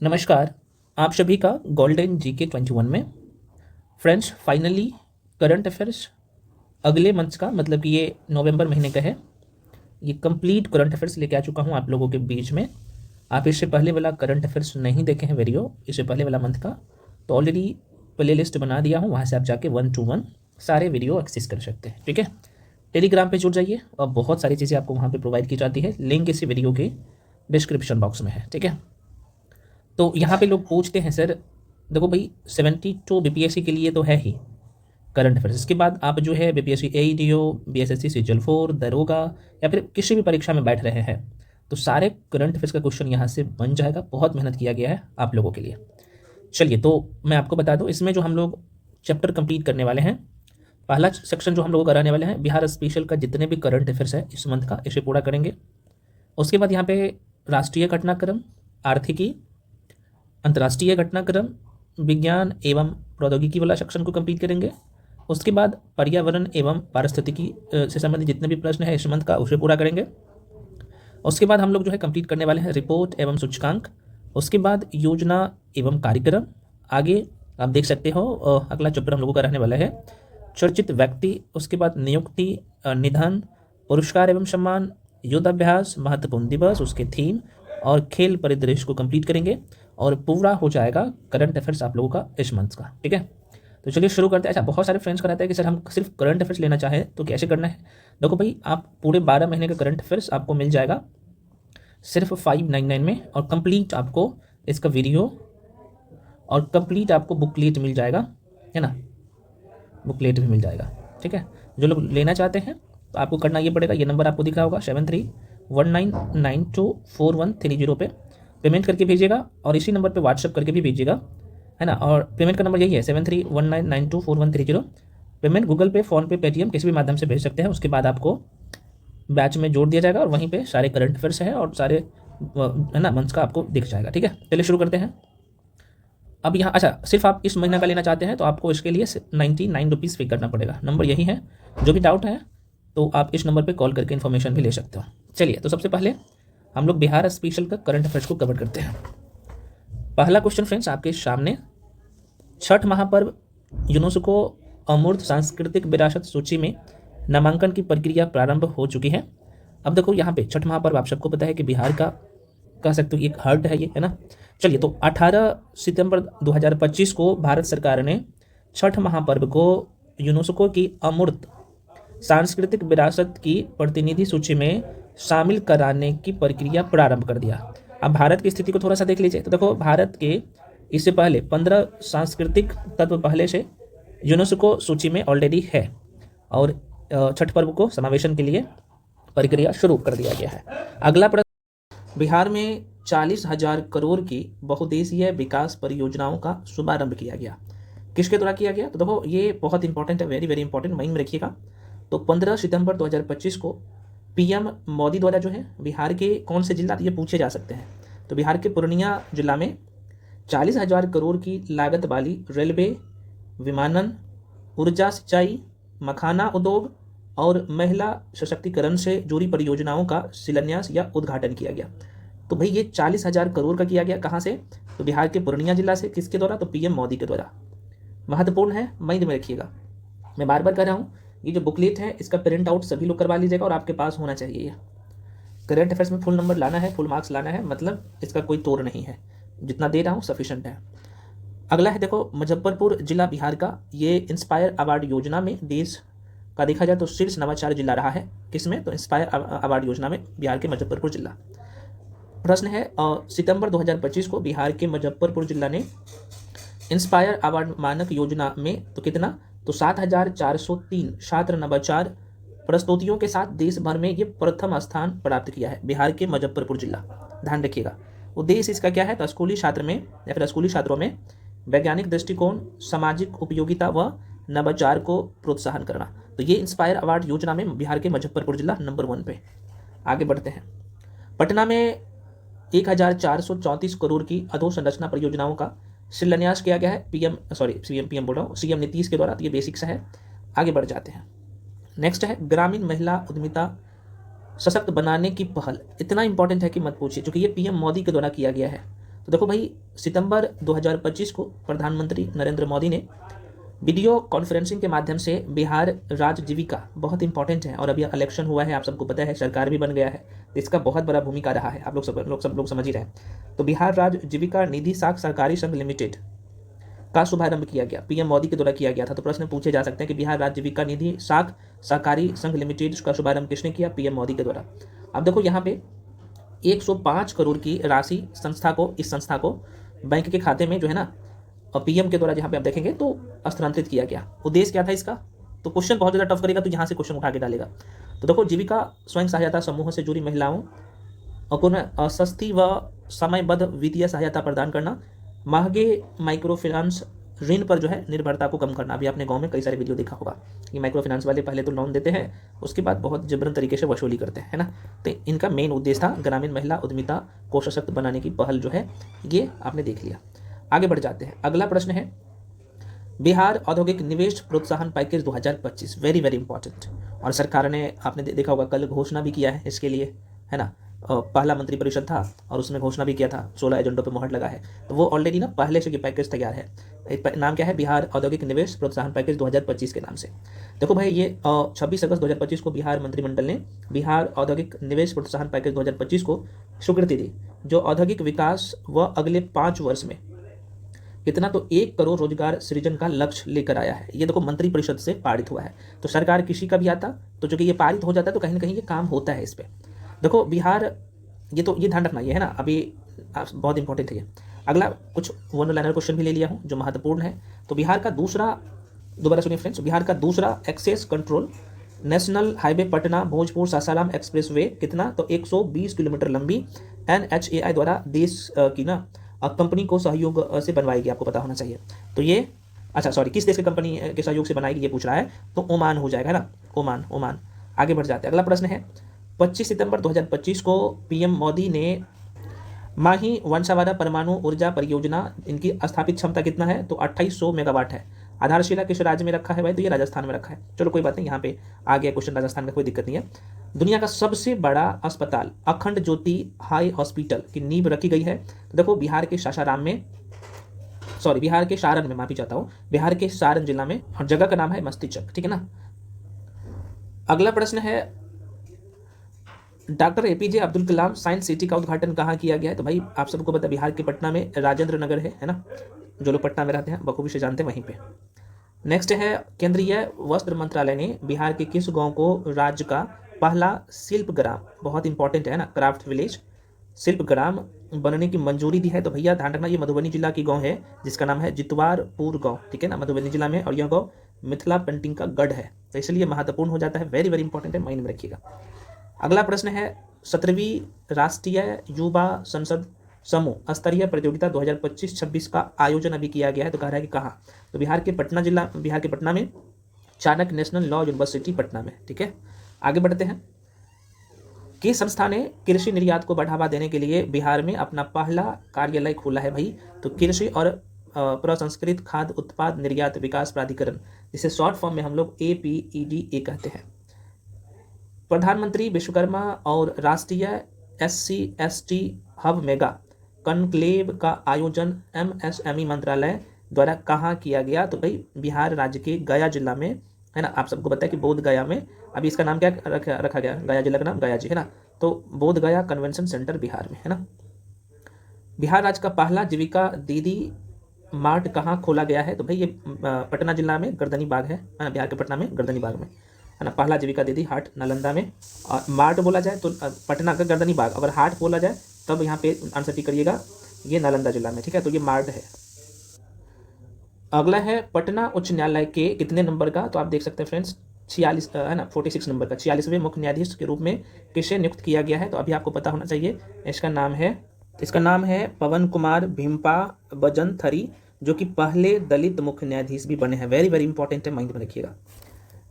नमस्कार। आप सभी का गोल्डन जीके 21 में। फ्रेंड्स, फाइनली करंट अफेयर्स अगले मंथ का, मतलब कि ये नवंबर महीने का है, ये कंप्लीट करंट अफेयर्स लेके आ चुका हूँ आप लोगों के बीच में। आप इससे पहले वाला करंट अफेयर्स नहीं देखे हैं वीडियो, इससे पहले वाला मंथ का, तो ऑलरेडी प्ले लिस्ट बना दिया हूँ, वहाँ से आप जाके 1 to 1 सारे वीडियो एक्सेस कर सकते हैं। ठीक है, टेलीग्राम पे जुड़ जाइए और बहुत सारी चीज़ें आपको वहाँ पे प्रोवाइड की जाती है। लिंक इसी वीडियो के डिस्क्रिप्शन बॉक्स में है। ठीक है, तो यहाँ पे लोग पूछते हैं सर, देखो भाई 72 बीपीएससी के लिए तो है ही करंट अफेयर्स। इसके बाद आप जो है बीपीएससी एईडीओ, बीएसएससी सीजल 4, दरोगा या फिर किसी भी परीक्षा में बैठ रहे हैं, तो सारे करंट अफेयर्स का क्वेश्चन यहाँ से बन जाएगा। बहुत मेहनत किया गया है आप लोगों के लिए। चलिए, तो मैं आपको बता दूँ, इसमें जो हम लोग चैप्टर कंप्लीट करने वाले हैं, पहला सेक्शन जो हम लोग कराने वाले हैं, बिहार स्पेशल का जितने भी करंट अफेयर्स है इस मंथ का, इसे पूरा करेंगे। उसके बाद यहाँ पे राष्ट्रीय घटनाक्रम, आर्थिकी, अंतर्राष्ट्रीय घटनाक्रम, विज्ञान एवं प्रौद्योगिकी वाला सेक्शन को कंप्लीट करेंगे। उसके बाद पर्यावरण एवं पारिस्थितिकी से संबंधित जितने भी प्रश्न है इस मंथ का, उसे पूरा करेंगे। उसके बाद हम लोग जो है कंप्लीट करने वाले हैं रिपोर्ट एवं सूचकांक। उसके बाद योजना एवं कार्यक्रम। आगे आप देख सकते हो अगला चैप्टर हम लोगों का रहने वाला है चर्चित व्यक्ति। उसके बाद नियुक्ति, निधन, पुरस्कार एवं सम्मान, युद्धाभ्यास, महत्वपूर्ण दिवस, उसके थीम और खेल परिदृश्य को कंप्लीट करेंगे और पूरा हो जाएगा करंट अफेयर्स आप लोगों का इस मंथ का। ठीक है, तो चलिए शुरू करते हैं। अच्छा, बहुत सारे फ्रेंड्स का रहता है कि सर हम सिर्फ करंट अफेयर्स लेना चाहें तो कैसे करना है। देखो भाई, आप पूरे 12 महीने का करंट अफेयर्स आपको मिल जाएगा सिर्फ 599 में, और कंप्लीट आपको इसका वीडियो और कंप्लीट आपको बुकलेट मिल जाएगा, है ना, बुकलेट भी मिल जाएगा। ठीक है, जो लोग लेना चाहते हैं तो आपको करना ये पड़ेगा, ये नंबर आपको दिख रहा होगा 7319924130 पे पेमेंट करके भेजिएगा, और इसी नंबर पे व्हाट्सअप करके भी भेजिएगा, है ना। और पेमेंट का नंबर यही है 7319924130। पेमेंट गूगल पे, फ़ोन पे, पेटीएम किसी भी माध्यम से भेज सकते हैं। उसके बाद आपको बैच में जोड़ दिया जाएगा और वहीं पे सारे करंट अफेयर्स है और सारे है ना मंथ्स का आपको दिख जाएगा। ठीक है, चलिए शुरू करते हैं। अब यहाँ अच्छा, सिर्फ आप इस महीना का लेना चाहते हैं तो आपको इसके लिए 99 रुपीज़ पे करना पड़ेगा। नंबर यही है, जो भी डाउट है तो आप इस नंबर पे कॉल करके इन्फॉर्मेशन भी ले सकते हो। चलिए, तो सबसे पहले हम लोग बिहार स्पेशल का करंट अफेयर्स को कवर करते हैं। पहला क्वेश्चन फ्रेंड्स आपके सामने, छठ महापर्व यूनेस्को अमूर्त सांस्कृतिक विरासत सूची में नामांकन की प्रक्रिया प्रारंभ हो चुकी है। अब देखो यहाँ पे छठ महापर्व आप सबको पता है कि बिहार का कह सकते हो एक हर्ट है ये, है ना। चलिए, तो 18 सितंबर 2025 को भारत सरकार ने छठ महापर्व को यूनेस्को की अमूर्त सांस्कृतिक विरासत की प्रतिनिधि सूची में शामिल कराने की प्रक्रिया प्रारंभ कर दिया। अब भारत की स्थिति को थोड़ा सा देख लीजिए, तो देखो भारत के इससे पहले 15 सांस्कृतिक तत्व पहले से यूनेस्को सूची में ऑलरेडी है, और छठ पर्व को समावेशन के लिए प्रक्रिया शुरू कर दिया गया है। अगला प्रश्न, बिहार में 40,000 करोड़ की बहुउद्देशीय विकास परियोजनाओं का शुभारंभ किया गया। किसके द्वारा किया गया, तो देखो ये बहुत इंपॉर्टेंट है, वेरी वेरी इंपॉर्टेंट, माइंड में रखिएगा। तो 15 सितंबर 2025 को पीएम मोदी द्वारा जो है बिहार के कौन से जिला, ये पूछे जा सकते हैं, तो बिहार के पूर्णिया जिला में 40,000 करोड़ की लागत वाली रेलवे, विमानन, ऊर्जा, सिंचाई, मखाना उद्योग और महिला सशक्तिकरण से जुड़ी परियोजनाओं का शिलान्यास या उद्घाटन किया गया। तो भाई ये 40,000 करोड़ का किया गया कहाँ से, तो बिहार के पूर्णिया जिला से। किसके द्वारा, तो पीएम मोदी के द्वारा। महत्वपूर्ण है, माइंड में रखिएगा। मैं बार बार कह रहा हूँ, ये जो बुकलेट है इसका प्रिंट आउट सभी लोग करवा लीजिएगा और आपके पास होना चाहिए। ये करंट अफेयर्स में फुल नंबर लाना है, फुल मार्क्स लाना है, मतलब इसका कोई तोड़ नहीं है, जितना दे रहा हूँ सफिशेंट है। अगला है देखो, मुजफ्फरपुर जिला बिहार का, ये इंस्पायर अवार्ड योजना में देश का देखा जाए तो शीर्ष नवाचार जिला रहा है। किसमें, तो इंस्पायर अवार्ड योजना में बिहार के मुजफ्फरपुर जिला। प्रश्न है, सितंबर 2025 को बिहार के मुजफ्फरपुर जिला ने इंस्पायर अवार्ड मानक योजना में तो कितना, तो 7,403 छात्र नवाचार प्रस्तुतियों के साथ देश भर में ये प्रथम स्थान प्राप्त किया है, बिहार के मुजफ्फरपुर जिला। ध्यान रखिएगा, उद्देश्य इसका क्या है, तो स्कूली छात्र में या फिर स्कूली छात्रों में वैज्ञानिक दृष्टिकोण, सामाजिक उपयोगिता व नवाचार को प्रोत्साहन करना। तो ये इंस्पायर अवार्ड योजना में बिहार के मुजफ्फरपुर जिला नंबर 1 पे। आगे बढ़ते हैं, पटना में 1,434 करोड़ की अधोसंरचना परियोजनाओं का शिलान्यास किया गया है पीएम बोल रहा हूँ, सीएम नीतीश के द्वारा। तो ये बेसिक्स है, आगे बढ़ जाते हैं। नेक्स्ट है ग्रामीण महिला उद्यमिता सशक्त बनाने की पहल। इतना इंपॉर्टेंट है कि मत पूछिए, क्योंकि ये पीएम मोदी के द्वारा किया गया है। तो देखो भाई, सितंबर 2025 को प्रधानमंत्री नरेंद्र मोदी ने वीडियो कॉन्फ्रेंसिंग के माध्यम से बिहार राज्य जीविका, बहुत इंपॉर्टेंट है, और अभी इलेक्शन हुआ है, आप सबको पता है, सरकार भी बन गया है, तो इसका बहुत बड़ा भूमिका रहा है, आप सब लोग समझ ही रहे हैं। तो बिहार राज्य जीविका निधि साख सहकारी संघ लिमिटेड का शुभारंभ किया गया, पीएम मोदी के द्वारा किया गया था। तो प्रश्न पूछे जा सकते हैं कि बिहार राज्य जीविका निधि साख सहकारी संघ लिमिटेड का शुभारंभ किसने किया? पीएम मोदी के द्वारा। अब देखो यहाँ पे 105 करोड़ की राशि इस संस्था को बैंक के खाते में जो है ना, और पीएम के द्वारा जहाँ पे आप देखेंगे तो स्थानांतरित किया गया। उद्देश्य क्या था इसका? तो क्वेश्चन बहुत ज़्यादा टफ करेगा, तो यहाँ से क्वेश्चन उठा के डालेगा। तो देखो, जीविका स्वयं सहायता समूह से जुड़ी महिलाओं को सस्ती व समयबद्ध वित्तीय सहायता प्रदान करना, महंगे माइक्रो फाइनेंस ऋण पर जो है निर्भरता को कम करना। अभी आपने गांव में कई सारे वीडियो देखा होगा कि माइक्रो फाइनेंस वाले पहले तो लोन देते हैं, उसके बाद बहुत जबरन तरीके से वसूली करते हैं, है ना। तो इनका मेन उद्देश्य था ग्रामीण महिला उद्यमिता को सशक्त बनाने की पहल जो है, ये आपने देख लिया। आगे बढ़ जाते हैं। अगला प्रश्न है बिहार औद्योगिक निवेश प्रोत्साहन पैकेज 2025, वेरी वेरी इंपॉर्टेंट। और सरकार ने, आपने देखा होगा, कल घोषणा भी किया है इसके लिए, है ना। पहला मंत्रिपरिषद था और उसमें घोषणा भी किया था, 16 एजेंडों पे मुहर लगा है। तो वो ऑलरेडी ना पहले से ये पैकेज तैयार है। नाम क्या है? बिहार औद्योगिक निवेश प्रोत्साहन पैकेज 2025 के नाम से। देखो भाई, ये 26 अगस्त 2025 को बिहार मंत्रिमंडल ने बिहार औद्योगिक निवेश प्रोत्साहन पैकेज 2025 को स्वीकृति दी, जो औद्योगिक विकास व अगले 5 वर्ष में कितना, तो 1 करोड़ रोजगार सृजन का लक्ष्य लेकर आया है। ये देखो मंत्रिपरिषद से पारित हुआ है। तो सरकार किसी का भी आता, तो जो कि ये पारित हो जाता है, तो कहीं ना कहीं ये काम होता है इस पर। देखो बिहार, ये ध्यान रखना, ये है ना, अभी बहुत इंपॉर्टेंट है ये। अगला कुछ वन लाइनर क्वेश्चन भी ले लिया हूँ जो महत्वपूर्ण है। तो बिहार का दूसरा, दोबारा सुनिए फ्रेंड्स, बिहार का दूसरा access control national highway Patna Bhojpur Sasaram expressway कितना, तो 120 किलोमीटर लंबी NHAI द्वारा देश की ना कंपनी को सहयोग से बनवाएगी, आपको पता होना चाहिए। तो ये, अच्छा सॉरी, किस देश की कंपनी के सहयोग से बनाएगी ये पूछ रहा है, तो ओमान हो जाएगा, है ना, ओमान। आगे बढ़ जाते हैं। अगला प्रश्न है 25 सितंबर 2025 को पीएम मोदी ने माही वंशावाड़ा परमाणु ऊर्जा परियोजना, इनकी स्थापित क्षमता कितना है, तो 2800 मेगावाट है। आधारशिला किस राज्य में रखा है भाई, तो ये राजस्थान में रखा है। चलो कोई बात नहीं, यहाँ पे आ गया क्वेश्चन राजस्थान का, कोई दिक्कत नहीं है। दुनिया का सबसे बड़ा अस्पताल अखंड ज्योति हाई हॉस्पिटल की नींव रखी गई है। तो देखो बिहार के सासाराम में, सॉरी बिहार के सारण में, माफी चाहता हूँ, बिहार के सारण जिला में, और जगह का नाम है मस्तिचक, ठीक है ना। अगला प्रश्न है doctor APJ Abdul Kalam science city का उद्घाटन कहाँ किया गया है, तो भाई आप सबको पता है बिहार के पटना में राजेंद्र नगर है ना, जो लोग पटना में रहते हैं बखूबी से जानते हैं वहीं पे। नेक्स्ट है केंद्रीय वस्त्र मंत्रालय ने बिहार के किस गांव को राज्य का पहला शिल्प ग्राम, बहुत इंपॉर्टेंट है ना, क्राफ्ट विलेज शिल्प ग्राम बनने की मंजूरी दी है, तो भैया ध्यान रखना, ये मधुबनी जिला की गांव है जिसका नाम है जितवारपुर गांव, ठीक है ना, मधुबनी जिला में, और यह गांव मिथिला पेंटिंग का गढ़ है, तो इसलिए महत्वपूर्ण हो जाता है, वेरी वेरी इंपॉर्टेंट है, माइंड में रखिएगा। अगला प्रश्न है 17वीं राष्ट्रीय युवा संसद समूह स्तरीय प्रतियोगिता 2025-26 का आयोजन अभी किया गया है, तो कह रहा है कि कहाँ, तो बिहार के पटना में Chanakya national law university Patna में, ठीक है। आगे बढ़ते हैं। किस संस्था ने कृषि निर्यात को बढ़ावा देने के लिए बिहार में अपना पहला कार्यालय खोला है भाई, तो कृषि और प्रसंस्कृत खाद्य उत्पाद निर्यात विकास प्राधिकरण, जिसे शॉर्ट फॉर्म में हम लोग APEDA कहते हैं। प्रधानमंत्री विश्वकर्मा और राष्ट्रीय SC/ST हब मेगा कॉन्क्लेव का आयोजन MSME मंत्रालय द्वारा कहाँ किया गया, तो भाई बिहार राज्य के गया जिला में, है ना। आप सबको पता है कि बोध गया में, अभी इसका नाम क्या रखा गया, गया जिला का नाम गया जी, है ना। तो बोध गया कन्वेंशन सेंटर बिहार में, है ना। बिहार राज्य का पहला जीविका दीदी मार्ट कहाँ खोला गया है, तो भाई ये पटना जिला में गर्दनी बाग है ना, बिहार के पटना में गर्दनी बाग में, है ना। पहला जीविका दीदी हाट नालंदा में, और मार्ट बोला जाए तो पटना का गर्दनी बाग, अगर हाट बोला जाए तब यहाँ पे आंसर टिक करिएगा, ये नालंदा जिला में, ठीक है, तो ये मार्ट है। अगला है पटना उच्च न्यायालय के कितने नंबर का, तो आप देख सकते हैं फ्रेंड्स 46 है ना, 46 नंबर का 46वें मुख्य न्यायाधीश के रूप में किसे नियुक्त किया गया है, तो अभी आपको पता होना चाहिए, इसका नाम है पवन कुमार भीमपा बजनथरी, जो कि पहले दलित मुख्य न्यायाधीश भी बने हैं, वेरी वेरी इंपॉर्टेंट है, माइंड में रखिएगा।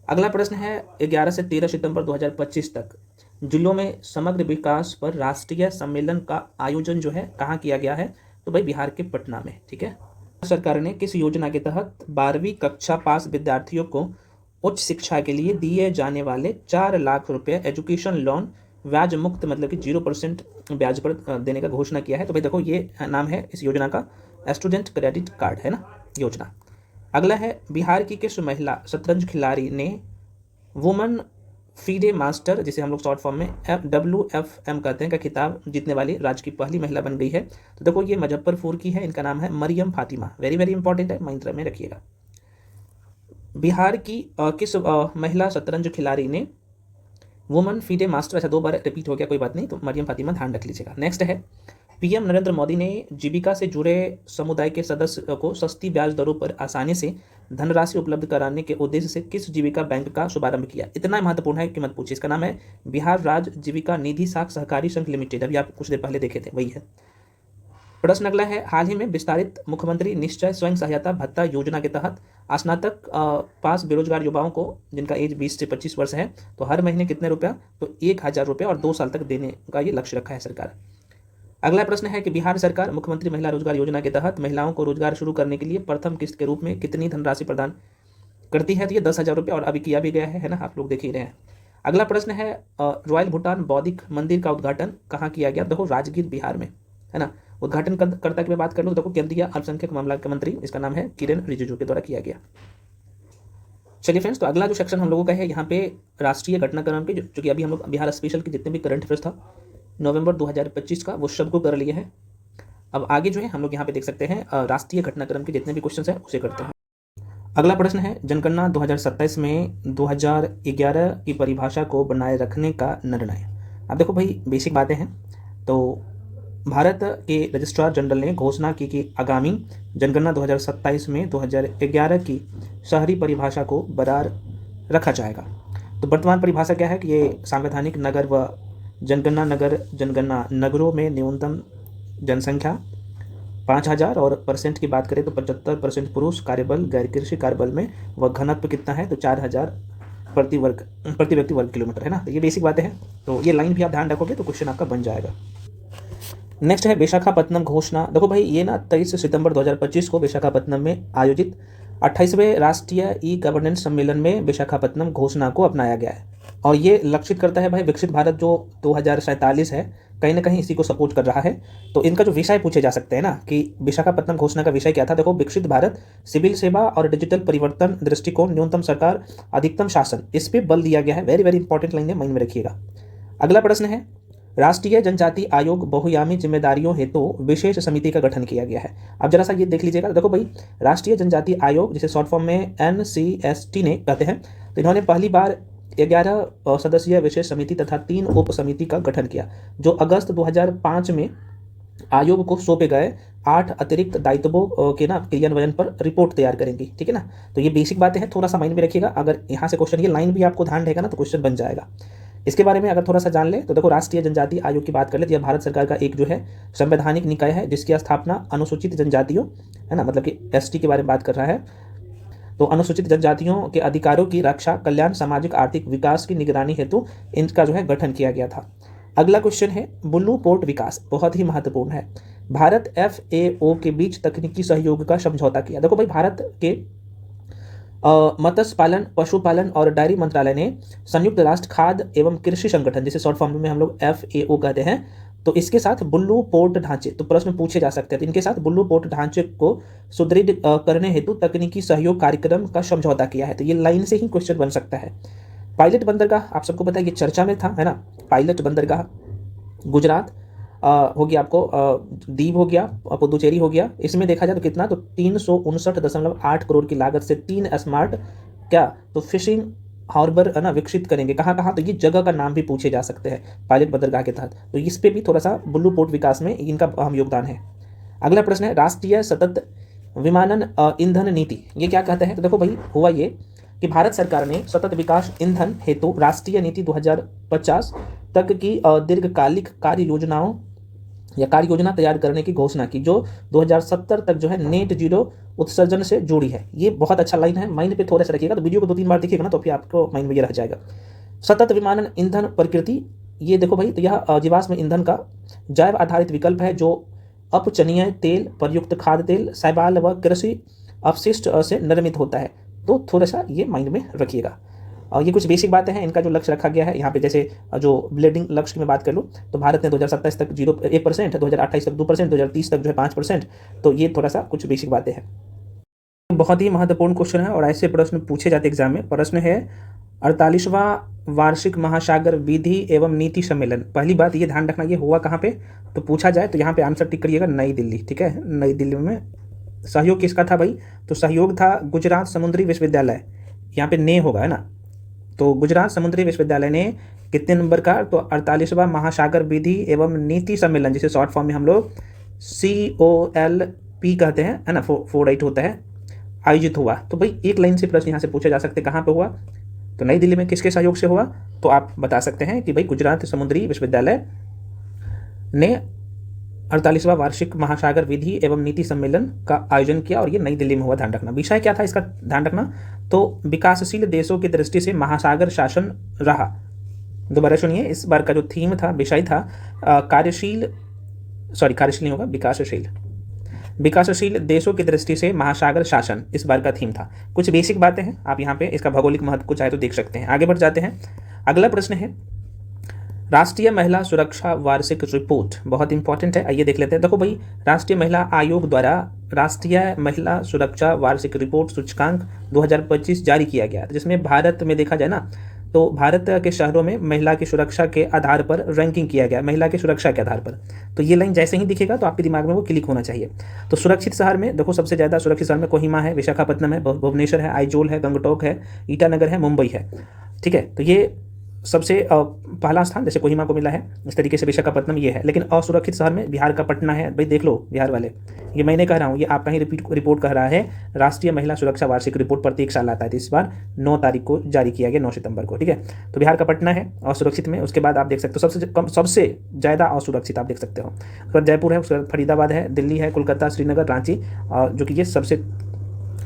अगला प्रश्न है 11 से 13 सितंबर 2025 तक जिलों में समग्र विकास पर राष्ट्रीय सम्मेलन का आयोजन जो है कहाँ किया गया है, तो भाई बिहार के पटना में, ठीक है। सरकार ने किस योजना के तहत 12वीं कक्षा पास विद्यार्थियों को उच्च शिक्षा के लिए दिए जाने वाले 4 लाख रुपए एजुकेशन लोन ब्याज मुक्त मतलब कि 0% ब्याज पर देने का घोषणा किया है। तो भाई देखो ये नाम है इस योजना का, स्टूडेंट क्रेडिट कार्ड है ना योजना। अगला है बिहार की किस महिला शतरंज खिलाड़ी ने वुमन फीडे मास्टर, जिसे हम लोग शॉर्ट फॉर्म में WFM कहते हैं, का खिताब जीतने वाली राज्य की पहली महिला बन गई है। तो देखो ये मुजफ्फरपुर की है, इनका नाम है Mariam Fatima. Very very important है, माइंड में रखिएगा। बिहार की किस महिला शतरंज खिलाड़ी ने वुमन फीडे मास्टर, अच्छा 2 बार रिपीट हो गया, कोई बात नहीं, तो मरियम फातिमा ध्यान रख लीजिएगा। नेक्स्ट है पीएम नरेंद्र मोदी ने जीविका से जुड़े समुदाय के सदस्य को सस्ती ब्याज दरों पर आसानी से धनराशि उपलब्ध कराने के उद्देश्य से किस जीविका बैंक का शुभारंभ किया। इतना महत्वपूर्ण है कि मत पूछिए। इसका नाम है बिहार राज्य जीविका निधि साख सहकारी संघ लिमिटेड। अभी आप कुछ देर पहले देखे थे, वही है। प्रश्न अगला है, हाल ही में विस्तारित मुख्यमंत्री निश्चय स्वयं सहायता भत्ता योजना के तहत स्नातक पास बेरोजगार युवाओं को, जिनका एज 20 से 25 वर्ष है, तो हर महीने कितने रुपया, तो 1,000 रुपये और 2 साल तक देने का ये लक्ष्य रखा है सरकार। अगला प्रश्न है कि बिहार सरकार मुख्यमंत्री महिला रोजगार योजना के तहत महिलाओं को रोजगार शुरू करने के लिए प्रथम किस्त के रूप में कितनी धनराशि प्रदान करती है। तो ये 10,000 रुपये और अभी किया भी गया है ना, आप लोग देख ही रहे हैं। अगला प्रश्न है रॉयल भूटान बौद्धिक मंदिर का उद्घाटन कहाँ किया गया। देखो राजगीर बिहार में है ना। उद्घाटन कर्ता की मैं बात कर लूँ, देखो केंद्रीय अल्पसंख्यक मामला के मंत्री, इसका नाम है किरेन रिजिजू के द्वारा किया गया। चलिए फ्रेंड्स, तो अगला जो सेक्शन हम लोगों का है यहाँ पे राष्ट्रीय घटनाक्रम के, जो कि अभी हम लोग बिहार स्पेशल के जितने भी करंट अफेयर्स था नवंबर 2025 का, वो सबको कर लिए हैं। अब आगे जो है हम लोग यहाँ पे देख सकते हैं राष्ट्रीय घटनाक्रम के जितने भी क्वेश्चन हैं उसे करते हैं। अगला प्रश्न है जनगणना 2027 में 2011 की परिभाषा को बनाए रखने का निर्णय। अब देखो भाई बेसिक बातें हैं। तो भारत के रजिस्ट्रार जनरल ने घोषणा की कि आगामी जनगणना 2027 में 2011 की शहरी परिभाषा को बरकरार रखा जाएगा। तो वर्तमान परिभाषा क्या है कि ये सांवैधानिक नगर व जनगणना नगरों में न्यूनतम जनसंख्या 5,000 और परसेंट की बात करें तो 75% पुरुष कार्यबल, गैर कृषि कार्यबल में, व घनत्व कितना है तो 4,000 प्रति व्यक्ति वर्ग किलोमीटर है ना। तो ये बेसिक बातें हैं, तो ये लाइन भी आप ध्यान रखोगे तो क्वेश्चन आपका बन जाएगा। नेक्स्ट है विशाखापत्तनम घोषणा। देखो भाई ये ना 23 सितंबर 2025 को विशाखापत्तनम में आयोजित 28वें राष्ट्रीय ई गवर्नेंस सम्मेलन में विशाखापत्तनम घोषणा को अपनाया गया है, और ये लक्षित करता है भाई विकसित भारत जो 2047 है, कहीं ना कहीं इसी को सपोर्ट कर रहा है। तो इनका जो विषय पूछे जा सकते हैं ना कि विशाखापत्तनम घोषणा का विषय क्या था। देखो विकसित भारत, सिविल सेवा और डिजिटल परिवर्तन दृष्टिकोण, न्यूनतम सरकार, अधिकतम शासन, इस पे बल दिया गया है। वेरी वेरी इंपॉर्टेंट लाइन है, माइंड में रखिएगा। अगला प्रश्न है राष्ट्रीय जनजाति आयोग बहुआयामी जिम्मेदारियों हेतु विशेष समिति का गठन किया गया है। अब जरा सा ये देख लीजिएगा। देखो भाई राष्ट्रीय जनजाति आयोग, जिसे शॉर्ट फॉर्म में NCST ने कहते हैं, तो इन्होंने पहली बार 11 सदस्यीय विशेष समिति तथा 3 उप समिति का गठन किया, जो अगस्त 2005 में आयोग को सौंपे गए 8 अतिरिक्त दायित्वों के ना क्रियान्वयन पर रिपोर्ट तैयार करेंगी। ठीक है ना। तो ये बेसिक बातें हैं, थोड़ा सा माइंड में रखिएगा। अगर यहाँ से क्वेश्चन, ये लाइन भी आपको ध्यान रहेगा ना तो क्वेश्चन बन जाएगा। इसके बारे में अगर थोड़ा सा जान ले तो देखो राष्ट्रीय जनजाति आयोग की बात कर ले तो यह भारत सरकार का एक जो है संवैधानिक निकाय है, जिसकी स्थापना अनुसूचित जनजातियों है ना, मतलब कि ST के बारे में बात कर रहा है। तो अनुसूचित जनजातियों के अधिकारों की रक्षा, कल्याण, सामाजिक आर्थिक विकास की निगरानी हेतु इनका जो है गठन किया गया था। अगला क्वेश्चन है बुल्लू पोर्ट विकास, बहुत ही महत्वपूर्ण है। भारत FAO के बीच तकनीकी सहयोग का समझौता किया। देखो भाई भारत के मत्स्य पालन, पशुपालन और डेयरी मंत्रालय ने संयुक्त राष्ट्र खाद्य एवं कृषि संगठन, जिसे शॉर्ट फॉर्म में हम लोग FAO कहते हैं, तो इसके साथ बुल्लू पोर्ट ढांचे, तो प्रश्न पूछे जा सकते हैं, तो इनके साथ बुल्लू पोर्ट ढांचे को सुदृढ़ करने हेतु तकनीकी सहयोग कार्यक्रम का समझौता किया है। तो ये लाइन से ही क्वेश्चन बन सकता है। पायलट बंदरगाह, आप सबको पता है ये चर्चा में था है ना। पायलट बंदरगाह गुजरात हो गया, आपको दीव हो गया, पुदुचेरी हो गया। इसमें देखा जाए तो कितना, तो 359.8 करोड़ की लागत से 3 स्मार्ट क्या तो फिशिंग हार्बर है ना विकसित करेंगे। कहाँ कहाँ, तो ये जगह का नाम भी पूछे जा सकते हैं पायलट बंदरगाह के तहत। तो इस पे भी थोड़ा सा बुल्लू पोर्ट विकास में इनका अहम योगदान है। अगला प्रश्न है राष्ट्रीय सतत विमानन ईंधन नीति, ये क्या कहते हैं। तो देखो भाई हुआ ये कि भारत सरकार ने सतत विकास ईंधन हेतु राष्ट्रीय नीति 2050 तक की दीर्घकालिक कार्य योजना तैयार करने की घोषणा की, जो 2070 तक जो है नेट जीरो उत्सर्जन से जुड़ी है। ये बहुत अच्छा लाइन है, माइंड पे थोड़ा सा रखिएगा। तो वीडियो को 2-3 बार देखिएगा ना तो फिर आपको माइंड में ये रह जाएगा। सतत विमानन ईंधन प्रकृति, ये देखो भाई, तो यह जीवाश्म ईंधन का जैव आधारित विकल्प है जो अपचनीय तेल, प्रयुक्त खाद्य तेल, शैवाल व कृषि अपशिष्ट से निर्मित होता है। तो थोड़ा सा ये माइंड में रखिएगा। और ये कुछ बेसिक बातें हैं, इनका जो लक्ष्य रखा गया है यहाँ पे, जैसे जो ब्लेडिंग लक्ष्य की मैं बात कर लूँ तो भारत ने 2027 तक 1%, 2028 तक 2%, 2030 तक जो है 5%। तो ये थोड़ा सा कुछ बेसिक बातें हैं। बहुत ही महत्वपूर्ण क्वेश्चन है और ऐसे प्रश्न पूछे जाते एग्जाम में। प्रश्न है 48वां वार्षिक महासागर विधि एवं नीति सम्मेलन। पहली बात ये ध्यान रखना, ये हुआ कहाँ पे, तो पूछा जाए तो यहाँ पे आंसर टिक करिएगा नई दिल्ली। ठीक है, नई दिल्ली में। सहयोग किसका था भाई, तो सहयोग था गुजरात समुद्री विश्वविद्यालय, यहाँ पे ने होगा है ना। तो गुजरात समुद्री विश्वविद्यालय ने कितने नंबर का, तो 48वां महासागर विधि एवं नीति सम्मेलन, जिसे शॉर्ट फॉर्म में हम लोग COLP कहते हैं, है ना, 48 होता है, आयोजित हुआ। तो भाई एक लाइन से प्रश्न यहाँ से पूछे जा सकते, कहाँ पे हुआ, तो नई दिल्ली में। किसके सहयोग से हुआ, तो आप बता सकते हैं कि भाई गुजरात समुद्री विश्वविद्यालय ने 48वां वार्षिक महासागर विधि एवं नीति सम्मेलन का आयोजन किया और ये नई दिल्ली में हुआ। ध्यान रखना विषय क्या था इसका, ध्यान रखना, तो विकासशील देशों की दृष्टि से महासागर शासन रहा। दोबारा सुनिए, इस बार का जो थीम था, विषय था कार्यशील नहीं होगा, विकासशील देशों की दृष्टि से महासागर शासन, इस बार का थीम था। कुछ बेसिक बातें हैं, आप यहाँ पे इसका भौगोलिक महत्व को चाहे तो देख सकते हैं। आगे बढ़ जाते हैं। अगला प्रश्न है राष्ट्रीय महिला सुरक्षा वार्षिक रिपोर्ट, बहुत इंपॉर्टेंट है, आइए देख लेते हैं। देखो भाई, राष्ट्रीय महिला आयोग द्वारा राष्ट्रीय महिला सुरक्षा वार्षिक रिपोर्ट सूचकांक 2025 जारी किया गया, जिसमें भारत में देखा जाए ना तो भारत के शहरों में महिला की सुरक्षा के आधार पर रैंकिंग किया गया, महिला की सुरक्षा के आधार पर। तो ये लाइन जैसे ही दिखेगा तो आपके दिमाग में वो क्लिक होना चाहिए। तो सुरक्षित शहर में देखो, सबसे ज़्यादा सुरक्षित शहर में कोहिमा है, विशाखापट्टनम है, भुवनेश्वर है, आइजोल है, गंगटोक है, ईटानगर है, मुंबई है। ठीक है, तो ये सबसे पहला स्थान जैसे कोहिमा को मिला है, इस तरीके से विशाखापट्टनम ये है। लेकिन असुरक्षित शहर में बिहार का पटना है। भाई देख लो बिहार वाले, ये मैं नहीं कह रहा हूँ, ये आपका ही रिपोर्ट कह रहा है। राष्ट्रीय महिला सुरक्षा वार्षिक रिपोर्ट प्रत्येक साल आता है, तो इस बार 9 तारीख को जारी किया गया, 9 सितंबर को। ठीक है, तो बिहार का पटना है असुरक्षित में। उसके बाद आप देख सकते हो सबसे ज़्यादा असुरक्षित आप देख सकते हो, उसके बाद जयपुर है, उसके बाद फरीदाबाद है, दिल्ली है, कोलकाता, श्रीनगर, रांची, जो कि ये सबसे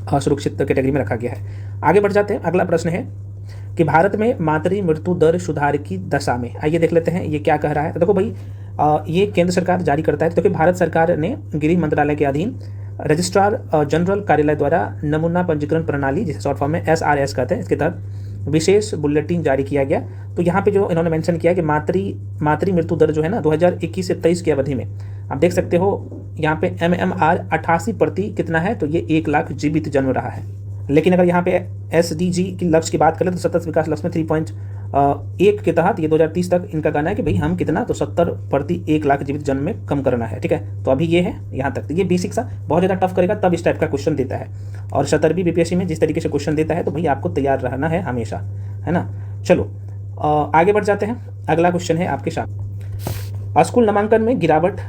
असुरक्षित कैटेगरी में रखा गया है। आगे बढ़ जाते हैं। अगला प्रश्न है कि भारत में मातृ मृत्यु दर सुधार की दशा में, आइए देख लेते हैं ये क्या कह रहा है। तो देखो भाई, ये केंद्र सरकार जारी करता है, क्योंकि भारत सरकार ने गृह मंत्रालय के अधीन रजिस्ट्रार जनरल कार्यालय द्वारा नमूना पंजीकरण प्रणाली, जिसे शॉर्ट फॉर्म में SRS कहते हैं, इसके तहत विशेष बुलेटिन जारी किया गया। तो यहाँ पे जो इन्होंने मेंशन किया कि मातृ मृत्यु दर जो है ना 2021 से 23 की अवधि में, आप देख सकते हो यहाँ पे MMR 88% कितना है, तो ये 1 लाख जीवित जन्म रहा है। लेकिन अगर यहाँ पे SDG की लक्ष्य की बात करें तो सतत विकास लक्ष्य में 3.1 के तहत ये 2030 तक इनका कहना है कि भाई हम कितना, तो 70% 1 लाख जीवित जन्म में कम करना है। ठीक है, तो अभी ये है यहाँ तक। तो ये बेसिक सा, बहुत ज़्यादा टफ करेगा तब इस टाइप का क्वेश्चन देता है। और 17वीं BPSC में जिस तरीके से क्वेश्चन देता है तो भाई आपको तैयार रहना है हमेशा, है ना। चलो आगे बढ़ जाते हैं। अगला क्वेश्चन है आपके साथ, स्कूल नामांकन में गिरावट।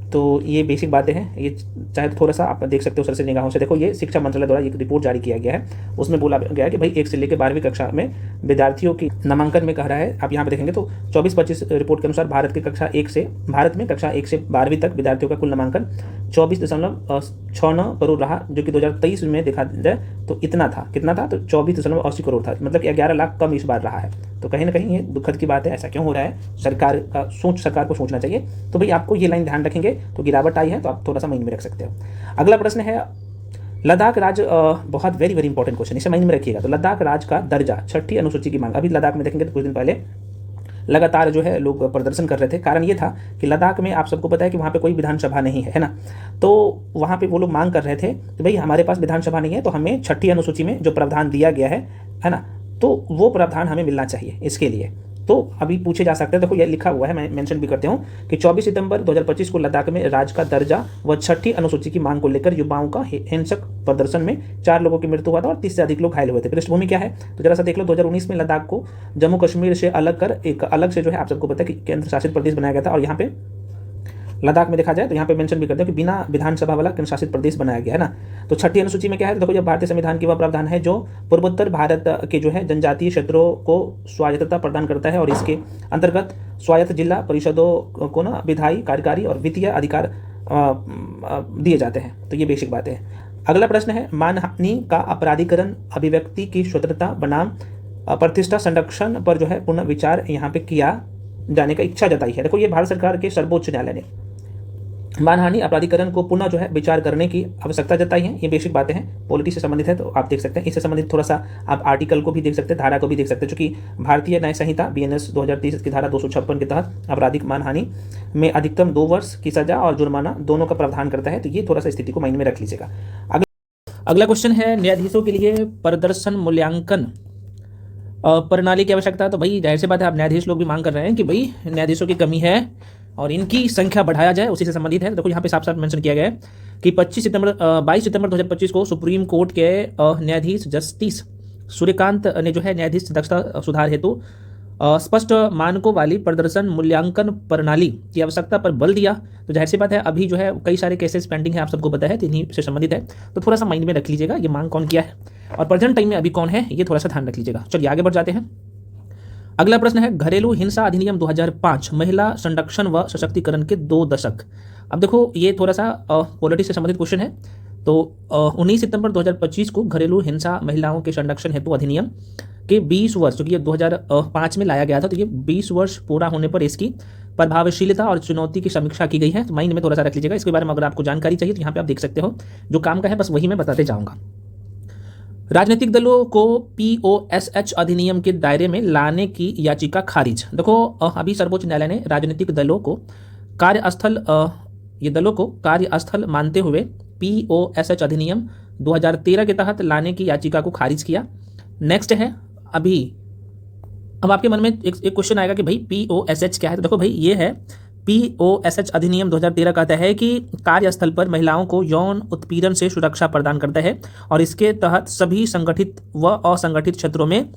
तो ये बेसिक बातें हैं, ये चाहे तो थोड़ा सा आप देख सकते हो सरसरी निगाहों से। देखो, ये शिक्षा मंत्रालय द्वारा एक रिपोर्ट जारी किया गया है, उसमें बोला गया है कि भाई 1 से लेकर 12वीं कक्षा में विद्यार्थियों की नामांकन में कह रहा है, आप यहाँ पे देखेंगे तो 24-25 रिपोर्ट के अनुसार भारत में कक्षा 1 से 12वीं तक विद्यार्थियों का कुल नामांकन 24.69 करोड़ रहा, जो कि 2023 में देखा जाए तो इतना था, कितना था, तो 24.80 करोड़ था, मतलब कि 11 लाख कम इस बार रहा है। तो कहीं ना कहीं ये दुखद की बात है। ऐसा क्यों हो रहा है, सरकार को सोचना चाहिए। तो भाई आपको ये लाइन ध्यान रखेंगे तो गिरावट आई है, तो आप थोड़ा सा माइंड में रख सकते हो। अगला प्रश्न है लद्दाख राज्य, बहुत वेरी इंपॉर्टेंट क्वेश्चन, इसे माइंड में रखिएगा। तो लद्दाख राज्य का दर्जा, 6ठी अनुसूची की मांग। अभी लद्दाख में देखेंगे तो कुछ दिन पहले लगातार जो है लोग प्रदर्शन कर रहे थे। कारण ये था कि लद्दाख में आप सबको पता है कि वहाँ पे कोई विधानसभा नहीं है ना, तो वहाँ पे वो लोग मांग कर रहे थे कि भाई हमारे पास विधानसभा नहीं है, तो हमें 6ठी अनुसूची में जो प्रावधान दिया गया है ना, तो वो प्रावधान हमें मिलना चाहिए। इसके लिए तो अभी पूछे जा सकते हैं। देखो ये लिखा हुआ है, मैं मेंशन भी करते हूँ कि 24 सितंबर 2025 को लद्दाख में राज्य का दर्जा व 6ठी अनुसूची की मांग को लेकर युवाओं का हिंसक प्रदर्शन में 4 लोगों की मृत्यु हुआ था और 30 से अधिक लोग घायल हुए थे। पृष्ठभूमि क्या है, तो जरा सा देख लो। 2019 में लद्दाख को जम्मू कश्मीर से अलग कर एक अलग से जो है, आप सबको पता है कि केंद्र शासित प्रदेश बनाया गया था। और यहाँ पे लद्दाख में देखा जाए तो यहाँ पे मेंशन भी करते हैं कि बिना विधानसभा वाला केंद्र शासित प्रदेश बनाया गया है ना। तो 6ठी अनुसूची में क्या है, देखो जब भारतीय संविधान की वह प्रावधान है जो पूर्वोत्तर भारत के जो है जनजातीय क्षेत्रों को स्वायत्तता प्रदान करता है, और इसके अंतर्गत स्वायत्त जिला परिषदों को ना विधायी, कार्यकारी और वित्तीय अधिकार दिए जाते हैं। तो ये बेसिक बात है। अगला प्रश्न है मानहानि का अपराधीकरण अभिव्यक्ति की स्वतंत्रता बनाम प्रतिष्ठा संरक्षण पर जो है पुनः विचार यहाँ पे किया जाने का इच्छा जताई है। देखो ये भारत सरकार के सर्वोच्च न्यायालय ने मानहानि अपराधीकरण को पुनः जो है विचार करने की आवश्यकता जताई है। ये बेसिक बातें हैं, पॉलिटी से संबंधित है, तो आप देख सकते हैं। इससे संबंधित थोड़ा सा आप आर्टिकल को भी देख सकते हैं, धारा को भी देख सकते हैं, चूंकि भारतीय न्याय संहिता BNS 2030 की धारा 256 के तहत आपराधिक मानहानि में अधिकतम 2 वर्ष की सजा और जुर्माना दोनों का प्रावधान करता है। तो ये थोड़ा सा स्थिति को माइंड में रख लीजिएगा। अगला क्वेश्चन है, न्यायाधीशों के लिए प्रदर्शन मूल्यांकन प्रणाली की आवश्यकता। तो भाई जाहिर सी बात है, आप न्यायाधीश लोग भी मांग कर रहे हैं कि भाई न्यायाधीशों की कमी है और इनकी संख्या बढ़ाया जाए, उसी से संबंधित है। देखो यहाँ पे साफ साफ मेंशन किया गया है कि 22 सितंबर 2025 को सुप्रीम कोर्ट के न्यायाधीश जस्टिस सूर्यकांत ने जो है न्यायाधीश दक्षता सुधार हेतु स्पष्ट मानकों वाली प्रदर्शन मूल्यांकन प्रणाली की आवश्यकता पर बल दिया। तो जाहिर सी बात है, अभी जो है कई सारे केसेस पेंडिंग है, आप सबको पता है, तो इन्हीं से संबंधित है। तो थोड़ा सा माइंड में रख लीजिएगा ये मांग कौन किया है और प्रेजेंट टाइम में अभी कौन है, ये थोड़ा सा ध्यान रख लीजिएगा। चलिए आगे बढ़ जाते हैं। अगला प्रश्न है, घरेलू हिंसा अधिनियम 2005 महिला संरक्षण व सशक्तिकरण के 2 दशक। अब देखो ये थोड़ा सा पॉलिटी से संबंधित क्वेश्चन है। तो 19 सितंबर 2025 को घरेलू हिंसा महिलाओं के संरक्षण हेतु अधिनियम के 20 वर्ष, जो कि ये 2005 में लाया गया था, तो ये 20 वर्ष पूरा होने पर इसकी प्रभावशीलता और चुनौती की समीक्षा की गई है। तो माइंड में थोड़ा सा रख लीजिएगा। इसके बारे में अगर आपको जानकारी चाहिए तो यहाँ पे आप देख सकते हो, जो काम का है बस वही मैं बताते जाऊँगा। राजनीतिक दलों को POSH अधिनियम के दायरे में लाने की याचिका खारिज। देखो अभी सर्वोच्च न्यायालय ने राजनीतिक दलों को कार्यस्थल मानते हुए POSH अधिनियम 2013 के तहत लाने की याचिका को खारिज किया। नेक्स्ट है, अब आपके मन में एक क्वेश्चन आएगा कि भाई POSH क्या है। तो देखो भाई ये है, POSH अधिनियम 2013 कहता है कि कार्यस्थल पर महिलाओं को यौन उत्पीड़न से सुरक्षा प्रदान करता है और इसके तहत सभी संगठित व असंगठित क्षेत्रों में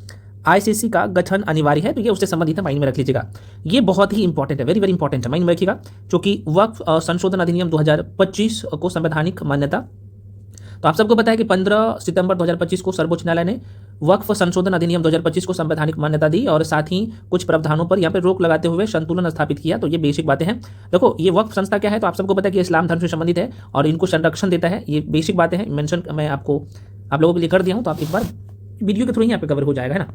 ICC का गठन अनिवार्य है। तो ये उससे संबंधित है, माइंड में रख लीजिएगा। ये बहुत ही इंपॉर्टेंट है, वेरी वेरी इंपॉर्टेंट है, माइंड में रखिएगा। क्योंकि वक्फ संशोधन अधिनियम 2025 को संवैधानिक मान्यता, तो आप सबको पता है कि 15 सितंबर 2025 को सर्वोच्च न्यायालय ने वक्फ संशोधन अधिनियम 2025 को संवैधानिक मान्यता दी और साथ ही कुछ प्रावधानों पर यहाँ पे रोक लगाते हुए संतुलन स्थापित किया। तो ये बेसिक बातें हैं। देखो ये वक्फ संस्था क्या है, तो आप सबको पता है कि इस्लाम धर्म से संबंधित है और इनको संरक्षण देता है। ये बेसिक बातें हैं, मेंशन मैं आप लोगों के लिए कर दिया हूँ, तो आप एक बार वीडियो के थ्रू ही यहाँ पे कवर हो जाएगा, है ना।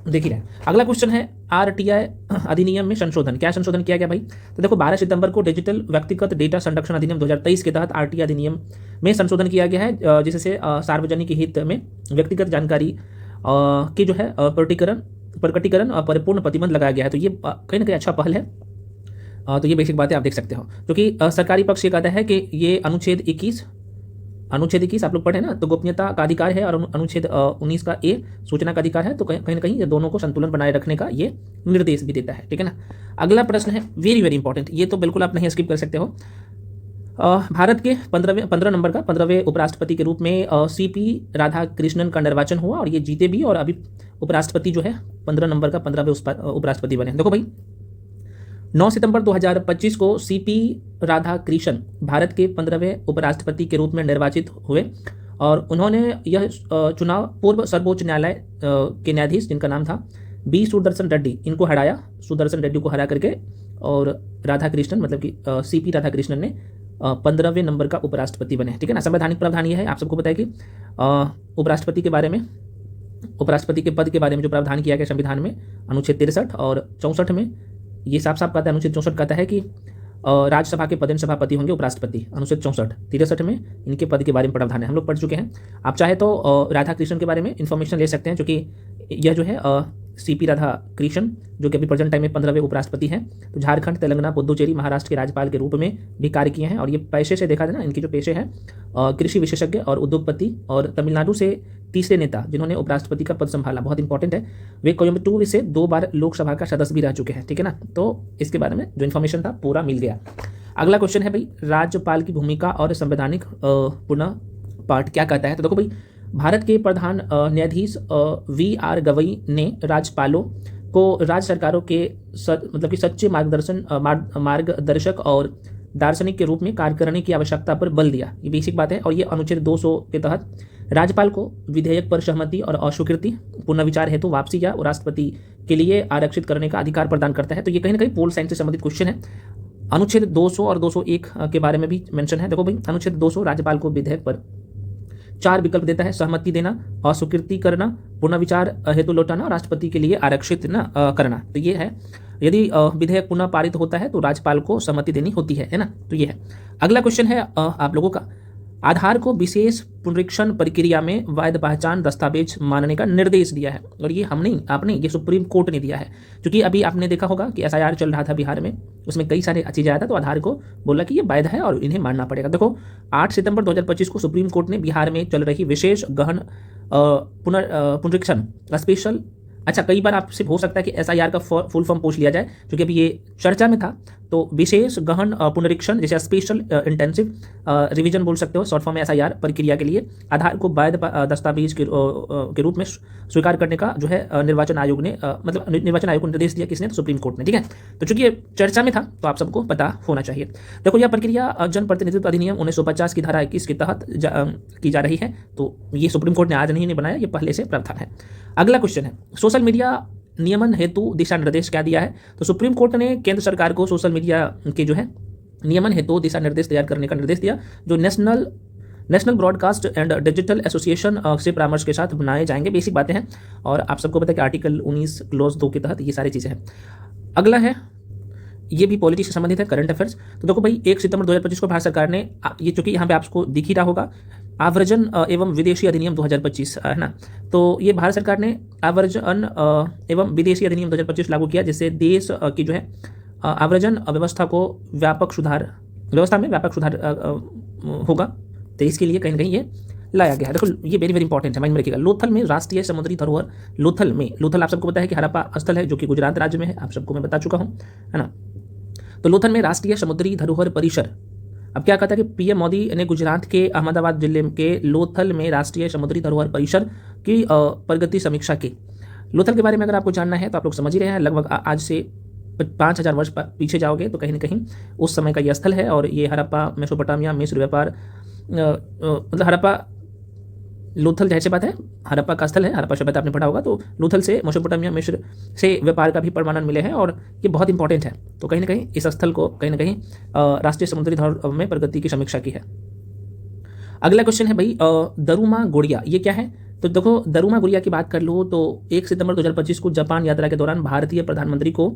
देखिए अगला क्वेश्चन है, RTI अधिनियम में संशोधन। क्या संशोधन किया गया भाई? तो देखो 12 सितंबर को डिजिटल व्यक्तिगत डेटा संरक्षण अधिनियम 2023 के तहत RTI अधिनियम में संशोधन किया गया है, जिससे सार्वजनिक हित में व्यक्तिगत जानकारी की जो है प्रकटीकरण और परिपूर्ण प्रतिबंध लगाया गया है। तो ये कहीं ना कहीं अच्छा पहल है। तो ये बेसिक बातें आप देख सकते हो, क्योंकि सरकारी पक्ष ये कहता है कि ये अनुच्छेद 21 आप लोग पढ़े ना, तो गोपनीयता का अधिकार है और अनुच्छेद 19 का A सूचना का अधिकार है। तो कहीं ना कहीं ये दोनों को संतुलन बनाए रखने का ये निर्देश भी देता है, ठीक है ना। अगला प्रश्न है वेरी वेरी इंपॉर्टेंट, ये तो बिल्कुल आप नहीं स्किप कर सकते हो। भारत के 15वें उपराष्ट्रपति के रूप में CP राधाकृष्णन का निर्वाचन हुआ और ये जीते भी, और अभी उपराष्ट्रपति जो है 15वें उपराष्ट्रपति बने। देखो भाई 9 सितंबर 2025 को CP राधाकृष्णन भारत के 15वें उपराष्ट्रपति के रूप में निर्वाचित हुए और उन्होंने यह चुनाव पूर्व सर्वोच्च न्यायालय के न्यायाधीश जिनका नाम था B सुदर्शन रेड्डी, इनको हराया, सुदर्शन रेड्डी को हरा करके, और राधाकृष्णन मतलब कि CP राधाकृष्णन ने 15वें नंबर का उपराष्ट्रपति बने, ठीक है ना। संवैधानिक प्रावधान ये है, आप सबको पता है कि उपराष्ट्रपति के पद के बारे में जो प्रावधान किया गया संविधान में अनुच्छेद 63 और 64 में, ये साफ साफ कहता है, अनुच्छेद 64 कहता है कि राज्यसभा के पदेन सभापति होंगे उपराष्ट्रपति। अनुच्छेद 63 में इनके पद के बारे में प्रावधान है, हम लोग पढ़ चुके हैं। आप चाहे तो राधाकृष्णन के बारे में इन्फॉर्मेशन ले सकते हैं, क्योंकि यह जो है CP राधाकृष्णन जो कि अभी प्रेजेंट टाइम में 15वें उपराष्ट्रपति हैं, तो झारखंड, तेलंगाना, पुदुचेरी, महाराष्ट्र के राज्यपाल के रूप में भी कार्य किए हैं। और ये पेशे से देखा जाए ना, इनके जो पेशे हैं कृषि विशेषज्ञ और उद्योगपति, और तमिलनाडु से तीसरे नेता जिन्होंने उपराष्ट्रपति का पद संभाला, बहुत इंपॉर्टेंट है, वे कोयम्बटूर से 2 बार लोकसभा का सदस्य भी रह चुके हैं, ठीक है ना। तो इसके बारे में जो इन्फॉर्मेशन था पूरा मिल गया। अगला क्वेश्चन है भाई, राज्यपाल की भूमिका और संवैधानिक पुनः पाठ क्या कहता है। तो देखो भाई, भारत के प्रधान न्यायाधीश VR गवई ने राज्यपालों को राज्य सरकारों के मतलब कि सच्चे मार्गदर्शक और दार्शनिक के रूप में कार्य करने की आवश्यकता पर बल दिया। ये बेसिक बात है, और ये अनुच्छेद 200 के तहत राज्यपाल को विधेयक पर सहमति और अस्वीकृति, पुनर्विचार हेतु वापसी या राष्ट्रपति के लिए आरक्षित करने का अधिकार प्रदान करता है। तो ये कहीं ना कहीं पोल साइंस से संबंधित क्वेश्चन है। अनुच्छेद 200 और 201 के बारे में भी मेंशन है। देखो भाई, अनुच्छेद 200 राज्यपाल को विधेयक पर 4 विकल्प देता है: सहमति देना, अस्वीकृति करना, पुनर्विचार हेतु लौटाना और राष्ट्रपति के लिए आरक्षित न करना। तो ये है यदि विधेयक पुनः पारित होता है तो राज्यपाल को सहमति देनी होती है ना। तो ये है। अगला क्वेश्चन है आप लोगों का, आधार को विशेष पुनरीक्षण प्रक्रिया में वैध पहचान दस्तावेज मानने का निर्देश दिया है। और ये हम नहीं, आपने, ये सुप्रीम कोर्ट ने दिया है। क्योंकि अभी आपने देखा होगा कि एसआईआर चल रहा था बिहार में, उसमें कई सारे चीज़ें आया था, तो आधार को बोला कि ये वैध है और इन्हें मानना पड़ेगा। देखो 8 सितंबर 2025 को सुप्रीम कोर्ट ने बिहार में चल रही विशेष गहन पुनरीक्षण स्पेशल, अच्छा कई बार आपसे हो सकता है कि एसआईआर का फुल फॉर्म पूछ लिया जाए, क्योंकि अभी ये चर्चा में था। तो विशेष गहन पुनरीक्षण जैसे स्पेशल इंटेंसिव रिवीजन बोल सकते हो, शॉर्ट फॉर्म में एसआईआर प्रक्रिया के लिए आधार को वैध दस्तावेज के रूप में स्वीकार करने का जो है निर्वाचन आयोग ने मतलब निर्वाचन आयोग को निर्देश दिया। किसने? तो सुप्रीम कोर्ट ने। ठीक है, तो चूंकि ये चर्चा में था तो आप सबको पता होना चाहिए। देखो यह प्रक्रिया जनप्रतिनिधित्व अधिनियम 1950 की धारा 21 के तहत की जा रही है। तो ये सुप्रीम कोर्ट ने आज नहीं बनाया, ये पहले से प्रावधान है। अगला क्वेश्चन है, सोशल मीडिया नियमन हेतु दिशा निर्देश क्या दिया है? तो सुप्रीम कोर्ट ने केंद्र सरकार को सोशल मीडिया के जो है नियमन हेतु दिशा निर्देश तैयार करने का निर्देश दिया, जो national broadcast and digital association से परामर्श के साथ बनाए जाएंगे। बेसिक बातें हैं और आप सबको पता है कि आर्टिकल 19 क्लॉज 2 के तहत ये सारी चीज़ें हैं। अगला है, ये भी पॉलिटिक्स से संबंधित है, करंट अफेयर्स। तो देखो भाई 1 सितंबर 2025 को भारत सरकार ने, ये चूंकि यहाँ पे आपको दिख ही रहा होगा, आव्रजन एवं विदेशी अधिनियम 2025 है ना। तो ये भारत सरकार ने आव्रजन एवं विदेशी अधिनियम 2025 लागू किया, जिससे देश की जो है आव्रजन व्यवस्था में व्यापक सुधार होगा। तो इसके लिए कहीं ना कहीं ये लाया गया है। देखो ये वेरी इंपॉर्टेंट है, माइंड में रखिएगा। लोथल में राष्ट्रीय समुद्री धरोहर, लोथल आप सबको पता है कि हड़प्पा स्थल है, जो कि गुजरात राज्य में है, आप सबको मैं बता चुका हूँ, है ना। तो लोथल में राष्ट्रीय समुद्री धरोहर परिसर, अब क्या कहता है कि पीएम मोदी ने गुजरात के अहमदाबाद जिले के लोथल में राष्ट्रीय समुद्री धरोहर परिसर की प्रगति समीक्षा की। लोथल के बारे में अगर आपको जानना है तो आप लोग समझ ही रहे हैं, लगभग आज से 5000 वर्ष पीछे जाओगे तो कहीं ना कहीं उस समय का यह स्थल है। और ये हड़प्पा, मेसोपोटामिया, मिस्र व्यापार, मतलब हड़प्पा, लोथल जाहिर सी बात है हड़प्पा का स्थल है, हड़प्पा शब्द आपने पढ़ा होगा। तो लोथल से मेसोपोटामिया, मिस्र से व्यापार का भी प्रमाणन मिले हैं और ये बहुत इंपॉर्टेंट है। तो कहीं ना कहीं इस स्थल को कहीं ना कहीं राष्ट्रीय समुद्री धरोहर में प्रगति की समीक्षा की है। अगला क्वेश्चन है भाई, दरुमा गोड़िया ये क्या है? तो देखो दरुमा गोड़िया की बात कर लो तो 1 सितंबर 2025 को जापान यात्रा के दौरान भारतीय प्रधानमंत्री को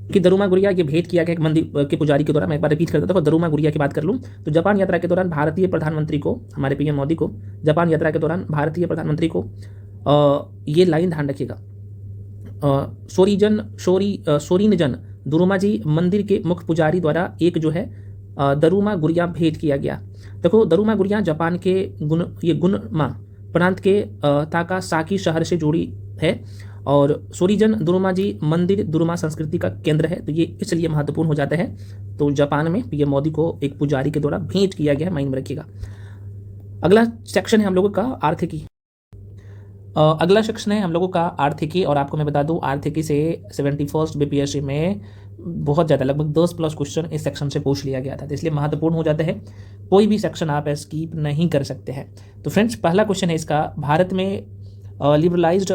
कि दरुमा गुड़िया ये भेंट किया गया एक मंदिर के पुजारी के द्वारा। मैं एक बार रिपीट करता था, दरुमा गुड़िया की बात कर लूँ तो जापान यात्रा के दौरान भारतीय प्रधानमंत्री को, हमारे पीएम मोदी को, जापान यात्रा के दौरान भारतीय प्रधानमंत्री को ये लाइन ध्यान रखिएगा, सोरिनजन दुरुमाजी मंदिर के मुख्य पुजारी द्वारा एक जो है दरुमा गुड़िया भेंट किया गया। देखो दरुमा गुड़िया जापान के गुनमा प्रांत के ताकासाकी शहर से जुड़ी है और सोरिजन दुरुमाजी मंदिर दुरुमा संस्कृति का केंद्र है। तो ये इसलिए महत्वपूर्ण हो जाता है। तो जापान में पीएम मोदी को एक पुजारी के द्वारा भेंट किया गया है, माइंड में रखिएगा। अगला सेक्शन है हम लोगों का आर्थिकी। आर्थिकी और आपको मैं बता दूं आर्थिकी से 71st बीपीएससी में बहुत ज़्यादा लगभग 10+ क्वेश्चन इस सेक्शन से पूछ लिया गया था। तो इसलिए महत्वपूर्ण हो जाता है, कोई भी सेक्शन आप स्किप नहीं कर सकते हैं। तो फ्रेंड्स पहला क्वेश्चन है इसका, भारत में लिबरलाइज्ड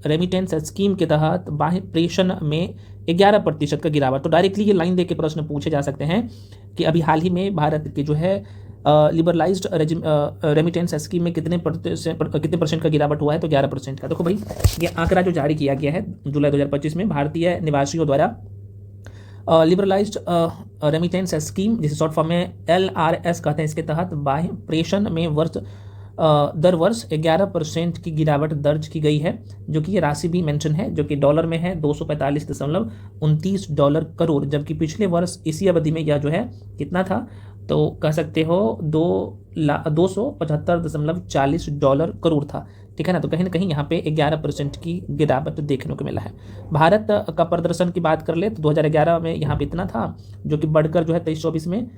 रेमिटेंस स्कीम के तहत बाह्य प्रेषण में 11% का गिरावट। तो डायरेक्टली ये लाइन देके प्रश्न पूछे जा सकते हैं कि अभी हाल ही में भारत के जो है लिबरलाइज्ड रेमिटेंस स्कीम में कितने परसेंट का गिरावट हुआ है? तो 11% का। देखो भाई ये आंकड़ा जो जारी किया गया है जुलाई 2025 में भारतीय निवासियों द्वारा लिबरलाइज्ड रेमिटेंस स्कीम, जिसे शॉर्ट फॉर्म में LRS कहते हैं, इसके तहत बाह्य प्रेषण में दर वर्ष 11% की गिरावट दर्ज की गई है, जो कि ये राशि भी मेंशन है, जो कि डॉलर में है 245.29 डॉलर करोड़, जबकि पिछले वर्ष इसी अवधि में यह जो है कितना था? तो कह सकते हो 275.40 डॉलर करोड़ था। ठीक है ना। तो कहीं ना कहीं यहाँ पे 11% की गिरावट देखने को मिला है। भारत का प्रदर्शन की बात कर ले तो 2011 में यहाँ पे इतना था, जो कि बढ़कर जो है 23-24 में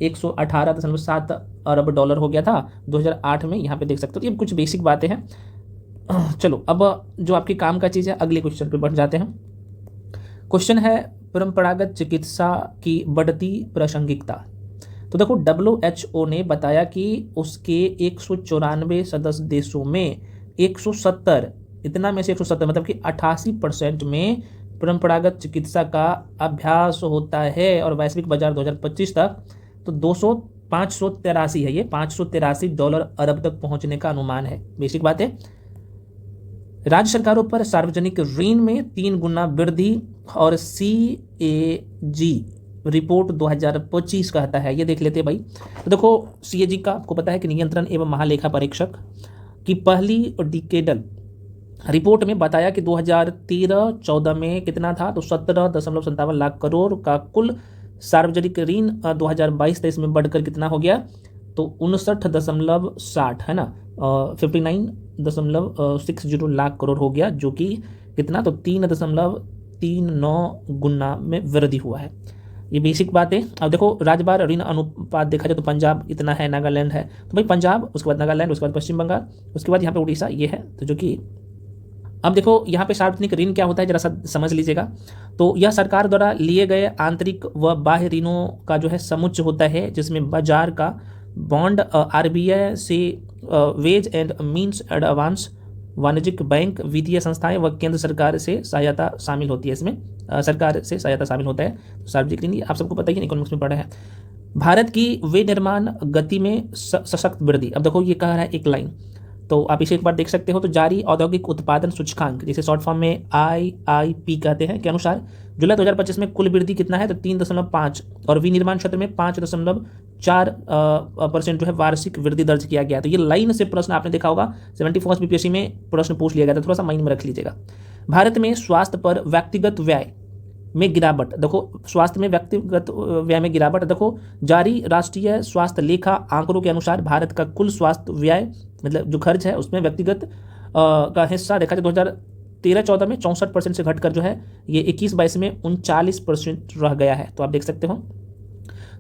118.7 अरब डॉलर हो गया था। 2008 में यहाँ पे देख सकते हो। ये कुछ बेसिक बातें हैं। चलो अब जो आपकी काम का चीज़ है, अगले क्वेश्चन पे बढ़ जाते हैं। क्वेश्चन है परंपरागत चिकित्सा की बढ़ती प्रासंगिकता। तो देखो WHO ने बताया कि उसके 194 सदस्य देशों में 170, इतना में से 170 मतलब कि 88% में परंपरागत चिकित्सा का अभ्यास होता है। और वैश्विक बाजार 2025 तक तो 583 है, ये $583 अरब तक पहुंचने का अनुमान है। बेसिक बात है। राज्य सरकारों पर सार्वजनिक ऋण में 3 गुना वृद्धि और CAG रिपोर्ट 2025 कहता है, ये देख लेते हैं भाई। तो देखो CAG का आपको पता है कि नियंत्रण एवं महालेखा परीक्षक की पहली डिकेडल रिपोर्ट में बताया कि 2013-14 में कितना था, तो 17.57 लाख करोड़ का कुल सार्वजनिक ऋण 2022-23 में बढ़कर कितना हो गया, तो 59.60 है ना, 59.60 लाख करोड़ हो गया, जो कि कितना, तो 3.39 गुना में वृद्धि हुआ है। ये बेसिक बात है। अब देखो राज्यवार ऋण अनुपात देखा जाए तो पंजाब इतना है, नागालैंड है, तो भाई पंजाब, उसके बाद नागालैंड, उसके बाद पश्चिम बंगाल, उसके बाद यहाँ पे उड़ीसा, ये है, तो जो कि अब देखो यहाँ पे सार्वजनिक ऋण क्या होता है जरा सा समझ लीजिएगा। तो यह सरकार द्वारा लिए गए आंतरिक व बाह्य ऋणों का जो है समुच्चय होता है, जिसमें बाजार का बॉन्ड, RBI से वेज एंड मीन्स एडवांस, वाणिज्यिक बैंक, वित्तीय संस्थाएं व केंद्र सरकार से सहायता शामिल होती है। इसमें सरकार से सहायता शामिल होता है। सार्वजनिक ऋण आप सबको पता ही है, इकोनॉमिक्स में पढ़ा है। भारत की विनिर्माण गति में सशक्त वृद्धि। अब देखो ये कह रहा है एक लाइन, तो आप इसे एक बार देख सकते हो। तो जारी औद्योगिक उत्पादन सूचकांक, जिसे शॉर्ट फॉर्म में IIP कहते हैं, के अनुसार जुलाई 2025 में कुल वृद्धि कितना है, तो 3.5 और विनिर्माण क्षेत्र में 5.4% जो है वार्षिक वृद्धि दर्ज किया गया। तो ये लाइन से प्रश्न आपने देखा होगा 71 BPSC में प्रश्न पूछ लिया गया था, थोड़ा सा माइंड में रख लीजिएगा। भारत में स्वास्थ्य पर व्यक्तिगत व्यय में गिरावट। देखो स्वास्थ्य में व्यक्तिगत व्यय में गिरावट। देखो जारी राष्ट्रीय स्वास्थ्य लेखा आंकड़ों के अनुसार भारत का कुल स्वास्थ्य व्यय मतलब जो खर्च है उसमें व्यक्तिगत का हिस्सा देखा जाए 2013-14 में 64% से घटकर जो है ये 21-22 में 39% रह गया है। तो आप देख सकते हो।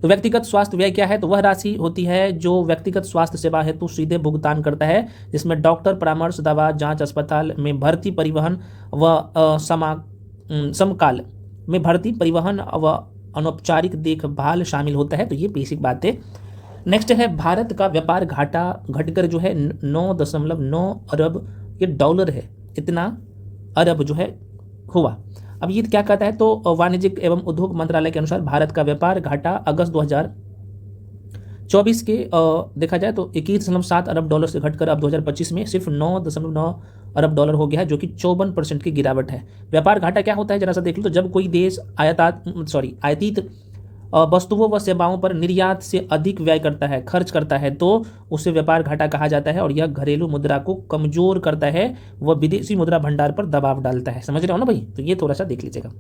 तो व्यक्तिगत स्वास्थ्य व्यय क्या है, तो वह राशि होती है जो व्यक्तिगत स्वास्थ्य सेवा हेतु सीधे भुगतान करता है, जिसमें डॉक्टर परामर्श, दवा, जांच, अस्पताल में भर्ती, परिवहन व समकाल में भर्ती, परिवहन व अनौपचारिक देखभाल शामिल होता है। तो ये बेसिक बात है। नेक्स्ट है भारत का व्यापार घाटा घटकर जो है 9.9 अरब ये डॉलर है, इतना अरब जो है हुआ। अब ये क्या कहता है, तो वाणिज्यिक एवं उद्योग मंत्रालय के अनुसार भारत का व्यापार घाटा अगस्त 2024 के देखा जाए तो 21.7 अरब डॉलर से घटकर अब 2025 में सिर्फ 9.9 अरब डॉलर हो गया है, जो कि 54% की गिरावट है। व्यापार घाटा क्या होता है जरा सा देख लो। तो जब कोई देश आयातित वस्तुओं व सेवाओं पर निर्यात से अधिक व्यय करता है, खर्च करता है, तो उसे व्यापार घाटा कहा जाता है और यह घरेलू मुद्रा को कमजोर करता है व विदेशी मुद्रा भंडार पर दबाव डालता है। समझ रहे हो ना भाई, तो ये थोड़ा सा देख लीजिएगा।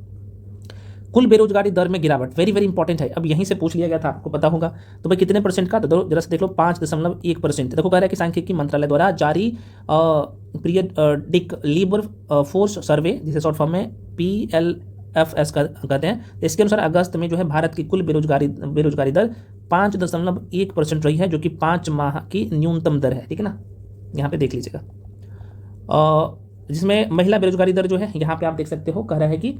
कुल बेरोजगारी दर में गिरावट वेरी वेरी इंपॉर्टेंट है। अब यहीं से पूछ लिया गया था, आपको पता होगा। तो भाई कितने परसेंट का, तो जरा से देख लो 5.1%। देखो कह रहा है कि सांख्यिकी मंत्रालय द्वारा जारी पीरियडिक लेबर फोर्स सर्वे, जिसे शॉर्ट फॉर्म में PLFS कहते हैं, इसके अनुसार अगस्त में जो है भारत की कुल बेरोजगारी दर 5.1% रही है, जो कि 5 माह की न्यूनतम दर है। ठीक है ना, यहाँ पे देख लीजिएगा। जिसमें महिला बेरोजगारी दर जो है यहाँ पे आप देख सकते हो, कह रहा है कि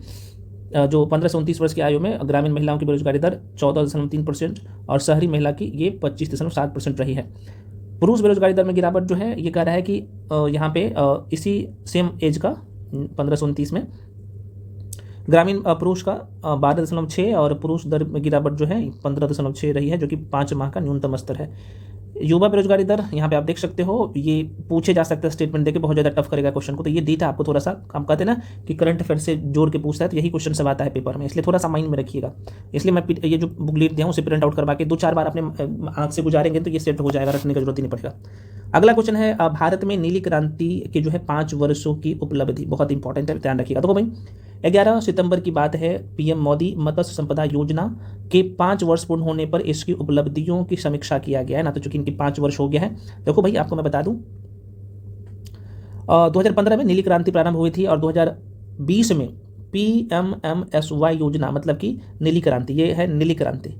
जो 15 से 29 वर्ष की आयु में ग्रामीण महिलाओं की बेरोजगारी दर 14.3% और शहरी महिला की ये 25.7% रही है। पुरुष बेरोजगारी दर में गिरावट जो है ये कह रहा है कि यहाँ पे इसी सेम एज का 15 से 29 में ग्रामीण पुरुष का 12.6 और पुरुष दर में गिरावट जो है 15.6 रही है, जो कि 5 माह का न्यूनतम स्तर है। युवा बेरोजगारी दर यहाँ पे आप देख सकते हो, ये पूछे जा सकते हैं स्टेटमेंट देके, बहुत ज़्यादा टफ करेगा क्वेश्चन को। तो ये डेटा आपको थोड़ा सा, हम कहते हैं ना कि करंट अफेयर से जोड़ के पूछता है, तो यही क्वेश्चन सब आता है पेपर में, इसलिए थोड़ा सा माइंड में रखिएगा। इसलिए मैं ये जो बुकलेट दिया हूँ उसे प्रिंट आउट करवा के 2-4 बार अपने आँख से गुजारेंगे तो ये सेट हो जाएगा, रखने की जरूरत ही नहीं पड़ेगा। अगला क्वेश्चन है भारत में नीली क्रांति के जो है 5 वर्षों की उपलब्धि, बहुत इंपॉर्टेंट है, ध्यान रखिएगा। तो भाई 11 सितंबर की बात है, PM मोदी मत्स्य संपदा योजना के 5 वर्ष पूर्ण होने पर इसकी उपलब्धियों की समीक्षा किया गया है ना, तो चूंकि इनकी 5 वर्ष हो गया है। देखो भाई आपको मैं बता दूं 2015 में नीली क्रांति प्रारंभ हुई थी और 2020 में PMMSY योजना, मतलब कि नीली क्रांति, ये है नीली क्रांति,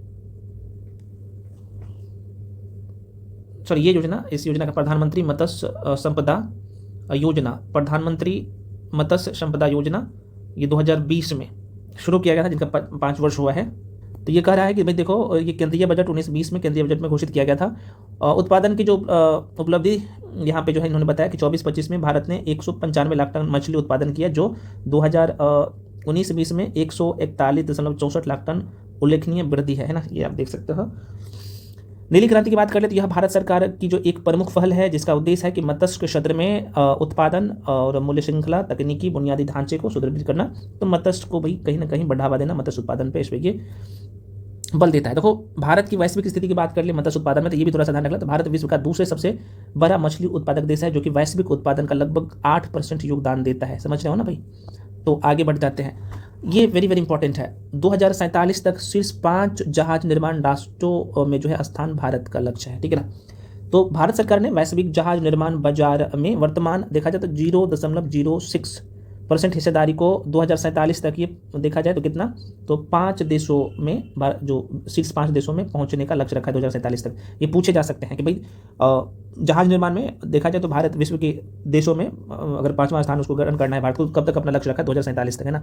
सॉरी ये योजना, इस योजना का प्रधानमंत्री मत्स्य संपदा योजना ये 2020 में शुरू किया गया था, जिनका 5 वर्ष हुआ है। तो ये कह रहा है कि भाई देखो ये केंद्रीय बजट 19-20 में केंद्रीय बजट में घोषित किया गया था। उत्पादन की जो उपलब्धि यहाँ पे जो है इन्होंने बताया कि 24-25 में भारत ने 195 लाख टन मछली उत्पादन किया, जो 2019-20 में 141.64 लाख टन उल्लेखनीय वृद्धि है ना, ये आप देख सकते हो। नीली क्रांति की बात कर ले तो यह भारत सरकार की जो एक प्रमुख पहल है जिसका उद्देश्य है कि मत्स्य क्षेत्र में उत्पादन और मूल्य श्रृंखला, तकनीकी बुनियादी ढांचे को सुदृढ़ करना। तो मत्स्य को भाई कहीं ना कहीं बढ़ावा देना, मत्स्य उत्पादन पे इस पे ये बल देता है। देखो भारत की वैश्विक स्थिति की बात कर ले मत्स्य उत्पादन में, तो ये भी थोड़ा सा ध्यान रखना। तो भारत विश्व का दूसरे सबसे बड़ा मछली उत्पादक देश है, जो कि वैश्विक उत्पादन का लगभग 8% योगदान देता है। समझ रहे हो ना भाई। तो आगे बढ़ जाते हैं, ये वेरी वेरी इंपॉर्टेंट है। 2047 तक शीर्ष 5 जहाज निर्माण राष्ट्रों में जो है स्थान भारत का लक्ष्य है, ठीक है ना। तो भारत सरकार ने वैश्विक जहाज निर्माण बाजार में वर्तमान देखा जाए तो 0.06% हिस्सेदारी को 2047 तक ये देखा जाए तो कितना, तो 5 देशों में, जो शीर्ष 5 देशों में पहुंचने का लक्ष्य रखा है 2047 तक। ये पूछे जा सकते हैं कि भाई जहाज निर्माण में देखा जाए तो भारत विश्व के देशों में अगर 5वां स्थान उसको ग्रहण करना है भारत को, कब तक अपना लक्ष्य रखा है 2047 तक, है ना,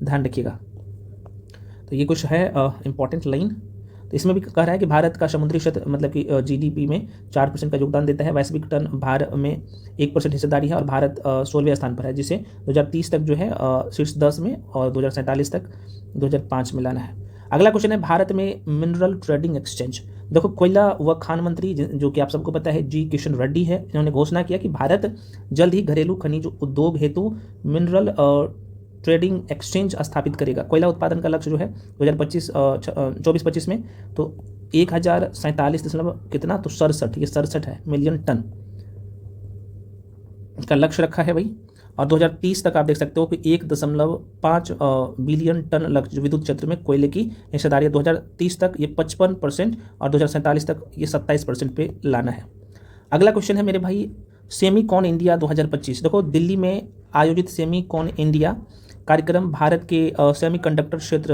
ध्यान रखिएगा। तो ये कुछ है इंपॉर्टेंट लाइन। तो इसमें भी कह रहा है कि भारत का समुद्री क्षेत्र मतलब कि जीडीपी में 4% का योगदान देता है, वैश्विक टन भार में 1% हिस्सेदारी है और भारत 16वें स्थान पर है, जिसे 2030 तक जो है शीर्ष 10 में और 2047 तक 2005 में लाना है। अगला क्वेश्चन है भारत में मिनरल ट्रेडिंग एक्सचेंज। देखो कोयला व खान मंत्री जो कि आप सबको पता है जी किशन रेड्डी है, इन्होंने घोषणा किया कि भारत जल्द ही घरेलू खनिज उद्योग हेतु मिनरल ट्रेडिंग एक्सचेंज स्थापित करेगा। कोयला उत्पादन का लक्ष्य जो है 2024-25 में तो 1047 कितना, तो 67, ये 67 है मिलियन टन का लक्ष्य रखा है भाई। और 2030 तक आप देख सकते हो कि 1.5 बिलियन टन लक्ष्य विद्युत क्षेत्र में कोयले की हिस्सेदारी है। 2030 तक ये 55% और 2047 तक ये 27% पे लाना है। अगला क्वेश्चन है मेरे भाई सेमीकॉन इंडिया 2025। देखो दिल्ली में आयोजित सेमीकॉन इंडिया कार्यक्रम भारत के सेमीकंडक्टर क्षेत्र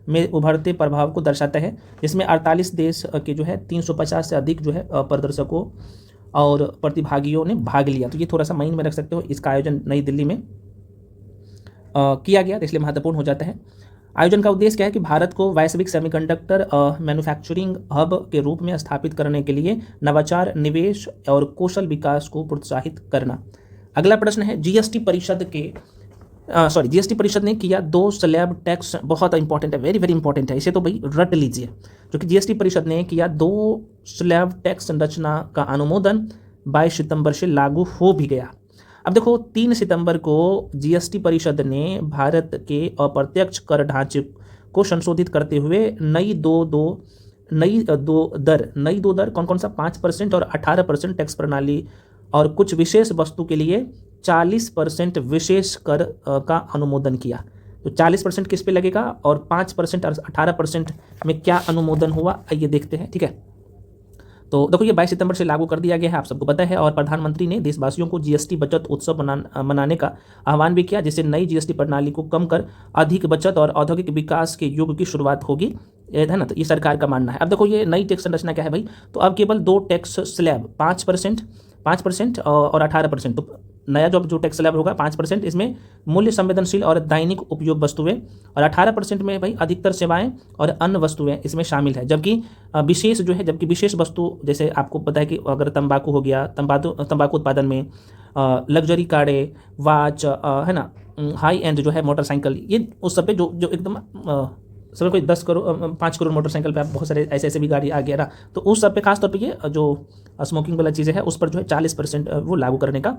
में उभरते प्रभाव को दर्शाता है, जिसमें 48 देश के जो है 350 से अधिक जो है प्रदर्शकों और प्रतिभागियों ने भाग लिया। तो ये थोड़ा सा माइंड में रख सकते हो, इसका आयोजन नई दिल्ली में किया गया, तो इसलिए महत्वपूर्ण हो जाता है। आयोजन का उद्देश्य क्या है कि भारत को वैश्विक सेमीकंडक्टर मैन्युफैक्चरिंग हब के रूप में स्थापित करने के लिए नवाचार, निवेश और कौशल विकास को प्रोत्साहित करना। अगला प्रश्न है जीएसटी परिषद ने किया 2 स्लैब टैक्स, बहुत इंपॉर्टेंट है, वेरी वेरी इंपॉर्टेंट है, इसे तो भाई रट लीजिए। जो कि जीएसटी परिषद ने किया 2 स्लैब टैक्स संरचना का अनुमोदन 22 सितंबर से लागू हो भी गया। अब देखो 3 सितंबर को जीएसटी परिषद ने भारत के अप्रत्यक्ष कर ढांचे को संशोधित करते हुए नई दो दर कौन कौन सा 5% और 18% टैक्स प्रणाली और कुछ विशेष वस्तु के लिए 40% विशेष कर का अनुमोदन किया। तो 40% किस पे लगेगा और 5% और 18% में क्या अनुमोदन हुआ, आइए देखते हैं, ठीक है। तो देखो ये 22 सितंबर से लागू कर दिया गया है, आप सबको पता है। और प्रधानमंत्री ने देशवासियों को जीएसटी बचत उत्सव मनाने का आह्वान भी किया, जिससे नई जीएसटी प्रणाली को कम कर अधिक बचत और औद्योगिक विकास के युग की शुरुआत होगी, है ना। तो ये सरकार का मानना है। अब देखो ये नई टैक्स संरचना क्या है भाई, तो अब केवल 2 टैक्स स्लैब 5% और 18%। तो नया जो टैक्स स्लैब होगा 5%, इसमें मूल्य संवेदनशील और दैनिक उपयोग वस्तुएं, और 18% में भाई अधिकतर सेवाएं और अन्य वस्तुएं इसमें शामिल है। जबकि विशेष वस्तु जैसे आपको पता है कि अगर तंबाकू हो गया, तंबाकू उत्पादन में लग्जरी कारें, वाच, है ना, हाई एंड जो है मोटरसाइकिल, ये उस सब पे जो एकदम सब कोई 5 करोड़ मोटरसाइकिल पे आप बहुत सारे ऐसे भी गाड़ी आ गया ना, तो उस सब पे खासतौर पे ये जो स्मोकिंग वाला चीज़ें है उस पर जो है 40% वो लागू करने का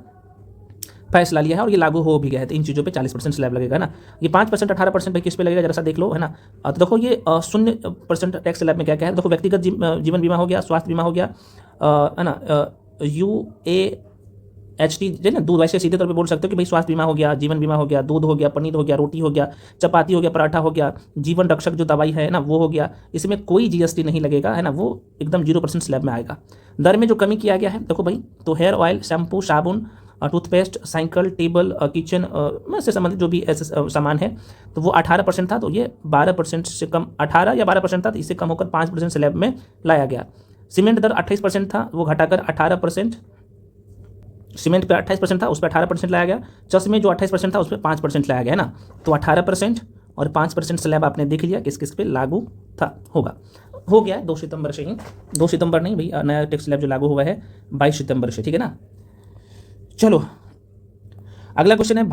फैसला लिया है, और ये लागू हो भी गया है। तो इन चीज़ों पे 40% स्लैब लगेगा ना। ये 5% 18% भाई किस पे लगेगा जरा सा देख लो, है ना। तो देखो ये 0% टैक्स स्लैब में क्या क्या है, देखो व्यक्तिगत जीवन बीमा हो गया, स्वास्थ्य बीमा हो गया, है ना, UAHT जो ना दूध, वैसे सीधे तौर पे बोल सकते हो कि भाई स्वास्थ्य बीमा हो गया, जीवन बीमा हो गया, दूध हो गया, पनीर हो गया, रोटी हो गया, चपाती हो गया, पराठा हो गया, जीवन रक्षक जो दवाई है ना वो हो गया, इसमें कोई जीएसटी नहीं लगेगा, है ना, वो एकदम 0% स्लैब में आएगा। दर में जो कमी किया गया है देखो भाई, तो हेयर ऑयल, शैम्पू, साबुन, टूथपेस्ट, साइकिल, टेबल, किचन से संबंधित जो भी ऐसे सामान है तो वो 18% था, तो ये 12% से कम, 18 या 12% था, तो इससे कम होकर 5% स्लैब में लाया गया। सीमेंट दर 28% था, वो घटाकर 18%, सीमेंट पे 28% था, उस पर 18% लाया गया। चश्मे जो 28% था उस पर 5% लाया गया, है ना। तो 18% और 5% स्लैब आपने देख लिया किस किस पे लागू हो गया है 2 सितंबर से ही, 2 सितंबर नहीं भाई, नया टैक्स स्लैब जो लागू हुआ है 22 सितंबर से, ठीक है ना। चलो अगला क्वेश्चन है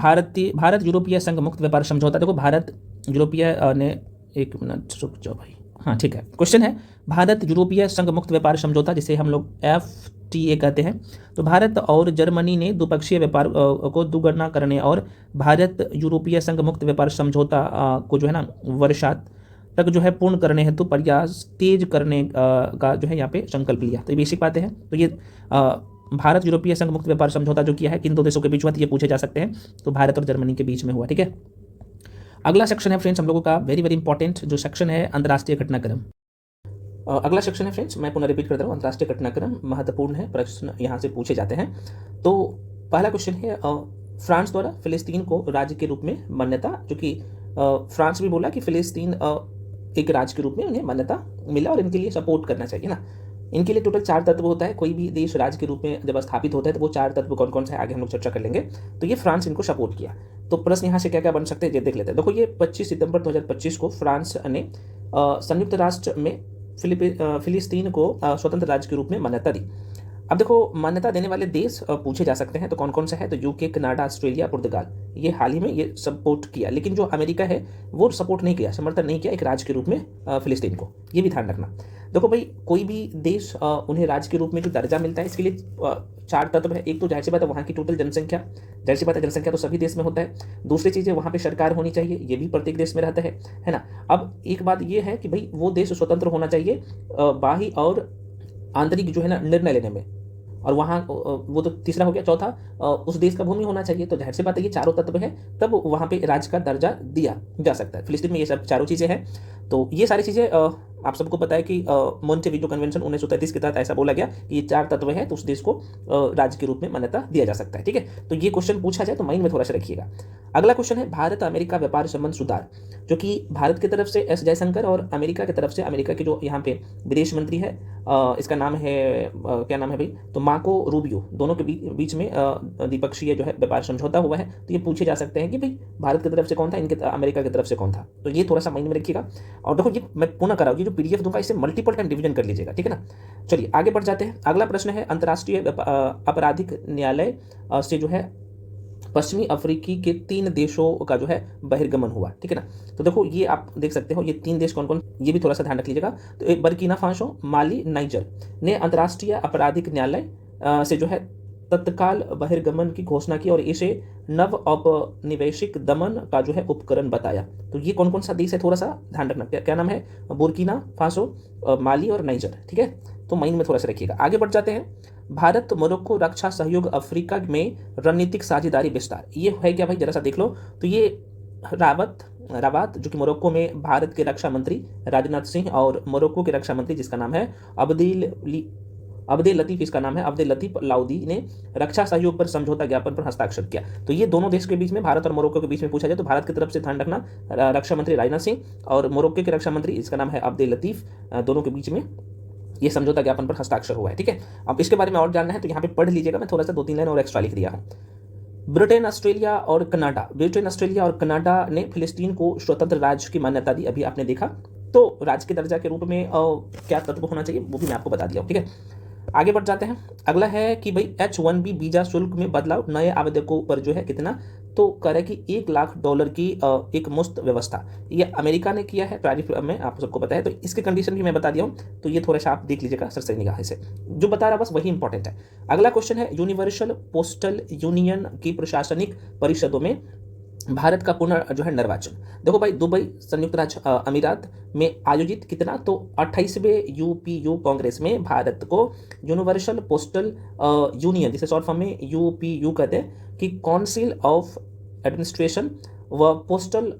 भारत यूरोपीय संघ मुक्त व्यापार समझौता। देखो भारत यूरोपीय ने, एक मिनट रुक जाओ भाई, हाँ ठीक है। क्वेश्चन है भारत यूरोपीय संघ मुक्त व्यापार समझौता, जिसे हम लोग FTA कहते हैं, तो भारत और जर्मनी ने द्विपक्षीय व्यापार को दुगना करने और भारत यूरोपीय संघ मुक्त व्यापार समझौता को जो है ना वर्षात तक जो है पूर्ण करने हेतु प्रयास तेज करने का जो है यहाँ पे संकल्प लिया। तो ये बेसिक बातें हैं। तो ये भारत यूरोपीय संघ मुक्त व्यापार समझौता जो किया है किन दो देशों के बीच हुआ, तो ये पूछे जा सकते हैं। तो भारत और जर्मनी के बीच में हुआ। ठीक है। अगला सेक्शन है फ्रेंड्स हम लोगों का वेरी वेरी इंपॉर्टेंट जो सेक्शन है अंतर्राष्ट्रीय घटनाक्रम। अगला सेक्शन है फ्रेंड्स, मैं पुनः रिपीट कर रहा हूँ, अंतर्राष्ट्रीय घटनाक्रम महत्वपूर्ण है, प्रश्न यहाँ से पूछे जाते हैं। तो पहला क्वेश्चन है फ्रांस द्वारा फिलिस्तीन को राज्य के रूप में मान्यता, जो कि फ्रांस भी बोला कि फिलिस्तीन एक राज्य के रूप में उन्हें मान्यता मिला और इनके लिए सपोर्ट करना चाहिए ना। इनके लिए टोटल 4 तत्व होता है। कोई भी देश राज्य के रूप में जब स्थापित होता है तो वो 4 तत्व कौन कौन से आगे हम लोग चर्चा कर लेंगे। तो ये फ्रांस इनको सपोर्ट किया। तो प्रश्न यहाँ से क्या क्या बन सकते हैं ये देख लेते हैं। देखो ये 25 सितंबर 2025 को फ्रांस ने संयुक्त राष्ट्र में फिलिस्तीन को स्वतंत्र राज्य के रूप में मान्यता दी। अब देखो मान्यता देने वाले देश पूछे जा सकते हैं, तो कौन कौन से हैं। तो यूके, कनाडा, ऑस्ट्रेलिया, पुर्तगाल, ये हाल ही में ये सपोर्ट किया। लेकिन जो अमेरिका है वो सपोर्ट नहीं किया, समर्थन नहीं किया एक राज्य के रूप में फिलिस्तीन को। ये भी ध्यान रखना। देखो भाई कोई भी देश उन्हें राज्य के रूप में जो दर्जा मिलता है इसके लिए 4 तत्व है। एक तो जाहिर सी बात है वहाँ की टोटल जनसंख्या, जाहिर सी बात है जनसंख्या तो सभी देश में होता है। दूसरी चीज़ है वहाँ पे सरकार होनी चाहिए, ये भी प्रत्येक देश में रहता है ना। अब एक बात ये है कि भाई वो देश स्वतंत्र होना चाहिए बाह्य और आंतरिक जो है ना निर्णय लेने में, और वहाँ वो तो तीसरा हो गया। चौथा उस देश का भूमि होना चाहिए। तो जाहिर सी बात है ये चारों तत्व है, तब वहाँ पे राज्य का दर्जा दिया जा सकता है। फिलिस्तीन में ये सब चारों चीज़ें हैं। तो ये सारी चीज़ें आप सबको पता है कि मोंटेवीडियो कन्वेंशन 1933 के तहत ऐसा बोला गया कि ये 4 तत्व है तो उस देश को राज्य के रूप में मान्यता दिया जा सकता है। ठीक है। तो ये क्वेश्चन पूछा जाए तो माइंड में थोड़ा सा रखिएगा। अगला क्वेश्चन है भारत अमेरिका व्यापार संबंध सुधार, जो कि भारत की तरफ से एस जयशंकर और अमेरिका की तरफ से अमेरिका के जो यहाँ पे विदेश मंत्री है इसका नाम है क्या नाम है भाई, तो मार्को रूबियो, दोनों के बीच में द्विपक्षीय जो है व्यापार समझौता हुआ है। तो ये पूछे जा सकते हैं कि भाई भारत की तरफ से कौन था, इनके अमेरिका की तरफ से कौन था। तो ये थोड़ा सा माइंड में रखिएगा। और देखो ये मैं पुनः कराऊँ, ये जो PDF दूंगा इसे मल्टीपल टाइम डिवीजन कर लीजिएगा। ठीक है ना। चलिए आगे बढ़ जाते हैं। अगला प्रश्न है अंतर्राष्ट्रीय आपराधिक न्यायालय से जो है पश्चिमी अफ्रीकी के 3 देशों का जो है बहिर्गमन हुआ। ठीक है ना। तो देखो ये आप देख सकते हो ये 3 देश कौन कौन, ये भी थोड़ा सा ध्यान रख लीजिएगा। तो बर्किना फासो, माली, नाइजर ने अंतर्राष्ट्रीय आपराधिक न्यायालय से जो है तत्काल बहिर्गमन की घोषणा की और इसे नव औपनिवेशिक दमन का जो है उपकरण बताया। तो ये कौन कौन सा देश है थोड़ा सा ध्यान रखना। क्या नाम है, बुर्किना फासो, माली और नाइजर। ठीक है। तो माइंड में थोड़ा सा रखिएगा। आगे बढ़ जाते हैं। भारत मोरक्को रक्षा सहयोग अफ्रीका में रणनीतिक साझेदारी विस्तार, ये है क्या भाई जरा सा देख लो। तो ये राबात जो कि मोरक्को में भारत के रक्षा मंत्री राजनाथ सिंह और मोरक्को के रक्षा मंत्री जिसका नाम है अब्देल लतीफ, इसका नाम है अब्देल लतीफ लाउदी ने रक्षा सहयोग पर समझौता ज्ञापन पर हस्ताक्षर किया। तो ये दोनों देश के बीच में, भारत और मोरक्को के बीच में पूछा जाए तो भारत की तरफ से ध्यान रखना रक्षा मंत्री राजनाथ सिंह और मोरक्को के रक्षा मंत्री इसका नाम है अब्देल लतीफ, दोनों के बीच में ये समझौता ज्ञापन पर हस्ताक्षर हुआ है। ठीक है। अब इसके बारे में और जानना है तो यहाँ पे पढ़ लीजिएगा, मैं थोड़ा सा 2-3 लाइन और एक्स्ट्रा लिख दिया हूँ। ब्रिटेन, ऑस्ट्रेलिया और कनाडा ने फिलिस्तीन को स्वतंत्र राज्य की मान्यता दी। अभी आपने देखा। तो राज्य के दर्जा के रूप में क्या तत्व होना चाहिए वो भी मैं आपको बता दिया हूँ। ठीक है। आगे बढ़ जाते हैं। अगला है कि भाई H-1B वीजा शुल्क में बदलाव, नए आवेदकों पर जो है कितना, तो कह रहे कि $1 लाख की एक मुफ्त व्यवस्था, ये अमेरिका ने किया है टैरिफ में, आप सबको पता है। तो इसके कंडीशन भी मैं बता दिया हूँ। तो ये थोड़ा सा आप देख लीजिएगा सरसरी निगाह से, जो बता रहा बस वही इंपॉर्टेंट है। अगला क्वेश्चन है यूनिवर्सल पोस्टल यूनियन की प्रशासनिक परिषदों में भारत का पुनः जो है निर्वाचन। देखो भाई दुबई संयुक्त राज्य अमीरात में आयोजित कितना, तो 28वें UPU कांग्रेस में भारत को यूनिवर्सल पोस्टल यूनियन, जिसे शॉर्ट फॉर्म में UPU कहते हैं, कि काउंसिल ऑफ एडमिनिस्ट्रेशन व पोस्टल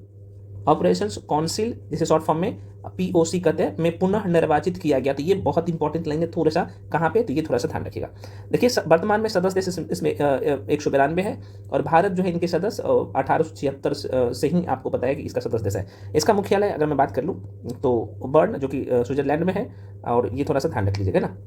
ऑपरेशंस काउंसिल, जिसे शॉर्ट फॉर्म में POC कहते हैं, में पुनः निर्वाचित किया गया। तो ये बहुत इंपॉर्टेंट लाइन है थोड़ा सा, कहाँ पे, तो ये थोड़ा सा ध्यान रखिएगा। देखिए वर्तमान में सदस्य देश इसमें 192 है और भारत जो है इनके सदस्य 1876 से ही आपको पता है कि इसका सदस्य देश है। इसका मुख्यालय अगर मैं बात कर लूँ तो बर्न जो कि स्विट्जरलैंड में है, और ये थोड़ा सा ध्यान रख लीजिएगा ना।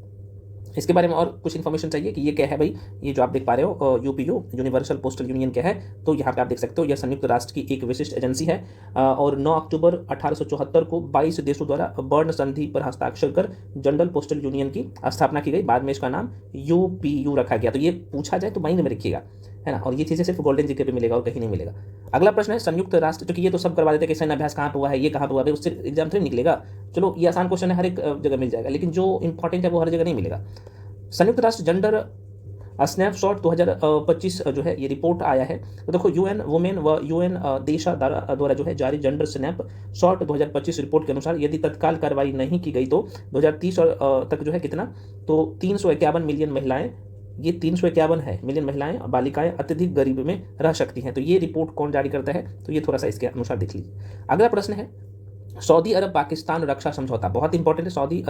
इसके बारे में और कुछ इन्फॉर्मेशन चाहिए कि ये क्या है भाई, ये जो आप देख पा रहे हो UPU यूनिवर्सल पोस्टल यूनियन क्या है, तो यहाँ पे आप देख सकते हो यह संयुक्त राष्ट्र की एक विशिष्ट एजेंसी है और 9 अक्टूबर 1874 को 22 देशों द्वारा बर्न संधि पर हस्ताक्षर कर जनरल पोस्टल यूनियन की स्थापना की गई। बाद में इसका नाम UPU रखा गया। तो ये पूछा जाए तो माइंड में रखिएगा है ना, और ये चीज़ें सिर्फ गोल्डन जीके पे मिलेगा और कहीं नहीं मिलेगा। अगला प्रश्न है संयुक्त राष्ट्र, क्योंकि ये तो सब करवा देते हैं कि सैन्य अभ्यास कहाँ पे हुआ है, ये कहाँ पे हुआ है, उससे एग्जाम थोड़ी निकलेगा। चलो ये आसान क्वेश्चन है, हर एक जगह मिल जाएगा, लेकिन जो इंपॉर्टेंट है वो हर जगह नहीं मिलेगा। संयुक्त राष्ट्र जेंडर स्नैपशॉट 2025 जो है ये रिपोर्ट आया है। तो देखो यूएन वुमेन व यूएन देशा द्वारा जो है जारी जेंडर स्नैपशॉट 2025 रिपोर्ट के अनुसार यदि तत्काल कार्रवाई नहीं की गई तो 2030 तक जो है कितना, तो 351 मिलियन महिलाएं, ये 351 है मिलियन महिलाएं बालिकाएं अत्यधिक गरीबी में रह सकती हैं। तो ये रिपोर्ट कौन जारी करता है, तो ये थोड़ा सा इसके अनुसार देख लीजिए। अगला प्रश्न है सऊदी अरब पाकिस्तान रक्षा समझौता, बहुत इंपॉर्टेंट है। सऊदी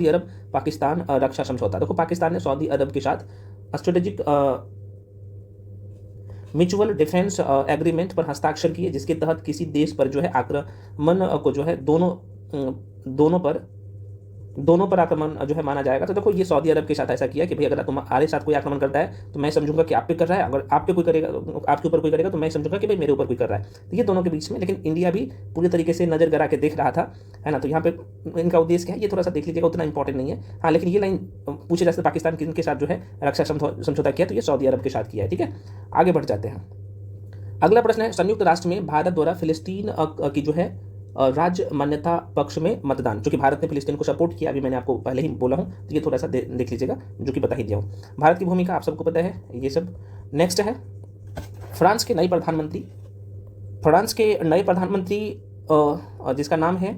अरब पाकिस्तान रक्षा समझौता। देखो पाकिस्तान ने सऊदी अरब के साथ स्ट्रेटेजिक म्यूचुअल डिफेंस एग्रीमेंट पर हस्ताक्षर किए, जिसके तहत किसी देश पर जो है आक्रमण को जो है दोनों पर आक्रमण जो है माना जाएगा। तो देखो ये सऊदी अरब के साथ ऐसा किया कि भाई अगर तुम्हारे साथ कोई आक्रमण करता है तो मैं समझूंगा कि आप पे कर रहा है, अगर आप पे कोई करेगा, आपके ऊपर कोई करेगा तो मैं समझूंगा कि भाई मेरे ऊपर कोई कर रहा है। तो ये दोनों के बीच में, लेकिन इंडिया भी पूरी तरीके से नजर गरा के देख रहा था, है ना। तो यहाँ पे इनका उद्देश्य क्या है ये थोड़ा सा देख लीजिएगा, उतना इंपॉर्टेंट नहीं है। हाँ लेकिन ये लाइन पूछे जा सकते पाकिस्तान किनके साथ जो है रक्षा समझौता किया, तो ये सऊदी अरब के साथ किया है। ठीक है, आगे बढ़ जाते हैं। अगला प्रश्न है संयुक्त राष्ट्र में भारत द्वारा फिलिस्तीन की जो है राज्य मान्यता पक्ष में मतदान, जो कि भारत ने फिलिस्तीन को सपोर्ट किया, अभी मैंने आपको पहले ही बोला हूं, तो ये थोड़ा सा देख लीजिएगा, जो कि बता ही दिया हूं। भारत की भूमिका आप सबको पता है, ये सब। नेक्स्ट है फ्रांस के नए प्रधानमंत्री जिसका नाम है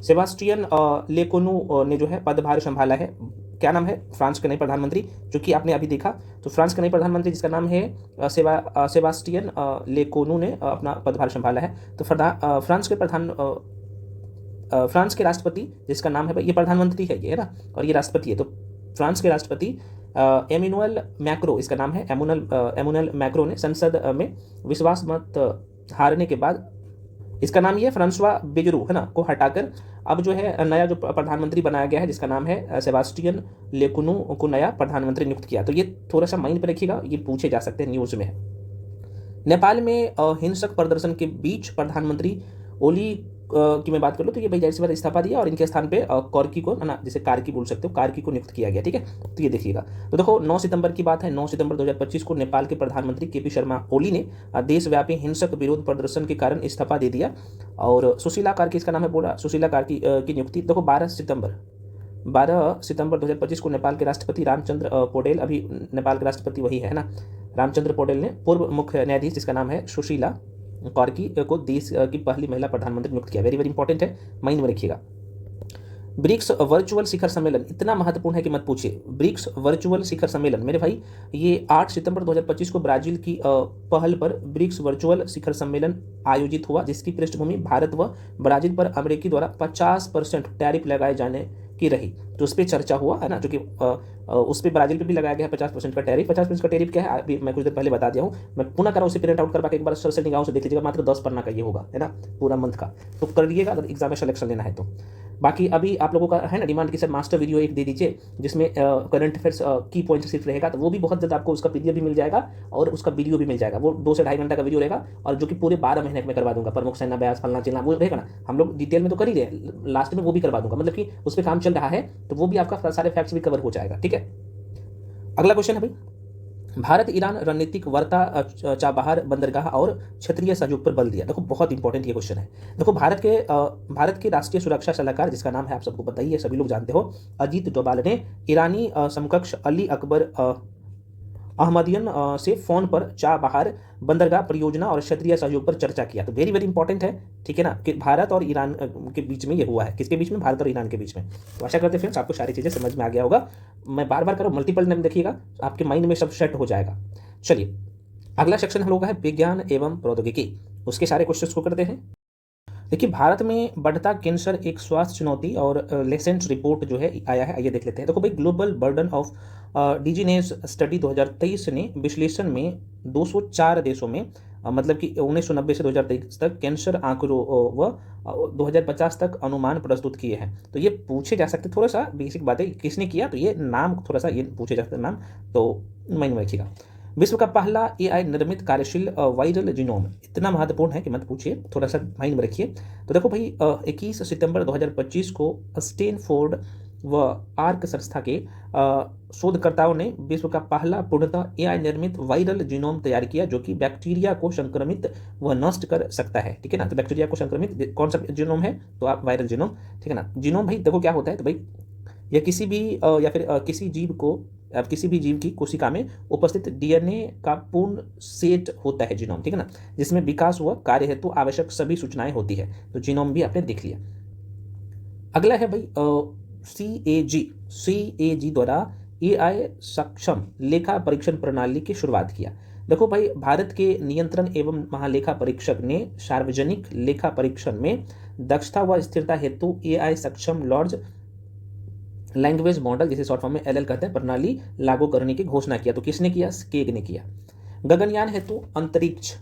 सेबास्टियन लेकोनू ने जो है पदभार संभाला है। क्या नाम है फ्रांस के नए प्रधानमंत्री, जो कि आपने अभी देखा, तो फ्रांस के नए प्रधानमंत्री जिसका नाम है सेबास्टियन लेकोनू ने अपना पदभार संभाला है। तो फ्रांस के राष्ट्रपति जिसका नाम है भाई, ये प्रधानमंत्री है ये, है ना, और ये राष्ट्रपति है। तो फ्रांस के राष्ट्रपति एमानुएल मैक्रो, इसका नाम है एमानुएल मैक्रो ने संसद में विश्वास मत हारने के बाद, इसका नाम ये फ्रांसवा बेजरू, है ना, को हटाकर अब जो है नया जो प्रधानमंत्री बनाया गया है जिसका नाम है सेबास्टियन लेकुनु को नया प्रधानमंत्री नियुक्त किया। तो ये थोड़ा सा माइंड पे रखिएगा, ये पूछे जा सकते हैं, न्यूज में है। नेपाल में हिंसक प्रदर्शन के बीच प्रधानमंत्री ओली की मैं बात कर लूँ तो ये भाई जाहिर सी बात इस्तीफा दिया और इनके स्थान पे कॉर्की को, ना जिसे कार्की बोल सकते हो, कार्की को नियुक्त किया गया। ठीक है, तो ये देखिएगा। तो देखो 9 सितंबर की बात है, 9 सितंबर 2025 को नेपाल के प्रधानमंत्री केपी शर्मा ओली ने देशव्यापी हिंसक विरोध प्रदर्शन के कारण इस्तीफा दे दिया। और सुशीला कार्की, इसका नाम है बोला, सुशीला कार्की की नियुक्ति देखो 12 सितंबर 2025 को नेपाल के राष्ट्रपति रामचंद्र पौडेल, अभी नेपाल के राष्ट्रपति वही है ना, रामचंद्र पौडेल ने पूर्व मुख्य न्यायाधीश जिसका नाम है सुशीला कार्की को देश की पहली महिला प्रधानमंत्री नियुक्त किया। वेरी वेरी इंपॉर्टेंट है, माइंड में रखिएगा। ब्रिक्स वर्चुअल शिखर सम्मेलन इतना महत्वपूर्ण है कि मत पूछिए। ब्रिक्स वर्चुअल शिखर सम्मेलन मेरे भाई, ये 8 सितंबर 2025 को ब्राजील की पहल पर ब्रिक्स वर्चुअल शिखर सम्मेलन आयोजित हुआ, जिसकी पृष्ठभूमि भारत व ब्राजील पर अमेरिकी द्वारा 50% टैरिफ लगाए जाने की रही। तो उस पर चर्चा हुआ, है ना, जो कि उस पर ब्राजील पे भी लगाया गया है 50% का टैरिफ। 50% का टैरिफ क्या है अभी मैं कुछ देर पहले बता दिया हूँ, मैं पुनः करा उसे प्रिंट आउट करवा के एक बार सर से निगाहों से देख लीजिएगा, मात्र 10 पन्ना का ये होगा, है ना, पूरा मंथ का। तो कर लीजिएगा अगर एग्जाम में सिलेक्शन लेना है तो। बाकी अभी आप लोगों का है ना डिमांड की सर मास्टर वीडियो एक दे दीजिए जिसमें करंट अफेयर्स की पॉइंट सिर्फ रहेगा, तो वो भी बहुत ज़्यादा आपको उसका पीडीएफ भी मिल जाएगा और उसका वीडियो भी मिल जाएगा। वो 2 से 2.5 घंटा का वीडियो रहेगा और जो कि पूरे 12 महीने में करवा दूंगा। प्रमुख सैन्य अभ्यास फलना चिलना वो रहेगा ना, हम लोग डिटेल में तो कर ही रहे, लास्ट में वो भी करवा दूंगा, मतलब कि उस पर काम चल रहा है, तो वो भी आपका सारे फैक्ट्स भी कवर हो जाएगा। ठीक है, अगला क्वेश्चन है भाई, भारत ईरान रणनीतिक वार्ता चाबहार बंदरगाह और क्षेत्रीय सहयोग पर बल दिया। देखो बहुत इंपॉर्टेंट ये क्वेश्चन है। देखो भारत के राष्ट्रीय सुरक्षा सलाहकार जिसका नाम है आप सबको पता ही है, सभी लोग जानते हो, अजीत डोभाल ने ईरानी समकक्ष अली अकबर अहमदियन से फोन पर चाबहार बंदरगाह परियोजना और क्षेत्रीय सहयोग पर चर्चा किया। तो वेरी वेरी इंपॉर्टेंट है, ठीक है ना, कि भारत और ईरान के बीच में ये हुआ है। किसके बीच में? भारत और ईरान के बीच में। तो आशा करते फ्रेंड्स आपको सारी चीज़ें समझ में आ गया होगा। मैं बार बार करूँ, मल्टीपल नेम देखिएगा, आपके माइंड में सब सेट हो जाएगा। चलिए अगला सेक्शन हम लोग का है विज्ञान एवं प्रौद्योगिकी, उसके सारे क्वेश्चंस को करते हैं। देखिए भारत में बढ़ता कैंसर एक स्वास्थ्य चुनौती और लेसेंट रिपोर्ट जो है आया है, आइए देख लेते हैं। देखो भाई global burden of dizziness study 2023 ने विश्लेषण में 204 देशों में मतलब कि 1990 से 2023 तक कैंसर आंकड़ों व 2050 तक अनुमान प्रस्तुत किए हैं। तो ये पूछे जा सकते, थोड़ा सा बेसिक बातें किसने किया, तो ये नाम थोड़ा सा ये पूछे जा सकते नाम, तो माइंड में रखिएगा। विश्व का पहला एआई निर्मित कार्यशील वायरल जीनोम इतना महत्वपूर्ण है कि मत पूछिए, थोड़ा सा माइंड में रखिए। तो देखो भाई 21 सितंबर 2025 को स्टैनफोर्ड व आर्क संस्था के शोधकर्ताओं ने विश्व का पहला पूर्णतः एआई निर्मित वायरल जीनोम तैयार किया जो कि बैक्टीरिया को संक्रमित व नष्ट कर सकता है। ठीक है ना, तो बैक्टीरिया को संक्रमित कौन सा जीनोम है, तो आप वायरल जीनोम। ठीक है ना, जीनोम भाई देखो क्या होता है, तो भाई यह किसी भी या फिर किसी जीव को किसी भी जीव की कोशिका में उपस्थित डीएनए का पूर्ण सेट होता है जीनोम। ठीक है ना, जिसमें विकास व कार्य हेतु आवश्यक सभी सूचनाएं होती है। तो जीनोम भी आपने देख लिया। अगला है भाई CAG द्वारा एआई सक्षम लेखा परीक्षण प्रणाली की शुरुआत किया। देखो भाई, भारत के नियंत्रण एवं महालेखा परीक्षक ने सार्वजनिक लेखा परीक्षण में दक्षता व स्थिरता हेतु एआई सक्षम लार्ज लैंग्वेज मॉडल, जिसे शॉर्ट फॉर्म में LL कहते हैं, प्रणाली लागू करने की घोषणा किया। तो किसने किया, केग ने किया। गगनयान हेतु अंतरिक्ष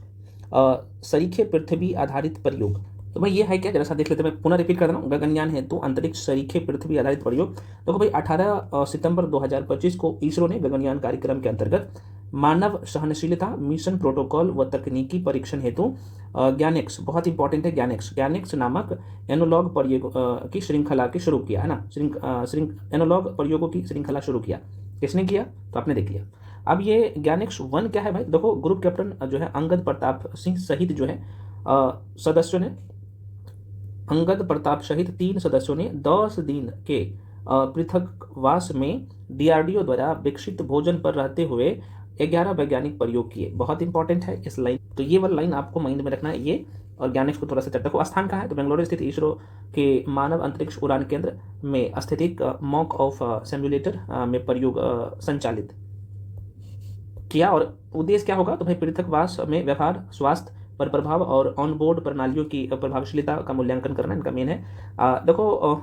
सरीखे पृथ्वी आधारित प्रयोग। तो भाई ये है क्या, जरा सा देख लेते हैं। मैं पुनः रिपीट कर रहा हूँ, गगनयान हेतु अंतरिक्ष सरीखे पृथ्वी आधारित प्रयोग। देखो भाई 18 सितंबर 2025 को इसरो ने गगनयान कार्यक्रम के अंतर्गत मानव सहनशीलता मिशन प्रोटोकॉल व तकनीकी परीक्षण हेतु ज्ञानेक्स, बहुत इंपॉर्टेंट है ज्ञानेक्स नामक एनोलॉग प्रयोग की श्रृंखला की शुरू किया है ना, एनोलॉग प्रयोगों की श्रृंखला शुरू किया। किसने किया, तो आपने देख लिया। अब ये ज्ञानेक्स 1 क्या है भाई, देखो ग्रुप कैप्टन जो है अंगद प्रताप सिंह सहित जो है सदस्यों ने, अंगद प्रताप सहित 3 सदस्यों ने 10 दिन के पृथकवास में DRDO द्वारा विकसित भोजन पर रहते हुए 11 वैज्ञानिक प्रयोग किए। बहुत इंपॉर्टेंट है इस लाइन, तो ये वाला लाइन आपको माइंड में रखना है ये। और ज्ञानेक्स को थोड़ा सा चर्चा को, स्थान कहाँ है, तो बेंगलुरु स्थित इसरो के मानव अंतरिक्ष उड़ान केंद्र में स्थित एक मॉक ऑफ सिम्युलेटर में प्रयोग संचालित किया। और उद्देश्य क्या होगा, तो भाई पृथकवास में व्यवहार, स्वास्थ्य पर प्रभाव और ऑनबोर्ड प्रणालियों की प्रभावशीलता का मूल्यांकन करना इनका मेन है। देखो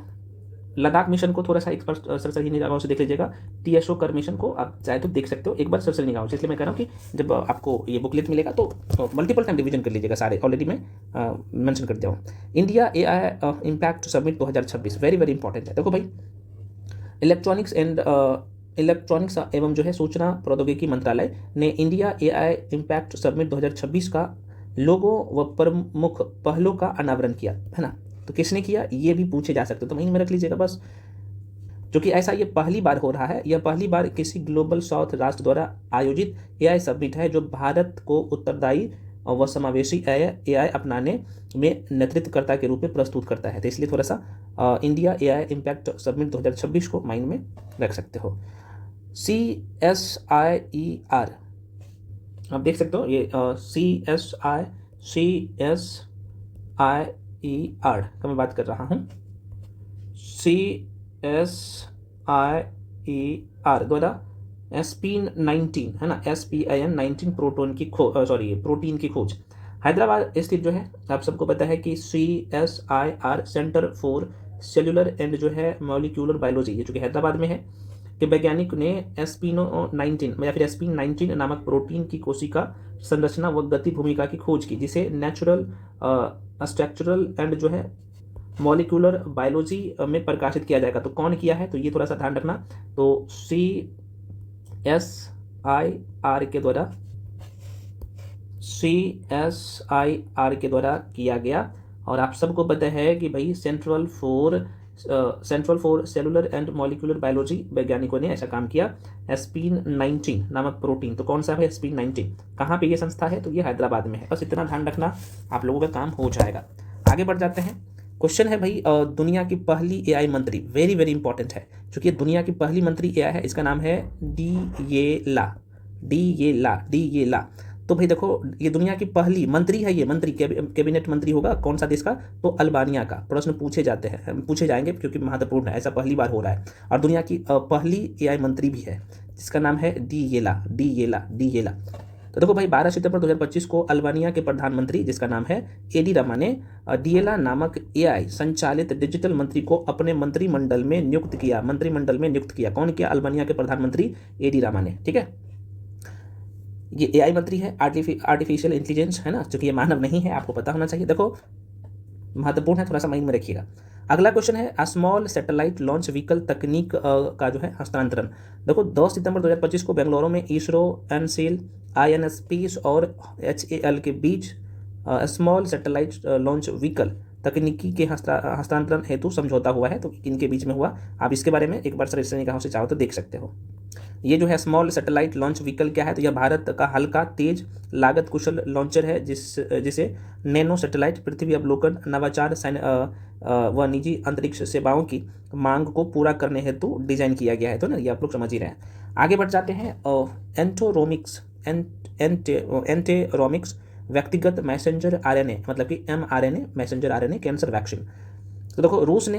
लद्दाख मिशन को थोड़ा सा एक बार सरसरी निगाहों से देख लीजिएगा। TSO कर मिशन को आप चाहे तो देख सकते हो एक बार सरसरी निगाहों से, इसलिए मैं कह रहा हूँ कि जब आपको ये बुकलेट मिलेगा तो मल्टीपल टाइम रिवीजन कर लीजिएगा सारे, ऑलरेडी मैं मेंशन कर दिया हूँ। India AI impact summit 2026 very very important है। देखो भाई इलेक्ट्रॉनिक्स एवं जो है सूचना प्रौद्योगिकी मंत्रालय ने इंडिया AI इम्पैक्ट समिट 2026 का लोगो व प्रमुख पहलों का अनावरण किया है ना। तो किसने किया, ये भी पूछे जा सकते, तो वहीं में रख लीजिएगा बस। जो कि ऐसा ये पहली बार हो रहा है, यह पहली बार किसी ग्लोबल साउथ राष्ट्र द्वारा आयोजित AI समिट है जो भारत को उत्तरदायी व समावेशी AI अपनाने में नेतृत्वकर्ता के रूप में प्रस्तुत करता है। तो इसलिए थोड़ा सा इंडिया AI इम्पैक्ट समिट 2026 को माइंड में रख सकते हो। CSIER आप देख सकते हो, ये CSIER का मैं बात कर रहा हूँ। CSIER द्वारा SPIN19 है ना, SPIN19 प्रोटीन की खोज। हैदराबाद स्थित जो है, आप सबको पता है कि CSIR centre for cellular and जो है मॉलिक्यूलर बायोलॉजी, ये जो कि हैदराबाद में है, के वैज्ञानिक ने SPIN19 या फिर SPIN19 नामक प्रोटीन की कोशिका संरचना व गति भूमिका की खोज की, जिसे नेचुरल स्ट्रक्चरल एंड जो है मॉलिक्यूलर बायोलॉजी में प्रकाशित किया जाएगा। तो कौन किया है, तो ये थोड़ा सा ध्यान रखना। तो CSIR के द्वारा किया गया। और आप सबको पता है कि भाई central for cellular and molecular biology वैज्ञानिकों ने ऐसा काम किया। SPIN19 नामक प्रोटीन, तो कौन सा है SPIN19, कहाँ पे ये संस्था है, तो ये हैदराबाद में है। बस इतना ध्यान रखना, आप लोगों का काम हो जाएगा। आगे बढ़ जाते हैं। क्वेश्चन है भाई दुनिया की पहली AI मंत्री, वेरी वेरी इंपॉर्टेंट है, क्योंकि दुनिया की पहली मंत्री AI है, इसका नाम है DYELA। तो भाई देखो ये दुनिया की पहली मंत्री है, ये मंत्री कैबिनेट मंत्री होगा कौन सा देश का, तो अल्बानिया का। प्रश्न पूछे जाएंगे क्योंकि महत्वपूर्ण है, ऐसा पहली बार हो रहा है। और दुनिया की पहली AI मंत्री भी है जिसका नाम है DYELA। तो देखो भाई 12 सितंबर 2025 को अल्बानिया के प्रधानमंत्री जिसका नाम है एडी रमा ने DYELA नामक AI संचालित डिजिटल मंत्री को अपने मंत्रिमंडल में नियुक्त किया। कौन किया, अल्बानिया के प्रधानमंत्री एडी रमा ने। ठीक है, ये AI मंत्री है, आर्टिफिशियल इंटेलिजेंस है ना, क्योंकि ये मानव नहीं है, आपको पता होना चाहिए। देखो महत्वपूर्ण है, थोड़ा सा माइंड में रखिएगा। अगला क्वेश्चन है स्मॉल सैटेलाइट लॉन्च व्हीकल तकनीक का जो है हस्तांतरण। देखो 2 सितंबर 2025 को बेंगलुरु में इसरो, एनसेल, INSpace और HAL के बीच स्मॉल सैटेलाइट लॉन्च व्हीकल तकनीकी के हस्तांतरण हेतु समझौता हुआ है। तो इनके बीच में हुआ। आप इसके बारे में एक बार सर निगाहों से चाहो तो देख सकते हो। ये जो है स्मॉल सैटेलाइट लॉन्च व्हीकल क्या है, तो यह भारत का हल्का, तेज, लागत कुशल लॉन्चर है जिसे नैनो सैटेलाइट पृथ्वी अवलोकन, नवाचार, व निजी अंतरिक्ष सेवाओं की मांग को पूरा करने हेतु डिजाइन किया गया है। तो ना ये आप लोग समझ ही रहे हैं। आगे बढ़ जाते हैं। एंटेरोमिक्स व्यक्तिगत मैसेंजर आरएनए, मतलब कि mRNA messenger RNA cancer vaccine. तो देखो, रूस ने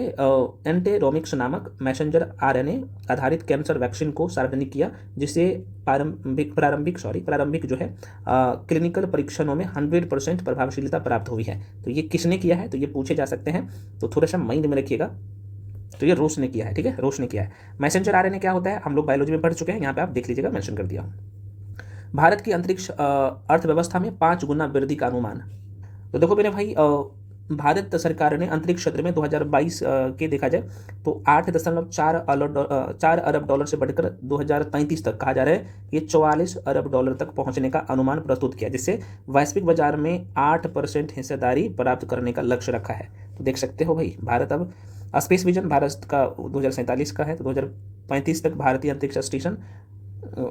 एंटेरोमिक्स नामक मैसेंजर आरएनए आधारित कैंसर वैक्सीन को सार्वजनिक किया, जिसे प्रारंभिक जो है क्लिनिकल परीक्षणों में 100% प्रभावशीलता प्राप्त हुई है। तो ये किसने किया है, तो ये पूछे जा सकते हैं, तो थोड़ा सा माइंड में रखिएगा। तो ये रूस ने किया है, ठीक है, रूस ने किया है। मैसेंजर आरएनए क्या होता है, हम लोग बायोलॉजी में पढ़ चुके हैं, यहाँ पे आप देख लीजिएगा, मेंशन कर दिया हूँ। भारत की अंतरिक्ष अर्थव्यवस्था में 5 गुना वृद्धि का अनुमान। तो देखो मेरे भाई, भारत सरकार ने अंतरिक्ष क्षेत्र में 2022 के देखा जाए तो 8.4 अरब डॉलर से बढ़कर 2035 तक कहा जा रहा है ये 44 अरब डॉलर तक पहुंचने का अनुमान प्रस्तुत किया, जिससे वैश्विक बाजार में 8% हिस्सेदारी प्राप्त करने का लक्ष्य रखा है। तो देख सकते हो भाई, भारत अब स्पेस विजन भारत का 2047 का है, तो 2035 तक भारतीय अंतरिक्ष स्टेशन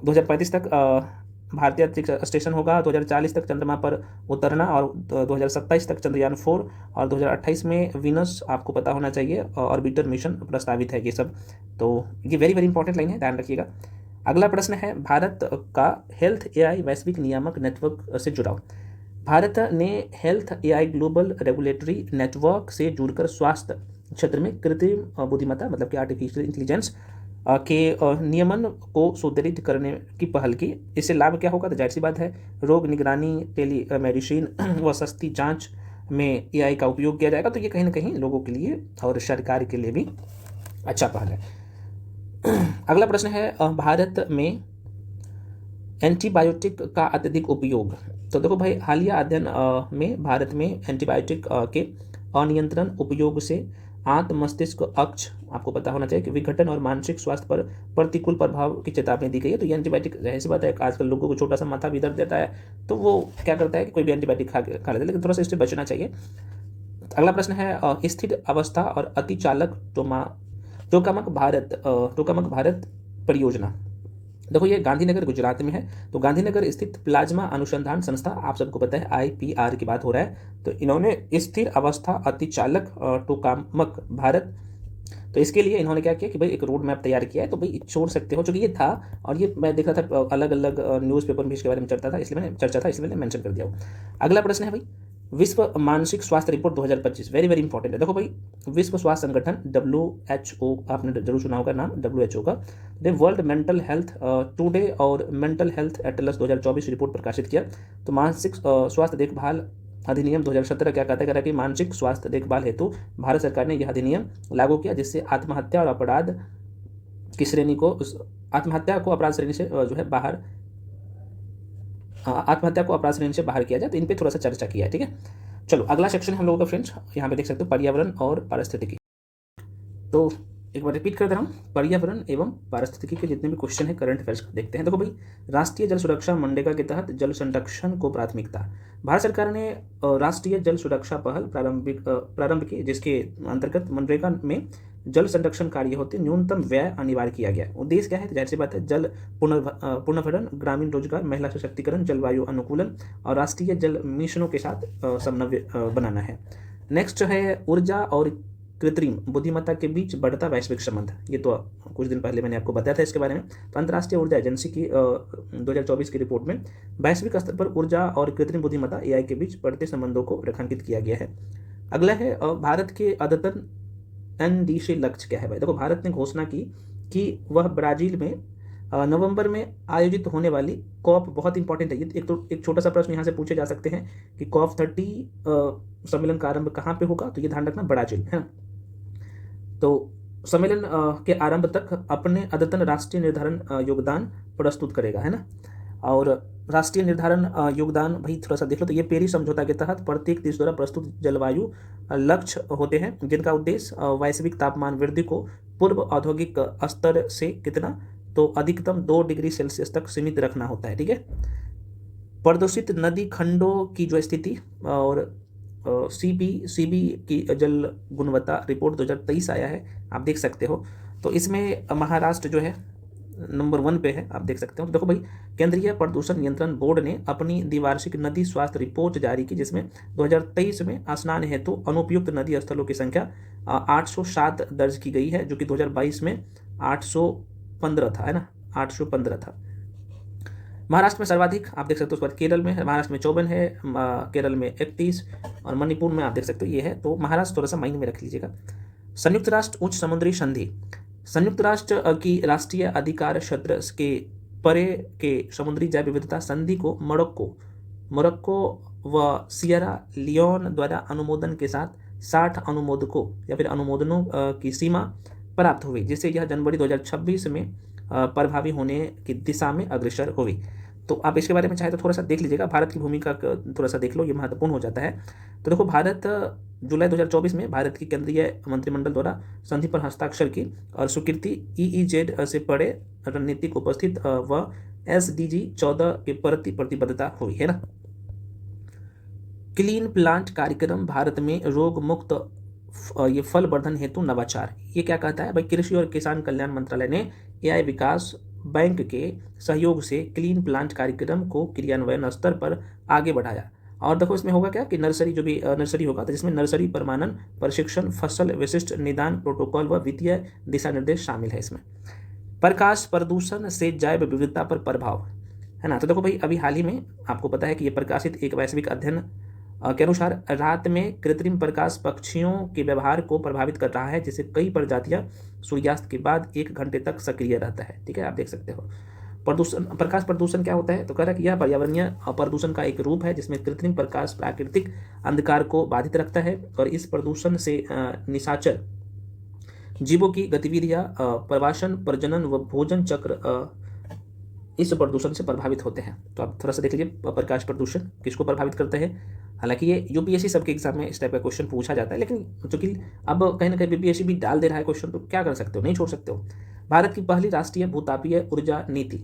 2035 तक भारतीय अंतरिक्ष स्टेशन होगा, 2040 तक चंद्रमा पर उतरना, और 2027 तक चंद्रयान 4, और 2028 में वीनस आपको पता होना चाहिए ऑर्बिटर मिशन प्रस्तावित है। ये सब तो ये वेरी वेरी इंपॉर्टेंट लाइन है, ध्यान रखिएगा। अगला प्रश्न है, भारत का हेल्थ एआई वैश्विक नियामक नेटवर्क से जुड़ाव। भारत ने health AI global regulatory network से जुड़कर स्वास्थ्य क्षेत्र में कृत्रिम बुद्धिमत्ता, मतलब कि आर्टिफिशियल इंटेलिजेंस के नियमन को सुदृढ़ करने की पहल की। इससे लाभ क्या होगा, तो जाहिर सी बात है, रोग निगरानी, टेली मेडिसिन व सस्ती जांच में एआई का उपयोग किया जाएगा। तो ये कहीं ना कहीं लोगों के लिए और सरकार के लिए भी अच्छा पहल है। अगला प्रश्न है, भारत में एंटीबायोटिक का अत्यधिक उपयोग। तो देखो भाई, हालिया अध्ययन में भारत में एंटीबायोटिक के अनियंत्रण उपयोग से आंत मस्तिष्क अक्ष, आपको पता होना चाहिए कि विघटन और मानसिक स्वास्थ्य पर प्रतिकूल प्रभाव की चेतावनी दी गई है। तो ये एंटीबायोटिक जाहिर सी बात है, आजकल लोगों को छोटा सा माथा भी दर्द देता है तो वो क्या करता है कि कोई भी एंटीबायोटिक खा लेता है, लेकिन थोड़ा सा इससे बचना चाहिए। अगला प्रश्न है, स्थिर अवस्था और अतिचालक टोकामक भारत परियोजना। देखो, ये गांधीनगर गुजरात में है। तो गांधीनगर स्थित प्लाज्मा अनुसंधान संस्था, आप सबको पता है IPR की बात हो रहा है। तो इन्होंने स्थिर अवस्था अतिचालक टोकामक भारत, तो इसके लिए इन्होंने क्या किया कि भाई एक रोड मैप तैयार किया है। तो भाई छोड़ सकते हो, चूंकि ये था और ये मैं देख रहा था अलग अलग न्यूज़पेपर में इसके बारे में चर्चा था, इसलिए मैंने मेंशन कर दिया हूँ। अगला प्रश्न है भाई, विश्व मानसिक स्वास्थ्य रिपोर्ट 2025, वेरी वेरी इंपॉर्टेंट है। देखो भाई, विश्व स्वास्थ्य संगठन WHO, आपने जरूर सुना होगा नाम WHO का, ने वर्ल्ड मेंटल हेल्थ टुडे और मेंटल हेल्थ एटलस 2024 रिपोर्ट प्रकाशित किया। तो मानसिक स्वास्थ्य देखभाल अधिनियम 2017 क्या कहता है, कह रहा है कि मानसिक स्वास्थ्य देखभाल हेतु भारत सरकार ने यह अधिनियम लागू किया, जिससे आत्महत्या और अपराध की श्रेणी को आत्महत्या को अपराध श्रेणी से जो है बाहर आत्महत्या को अपराध श्रेणी से बाहर किया जाए। तो इन पे थोड़ा सा चर्चा किया है, ठीक है। चलो अगला सेक्शन हम लोगों का फ्रेंड्स, यहाँ पे देख सकते हो पर्यावरण और पारिस्थितिकी। तो एक बार रिपीट कर दे रहा हूँ, पर्यावरण एवं पारिस्थितिकी के जितने भी क्वेश्चन है करंट अफेयर्स देखते हैं। देखो भाई, राष्ट्रीय जल सुरक्षा मनरेगा के तहत जल संरक्षण को प्राथमिकता। भारत सरकार ने राष्ट्रीय जल सुरक्षा पहल प्रारंभ की, जिसके अंतर्गत मनरेगा में जल संरक्षण कार्य होते न्यूनतम व्यय अनिवार्य किया गया। उद्देश्य क्या है, तो जाहिर सी बात है, जल पुनर्भरण, ग्रामीण रोजगार, महिला सशक्तिकरण, जलवायु अनुकूलन और राष्ट्रीय जल मिशनों के साथ समन्वय बनाना है। नेक्स्ट है, ऊर्जा और कृत्रिम बुद्धिमत्ता के बीच बढ़ता वैश्विक संबंध। ये तो कुछ दिन पहले मैंने आपको बताया था इसके बारे में। तो अंतर्राष्ट्रीय ऊर्जा एजेंसी की 2024 की रिपोर्ट में वैश्विक स्तर पर ऊर्जा और कृत्रिम बुद्धिमत्ता AI के बीच बढ़ते संबंधों को रेखांकित किया गया है। अगला है, भारत के अद्यतन NDC लक्ष्य क्या है भाई। देखो, भारत ने घोषणा की कि वह ब्राजील में नवंबर में आयोजित होने वाली COP, बहुत इंपॉर्टेंट है ये, एक छोटा सा प्रश्न यहाँ से पूछे जा सकते हैं कि COP 30 सम्मेलन का आरंभ कहाँ पे होगा, तो ये ध्यान रखना, ब्राजील है ना। तो सम्मेलन के आरंभ तक अपने अद्यतन राष्ट्रीय निर्धारण योगदान प्रस्तुत करेगा, है ना। और राष्ट्रीय निर्धारण योगदान भाई थोड़ा सा देख लो, तो ये पेरिस समझौता के तहत प्रत्येक देश द्वारा प्रस्तुत जलवायु लक्ष्य होते हैं, जिनका उद्देश्य वैश्विक तापमान वृद्धि को पूर्व औद्योगिक स्तर से कितना, तो अधिकतम 2 डिग्री सेल्सियस तक सीमित रखना होता है, ठीक है। प्रदूषित नदी खंडों की जो स्थिति और सीबी की जल गुणवत्ता रिपोर्ट 2023 आया है, आप देख सकते हो। तो इसमें महाराष्ट्र जो है नंबर 1 पे है, आप देख सकते हो। तो देखो भाई, केंद्रीय प्रदूषण नियंत्रण बोर्ड ने अपनी द्विवार्षिक नदी स्वास्थ्य रिपोर्ट जारी की, जिसमें 2023 में स्नान हेतु अनुपयुक्त नदी स्थलों की संख्या 807 दर्ज की गई है, जो कि 2022 में 815 था, है ना, 815 था। महाराष्ट्र में सर्वाधिक आप देख सकते हो, उसके बाद केरल में, महाराष्ट्र में 54 है, केरल में 31 और मणिपुर में आप देख सकते हो ये है। तो महाराष्ट्र थोड़ा सा माइंड में रख लीजिएगा। संयुक्त राष्ट्र उच्च समुद्री संधि, संयुक्त राष्ट्र की राष्ट्रीय अधिकार क्षेत्र के परे के समुद्री जैव विविधता संधि को मोरक्को व सियरा लियोन द्वारा अनुमोदन के साथ 60 अनुमोदकों या फिर अनुमोदनों की सीमा प्राप्त हुई, जिससे यह जनवरी 2026 में प्रभावी होने की दिशा में अग्रसर हुई। तो आप इसके बारे में चाहे तो थोड़ा सा देख लीजिएगा, भारत की भूमिका थोड़ा सा देख लो, ये महत्वपूर्ण हो जाता है। तो देखो, भारत जुलाई 2024 में भारत की केंद्रीय मंत्रिमंडल द्वारा संधि पर हस्ताक्षर की और स्वीकृति EEZ से पड़े रणनीतिक उपस्थित व SDG 14 के प्रति प्रतिबद्धता हुई, है ना। क्लीन प्लांट कार्यक्रम भारत में रोग मुक्त ये फल वर्धन हेतु नवाचार, ये क्या कहता है भाई, कृषि और किसान कल्याण मंत्रालय ने AI विकास बैंक के सहयोग से क्लीन प्लांट कार्यक्रम को क्रियान्वयन स्तर पर आगे बढ़ाया। और देखो, इसमें होगा क्या कि नर्सरी जो भी नर्सरी होगा, तो जिसमें नर्सरी प्रमाणन प्रशिक्षण, फसल विशिष्ट निदान प्रोटोकॉल व वित्तीय दिशा निर्देश शामिल है। इसमें प्रकाश प्रदूषण से जैव विविधता पर प्रभाव, है ना। तो देखो भाई, अभी हाल ही में आपको पता है कि ये प्रकाशित एक वैश्विक अध्ययन के अनुसार रात में कृत्रिम प्रकाश पक्षियों के व्यवहार को प्रभावित कर रहा है, जिससे कई प्रजातियां सूर्यास्त के बाद 1 घंटे तक सक्रिय रहता है। ठीक है, आप देख सकते हो। प्रकाश प्रदूषण क्या होता है, तो कह रहा है कि यह पर्यावरणीय प्रदूषण का एक रूप है, जिसमें कृत्रिम प्रकाश प्राकृतिक अंधकार को बाधित रखता है और इस प्रदूषण से निशाचर जीवों की गतिविधियां, प्रवासन, प्रजनन व भोजन चक्र इस प्रदूषण से प्रभावित होते हैं। तो आप थोड़ा सा देख लीजिए, प्रकाश प्रदूषण किसको प्रभावित करते हैं। हालांकि ये UPSC सबके एग्जाम में इस टाइप का क्वेश्चन पूछा जाता है, लेकिन चूंकि अब कहीं ना कहीं BPSC भी डाल दे रहा है क्वेश्चन, तो क्या कर सकते हो, नहीं छोड़ सकते हो। भारत की पहली राष्ट्रीय भूतापीय ऊर्जा नीति,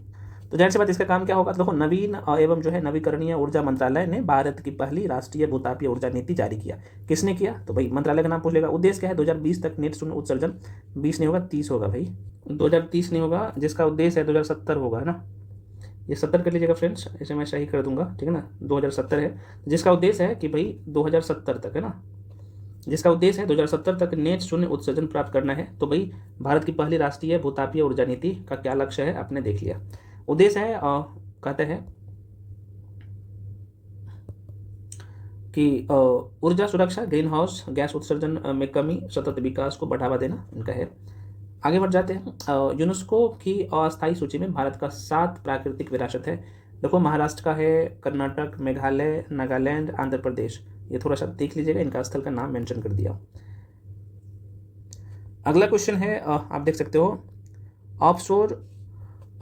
तो जाहिर सी बात इसका काम क्या होगा, तो देखो, नवीन एवं जो है नवीकरणीय ऊर्जा मंत्रालय ने भारत की पहली राष्ट्रीय भूतापीय ऊर्जा नीति जारी किया। किसने किया, तो भाई मंत्रालय का नाम पूछ लेगा। उद्देश्य क्या है, 2020 तक नेट शून्य उत्सर्जन, 20 नहीं होगा 30 होगा भाई, 2030 नहीं होगा, जिसका उद्देश्य है 2070 होगा, है ना। ये 70 कर लीजिएगा फ्रेंड्स, इसे मैं सही कर दूंगा, ठीक है ना। 2070 है, जिसका उद्देश्य है कि भाई 2070 तक, है ना, जिसका उद्देश्य है 2070 तक नेट शून्य उत्सर्जन प्राप्त करना है। तो भाई भारत की पहली राष्ट्रीय भूतापीय ऊर्जा नीति का क्या लक्ष्य है, आपने देख लिया। उद्देश्य है कहते हैं कि ऊर्जा सुरक्षा, ग्रीन हाउस गैस उत्सर्जन में कमी, सतत विकास को बढ़ावा देना इनका है। आगे बढ़ जाते हैं। यूनेस्को की अस्थायी सूची में भारत का 7 प्राकृतिक विरासत है। देखो, महाराष्ट्र का है, कर्नाटक, मेघालय, नागालैंड, आंध्र प्रदेश, ये थोड़ा सा देख लीजिएगा, इनका स्थल का नाम मेंशन कर दिया। अगला क्वेश्चन है, आप देख सकते हो,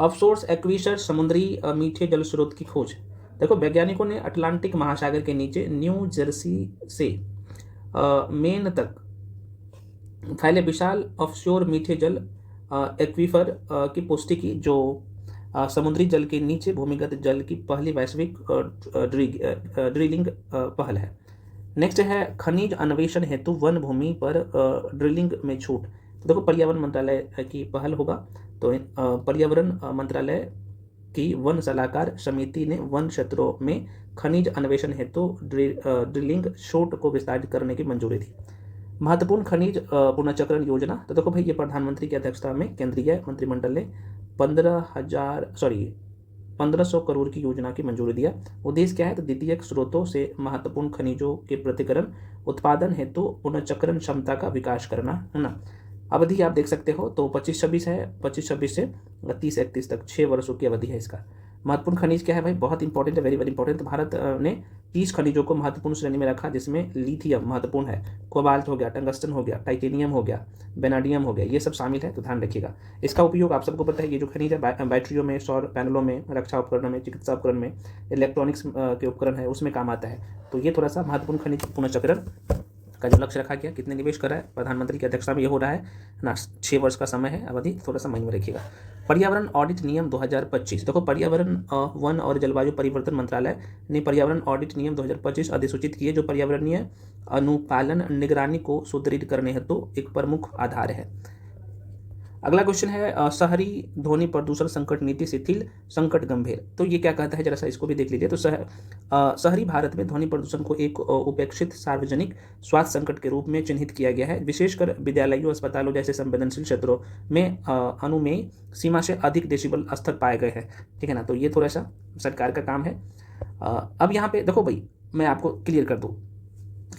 ऑफशोर्स एक्वीफर, समुद्री मीठे जल स्रोत की खोज। देखो, वैज्ञानिकों ने अटलांटिक महासागर के नीचे न्यू जर्सी से मेन तक फैले विशाल ऑफशोर मीठे जल एक्वीफर की पुष्टि की, जो समुद्री जल के नीचे भूमिगत जल की पहली वैश्विक ड्रिलिंग पहल है। नेक्स्ट है, खनिज अन्वेषण हेतु वन भूमि पर ड्रिलिंग में छूट। तो देखो, पर्यावरण मंत्रालय की पहल होगा। तो पर्यावरण मंत्रालय की वन सलाहकार समिति ने वन क्षेत्रों में खनिज अन्वेषण हेतु ड्रिलिंग छूट को विस्तारित करने की मंजूरी दी। महत्वपूर्ण खनिज पुनर्चक्रण योजना, तो देखो भाई, ये प्रधानमंत्री की अध्यक्षता में केंद्रीय मंत्रिमंडल ने 1500 करोड़ की योजना की मंजूरी दिया। उद्देश्य क्या है, तो द्वितीयक स्रोतों से महत्वपूर्ण खनिजों के पृथक्करण उत्पादन हेतु पुनर्चक्रण क्षमता का विकास करना, है ना। अवधि आप देख सकते हो, तो 25-26 है, 25-26 से 30-31 तक 6 वर्षों की अवधि है इसका। महत्वपूर्ण खनिज क्या है भाई, बहुत इंपॉर्टेंट है, वेरी वेरी इंपॉर्टेंट। भारत ने 30 खनिजों को महत्वपूर्ण श्रेणी में रखा, जिसमें लिथियम महत्वपूर्ण है, कोबाल्ट हो गया, टंगस्टन हो गया, टाइटेनियम हो गया, वेनाडियम हो गया, ये सब शामिल है, तो ध्यान रखिएगा। इसका उपयोग आप सबको पता है, ये जो खनिज है बैटरियों में, सौर पैनलों में, रक्षा उपकरणों में, चिकित्सा उपकरण में, इलेक्ट्रॉनिक्स के उपकरण है उसमें काम आता है। तो ये थोड़ा सा महत्वपूर्ण खनिज पुनर्चक्रण का जो लक्ष्य रखा गया, कितने निवेश कर रहा है, प्रधानमंत्री की अध्यक्षता में ये हो रहा है ना, 6 वर्ष का समय है अवधि, थोड़ा सा माइंड में रखिएगा। पर्यावरण ऑडिट नियम 2025, देखो पर्यावरण वन और जलवायु परिवर्तन मंत्रालय ने पर्यावरण ऑडिट नियम 2025 अधिसूचित किए, जो पर्यावरणीय अनुपालन निगरानी को सुदृढ़ करने हेतु एक प्रमुख आधार है। अगला क्वेश्चन है शहरी ध्वनि प्रदूषण संकट नीति शिथिल, संकट गंभीर। तो ये क्या कहता है, जरा सा इसको भी देख लीजिए। तो शहरी भारत में ध्वनि प्रदूषण को एक उपेक्षित सार्वजनिक स्वास्थ्य संकट के रूप में चिन्हित किया गया है, विशेषकर विद्यालयों, अस्पतालों जैसे संवेदनशील क्षेत्रों में अनुमेय सीमा से अधिक डेसिबल स्तर पाए गए हैं। ठीक है ना, तो ये थोड़ा सा सरकार का काम है। अब यहाँ पे देखो भाई, मैं आपको क्लियर कर दूँ,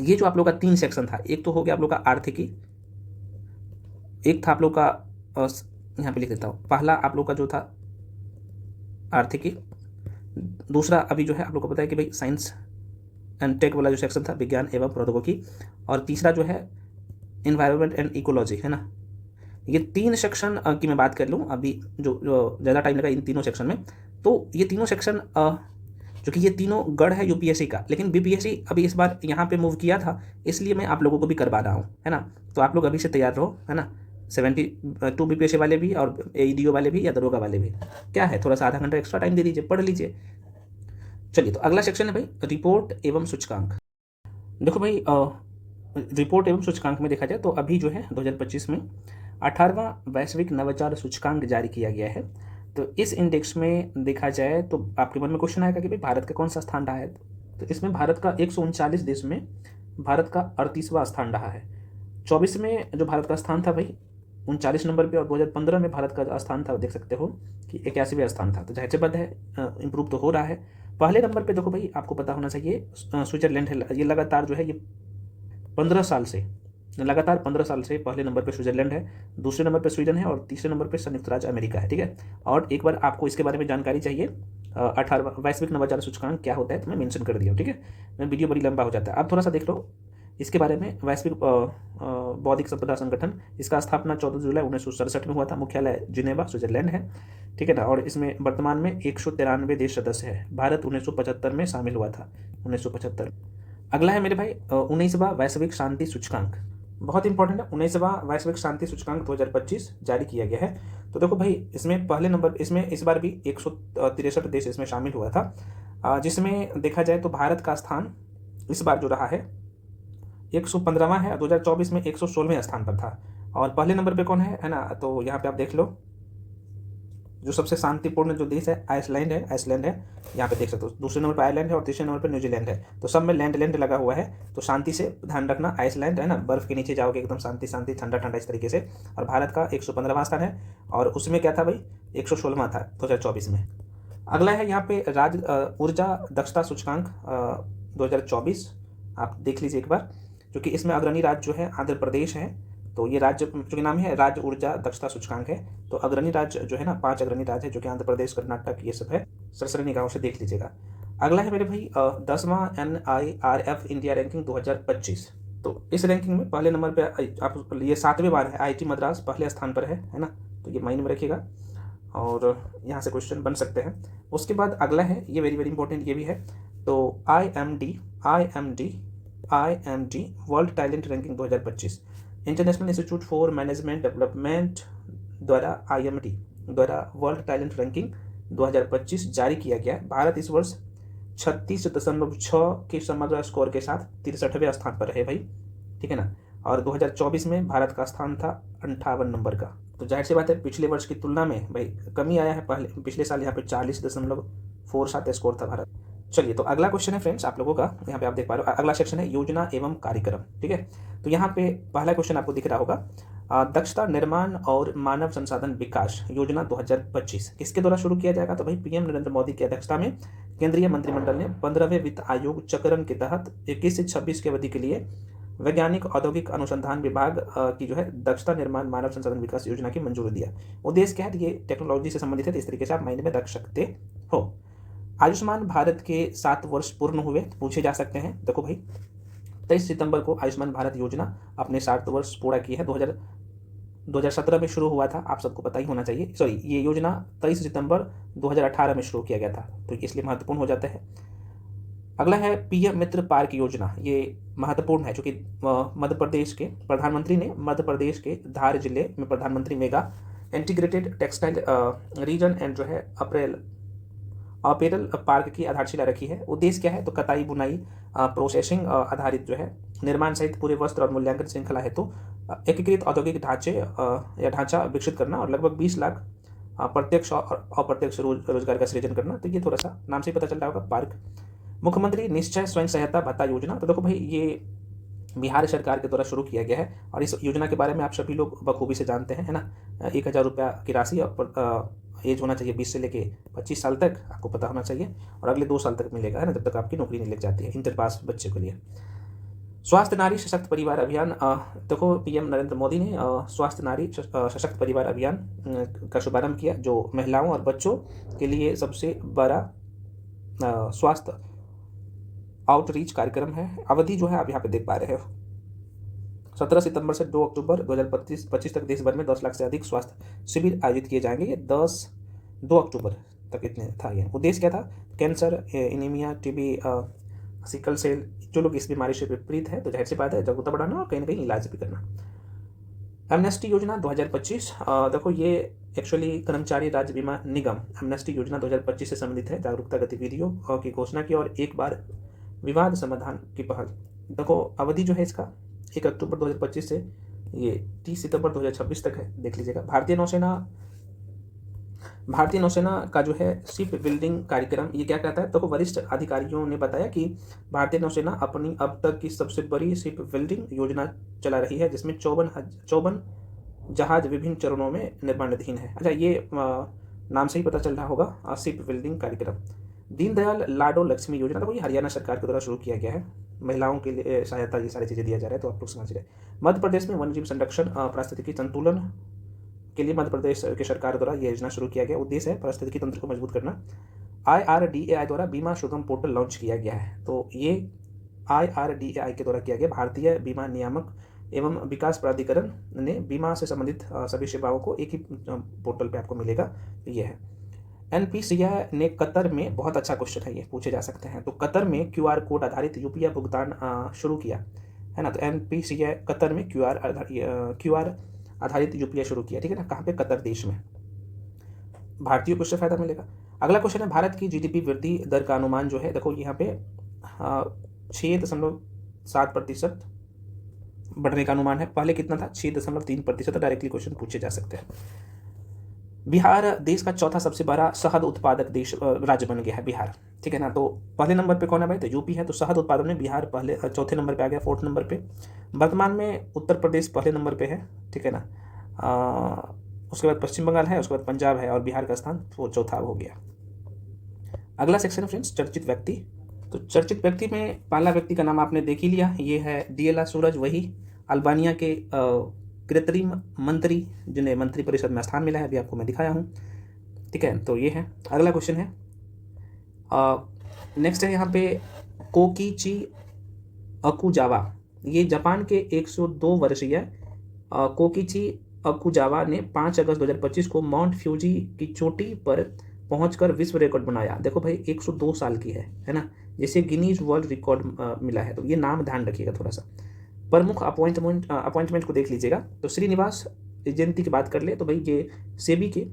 ये जो आप लोग का 3 सेक्शन था, एक तो हो गया आप लोग का आर्थिकी, एक था आप लोग का यहाँ पे लिख देता हूँ, पहला आप लोग का जो था आर्थिकी, दूसरा अभी जो है आप लोग को पता है कि भाई साइंस एंड टेक वाला जो सेक्शन था, विज्ञान एवं प्रौद्योगिकी, और तीसरा जो है इन्वायरमेंट एंड इकोलॉजी, है ना। ये 3 सेक्शन की मैं बात कर लूँ अभी, जो ज़्यादा टाइम लगा इन तीनों सेक्शन में। तो ये तीनों सेक्शन जो कि ये तीनों गढ़ है यूपीएससी का, लेकिन बीपीएससी अभी इस बार यहाँ पे मूव किया था, इसलिए मैं आप लोगों को भी करवा रहा हूँ, है ना। तो आप लोग अभी से तैयार रहो, है ना। 72 बीपीएससी वाले भी और एईडीओ वाले भी या दरोगा वाले भी, क्या है, थोड़ा सा आधा घंटा एक्स्ट्रा टाइम दे दीजिए, पढ़ लीजिए। चलिए, तो अगला सेक्शन है भाई रिपोर्ट एवं सूचकांक। देखो भाई, रिपोर्ट एवं सूचकांक में देखा जाए तो अभी जो है 2025 में 18वां वैश्विक नवाचार सूचकांक जारी किया गया है। तो इस इंडेक्स में देखा जाए तो आपके मन में क्वेश्चन आएगा कि भाई भारत का कौन सा स्थान रहा है। तो इसमें भारत का 139 देश में भारत का 38वां स्थान रहा है। 24 में जो भारत का स्थान था भाई 39 नंबर पे, और 2015 में भारत का स्थान था, देख सकते हो कि 81वां स्थान था। तो जाहिर सी बात है इंप्रूव तो हो रहा है। पहले नंबर पे देखो भाई, आपको पता होना चाहिए स्विट्जरलैंड है। ये लगातार जो है ये 15 साल से, लगातार 15 साल से पहले नंबर पे स्विट्जरलैंड है, दूसरे नंबर पे स्वीडन है, और तीसरे नंबर पे संयुक्त राज्य अमेरिका है। ठीक है, और एक बार आपको इसके बारे में जानकारी चाहिए, 18वां वैश्विक नवाचार सूचकांक क्या होता है, तो मैं मेंशन कर दिया हूँ। ठीक है, मैं वीडियो बड़ी लंबा हो जाता है, आप थोड़ा सा देख लो इसके बारे में। वैश्विक बौद्धिक संपदा संगठन, इसका स्थापना 14 जुलाई 1967 में हुआ था, मुख्यालय जिनेवा स्विट्जरलैंड है। ठीक है ना, और इसमें वर्तमान में 193 देश सदस्य है। भारत 1975 में शामिल हुआ था, 1975। अगला है मेरे भाई 19वां वैश्विक शांति सूचकांक, बहुत इंपॉर्टेंट है। 19वां वैश्विक शांति सूचकांक 2025 जारी किया गया है। तो देखो भाई, इसमें पहले नंबर, इसमें इस बार भी 163 देश इसमें शामिल हुआ था, जिसमें देखा जाए तो भारत का स्थान इस बार जो रहा है 115वां है, 2024 में 116वें स्थान पर था। और पहले नंबर पे कौन है ना, तो यहाँ पे आप देख लो, जो सबसे शांतिपूर्ण जो देश है आइसलैंड है, यहाँ पे देख सकते हो। दूसरे नंबर पर आयरलैंड है और तीसरे नंबर पर न्यूजीलैंड है। तो सब में लैंड लगा हुआ है, तो शांति से ध्यान रखना। आइसलैंड है ना, बर्फ के नीचे जाओगे एकदम शांति ठंडा इस तरीके से। और भारत का 115वां स्थान है, और उसमें क्या था भाई 116वां था 2024 में। अगला है यहाँ पे राज्य ऊर्जा दक्षता सूचकांक 2024, आप देख लीजिए एक बार, क्योंकि इसमें अग्रणी राज्य जो है आंध्र प्रदेश है। तो ये राज्य जो कि नाम है राज्य ऊर्जा दक्षता सूचकांक है। तो अग्रणी राज्य जो है ना, 5 अग्रणी राज्य है, जो कि आंध्र प्रदेश, कर्नाटक, ये सब है। सरसरी निगाहों से देख लीजिएगा। अगला है मेरे भाई 10वां NIRF इंडिया रैंकिंग 2025। तो इस रैंकिंग में पहले नंबर पर आप, ये 7वीं बार है IIT मद्रास पहले स्थान पर है ना। तो ये माइंड में रखिएगा, और यहाँ से क्वेश्चन बन सकते हैं। उसके बाद अगला है, ये वेरी वेरी इंपॉर्टेंट ये भी है। तो IMD world talent ranking 2025, international institute for management development द्वारा IMD द्वारा वर्ल्ड टैलेंट रैंकिंग 2025 जारी किया गया। भारत इस वर्ष 36.6 के समग्र स्कोर के साथ 63वें स्थान पर है भाई। ठीक है ना, और 2024 में भारत का स्थान था 58 नंबर का। तो जाहिर सी बात है पिछले वर्ष की तुलना में भाई कमी आया है। पिछले साल यहाँ पे 40.47 स्कोर था भारत। चलिए, तो अगला क्वेश्चन है फ्रेंड्स आप लोगों का, यहाँ पे आप देख पा रहे हो, अगला सेक्शन है योजना एवं कार्यक्रम। ठीक है, तो यहाँ पे पहला क्वेश्चन आपको दिख रहा होगा, दक्षता निर्माण और मानव संसाधन विकास योजना 2025 किसके द्वारा शुरू किया जाएगा। तो भाई PM नरेंद्र मोदी की अध्यक्षता में केंद्रीय मंत्रिमंडल ने 15वें वित्त आयोग चक्रण के तहत 21 से 26 की अवधि के लिए वैज्ञानिक औद्योगिक अनुसंधान विभाग की जो है दक्षता निर्माण मानव संसाधन विकास योजना की मंजूरी दिया। उद्देश्य क्या है, ये टेक्नोलॉजी से संबंधित है, तो इस तरीके से आप माइंड में रख सकते हो। आयुष्मान भारत के 7 वर्ष पूर्ण हुए, पूछे जा सकते हैं। देखो भाई 23 सितंबर को आयुष्मान भारत योजना अपने 7 वर्ष पूरा की है। 2017 में शुरू हुआ था, आप सबको पता ही होना चाहिए। सॉरी, ये योजना 23 सितंबर 2018 में शुरू किया गया था, तो इसलिए महत्वपूर्ण हो जाता है। अगला है PM मित्र पार्क योजना, ये महत्वपूर्ण है, चूँकि मध्य प्रदेश के प्रधानमंत्री ने मध्य प्रदेश के धार जिले में प्रधानमंत्री mega integrated textile reason and जो है अपैरल पार्क की आधारशिला रखी है। उद्देश्य क्या है, तो कताई बुनाई प्रोसेसिंग आधारित जो है निर्माण सहित पूरे वस्त्र और मूल्यांकन श्रृंखला हेतु एकीकृत औद्योगिक ढांचे या ढांचा विकसित करना और लगभग 20 लाख प्रत्यक्ष और अप्रत्यक्ष रोजगार का सृजन करना। तो ये थोड़ा सा नाम से ही पता चल रहा होगा पार्क। मुख्यमंत्री निश्चय स्वयं सहायता भत्ता योजना, तो देखो भाई ये बिहार सरकार के द्वारा शुरू किया गया है और इस योजना के बारे में आप सभी लोग बखूबी से जानते हैं, है ना। 1000 रुपया की राशि एज होना चाहिए 20 से लेके 25 साल तक, आपको पता होना चाहिए, और अगले 2 साल तक मिलेगा, है ना, जब तक आपकी नौकरी नहीं लग जाती है, इंटर पास बच्चे के लिए। स्वास्थ्य नारी सशक्त परिवार अभियान, देखो पीएम नरेंद्र मोदी ने स्वास्थ्य नारी सशक्त परिवार अभियान का शुभारंभ किया, जो महिलाओं और बच्चों के लिए सबसे बड़ा स्वास्थ्य आउटरीच कार्यक्रम है। अवधि जो है आप यहाँ पे देख पा रहे हो 17 सितंबर से 2 अक्टूबर 2025 तक देश भर में 10 लाख से अधिक स्वास्थ्य शिविर आयोजित किए जाएंगे। ये 2 अक्टूबर तक इतने था। ये उद्देश्य क्या था, cancer, anaemia, TB, sickle cell, जो लोग इस बीमारी से विपरीत है, तो जाहिर सी बात है जागरूकता बढ़ाना और कहीं ना कहीं इलाज भी करना। एमनेस्टी योजना 2025, देखो ये एक्चुअली कर्मचारी राज्य बीमा निगम एमनेस्टी योजना 2025 से संबंधित है। जागरूकता गतिविधियों की घोषणा की और एक बार विवाद समाधान की पहल। देखो अवधि जो है इसका 1 अक्टूबर 2025 से ये 30 सितंबर 2026 तक है, देख लीजिएगा। भारतीय नौसेना का जो है शिप बिल्डिंग कार्यक्रम, ये क्या कहता है, तो वरिष्ठ अधिकारियों ने बताया कि भारतीय नौसेना अपनी अब तक की सबसे बड़ी शिप बिल्डिंग योजना चला रही है, जिसमें 54 जहाज विभिन्न चरणों में निर्माणाधीन है। अच्छा, ये नाम से ही पता चल रहा होगा शिप बिल्डिंग कार्यक्रम। दीनदयाल लाडो लक्ष्मी योजना, तो ये हरियाणा सरकार के द्वारा शुरू किया गया है, महिलाओं के लिए सहायता, ये सारी चीज़ें दिया जा रहा है, तो आप लोग समझ रहे हैं। मध्य प्रदेश में वन्यजीव संरक्षण पारिस्थितिकी संतुलन के लिए मध्य प्रदेश की सरकार द्वारा यह योजना शुरू किया गया। उद्देश्य है पारिस्थितिकी तंत्र को मजबूत करना। IRDAI द्वारा बीमा सुगम पोर्टल लॉन्च किया गया है, तो ये IRDAI के द्वारा किया गया, भारतीय बीमा नियामक एवं विकास प्राधिकरण ने बीमा से संबंधित सभी सेवाओं को एक ही पोर्टल पे आपको मिलेगा, ये है। NPCI ने कतर में, बहुत अच्छा क्वेश्चन है ये, पूछे जा सकते हैं, तो कतर में QR कोड आधारित UPI भुगतान शुरू किया है ना। तो NPCI कतर में QR आधारित UPI शुरू किया, ठीक है ना। कहाँ पे, कतर देश में। भारतीयों को इससे फायदा मिलेगा। अगला क्वेश्चन है, भारत की GDP वृद्धि दर का अनुमान जो है, देखो यहाँ पे 6.7% बढ़ने का अनुमान है। पहले कितना था, 6.3%। डायरेक्टली क्वेश्चन पूछे जा सकते हैं। बिहार देश का चौथा सबसे बड़ा शहद उत्पादक देश राज्य बन गया है बिहार, ठीक है ना। तो पहले नंबर पे कौन है भाई, तो यूपी है। तो शहद उत्पादन में बिहार पहले चौथे नंबर पे आ गया, 4th नंबर पे। वर्तमान में उत्तर प्रदेश पहले नंबर पे है, ठीक है ना। उसके बाद पश्चिम बंगाल है, उसके बाद पंजाब है, और बिहार का स्थान वो चौथा हो गया। अगला सेक्शन है फ्रेंड्स, चर्चित व्यक्ति। तो चर्चित व्यक्ति में पहला व्यक्ति का नाम आपने देख ही लिया, ये है DLR सूरज, वही अल्बानिया के कृत्रिम मंत्री जिन्हें मंत्री परिषद में स्थान मिला है, अभी आपको मैं दिखाया हूँ, ठीक है। तो ये है। अगला क्वेश्चन है, नेक्स्ट है यहाँ पे कोकीची अकुजावा, ये जापान के 102 वर्षीय कोकीची अकुजावा ने 5 अगस्त 2025 को माउंट फ्यूजी की चोटी पर पहुंचकर विश्व रिकॉर्ड बनाया। देखो भाई 102 साल की है ना, जिसे गिनीज वर्ल्ड रिकॉर्ड मिला है, तो ये नाम ध्यान रखिएगा थोड़ा सा। प्रमुख अपॉइंटमेंट को देख लीजिएगा, तो श्रीनिवास इजंती की बात कर ले, तो भाई ये सेबी के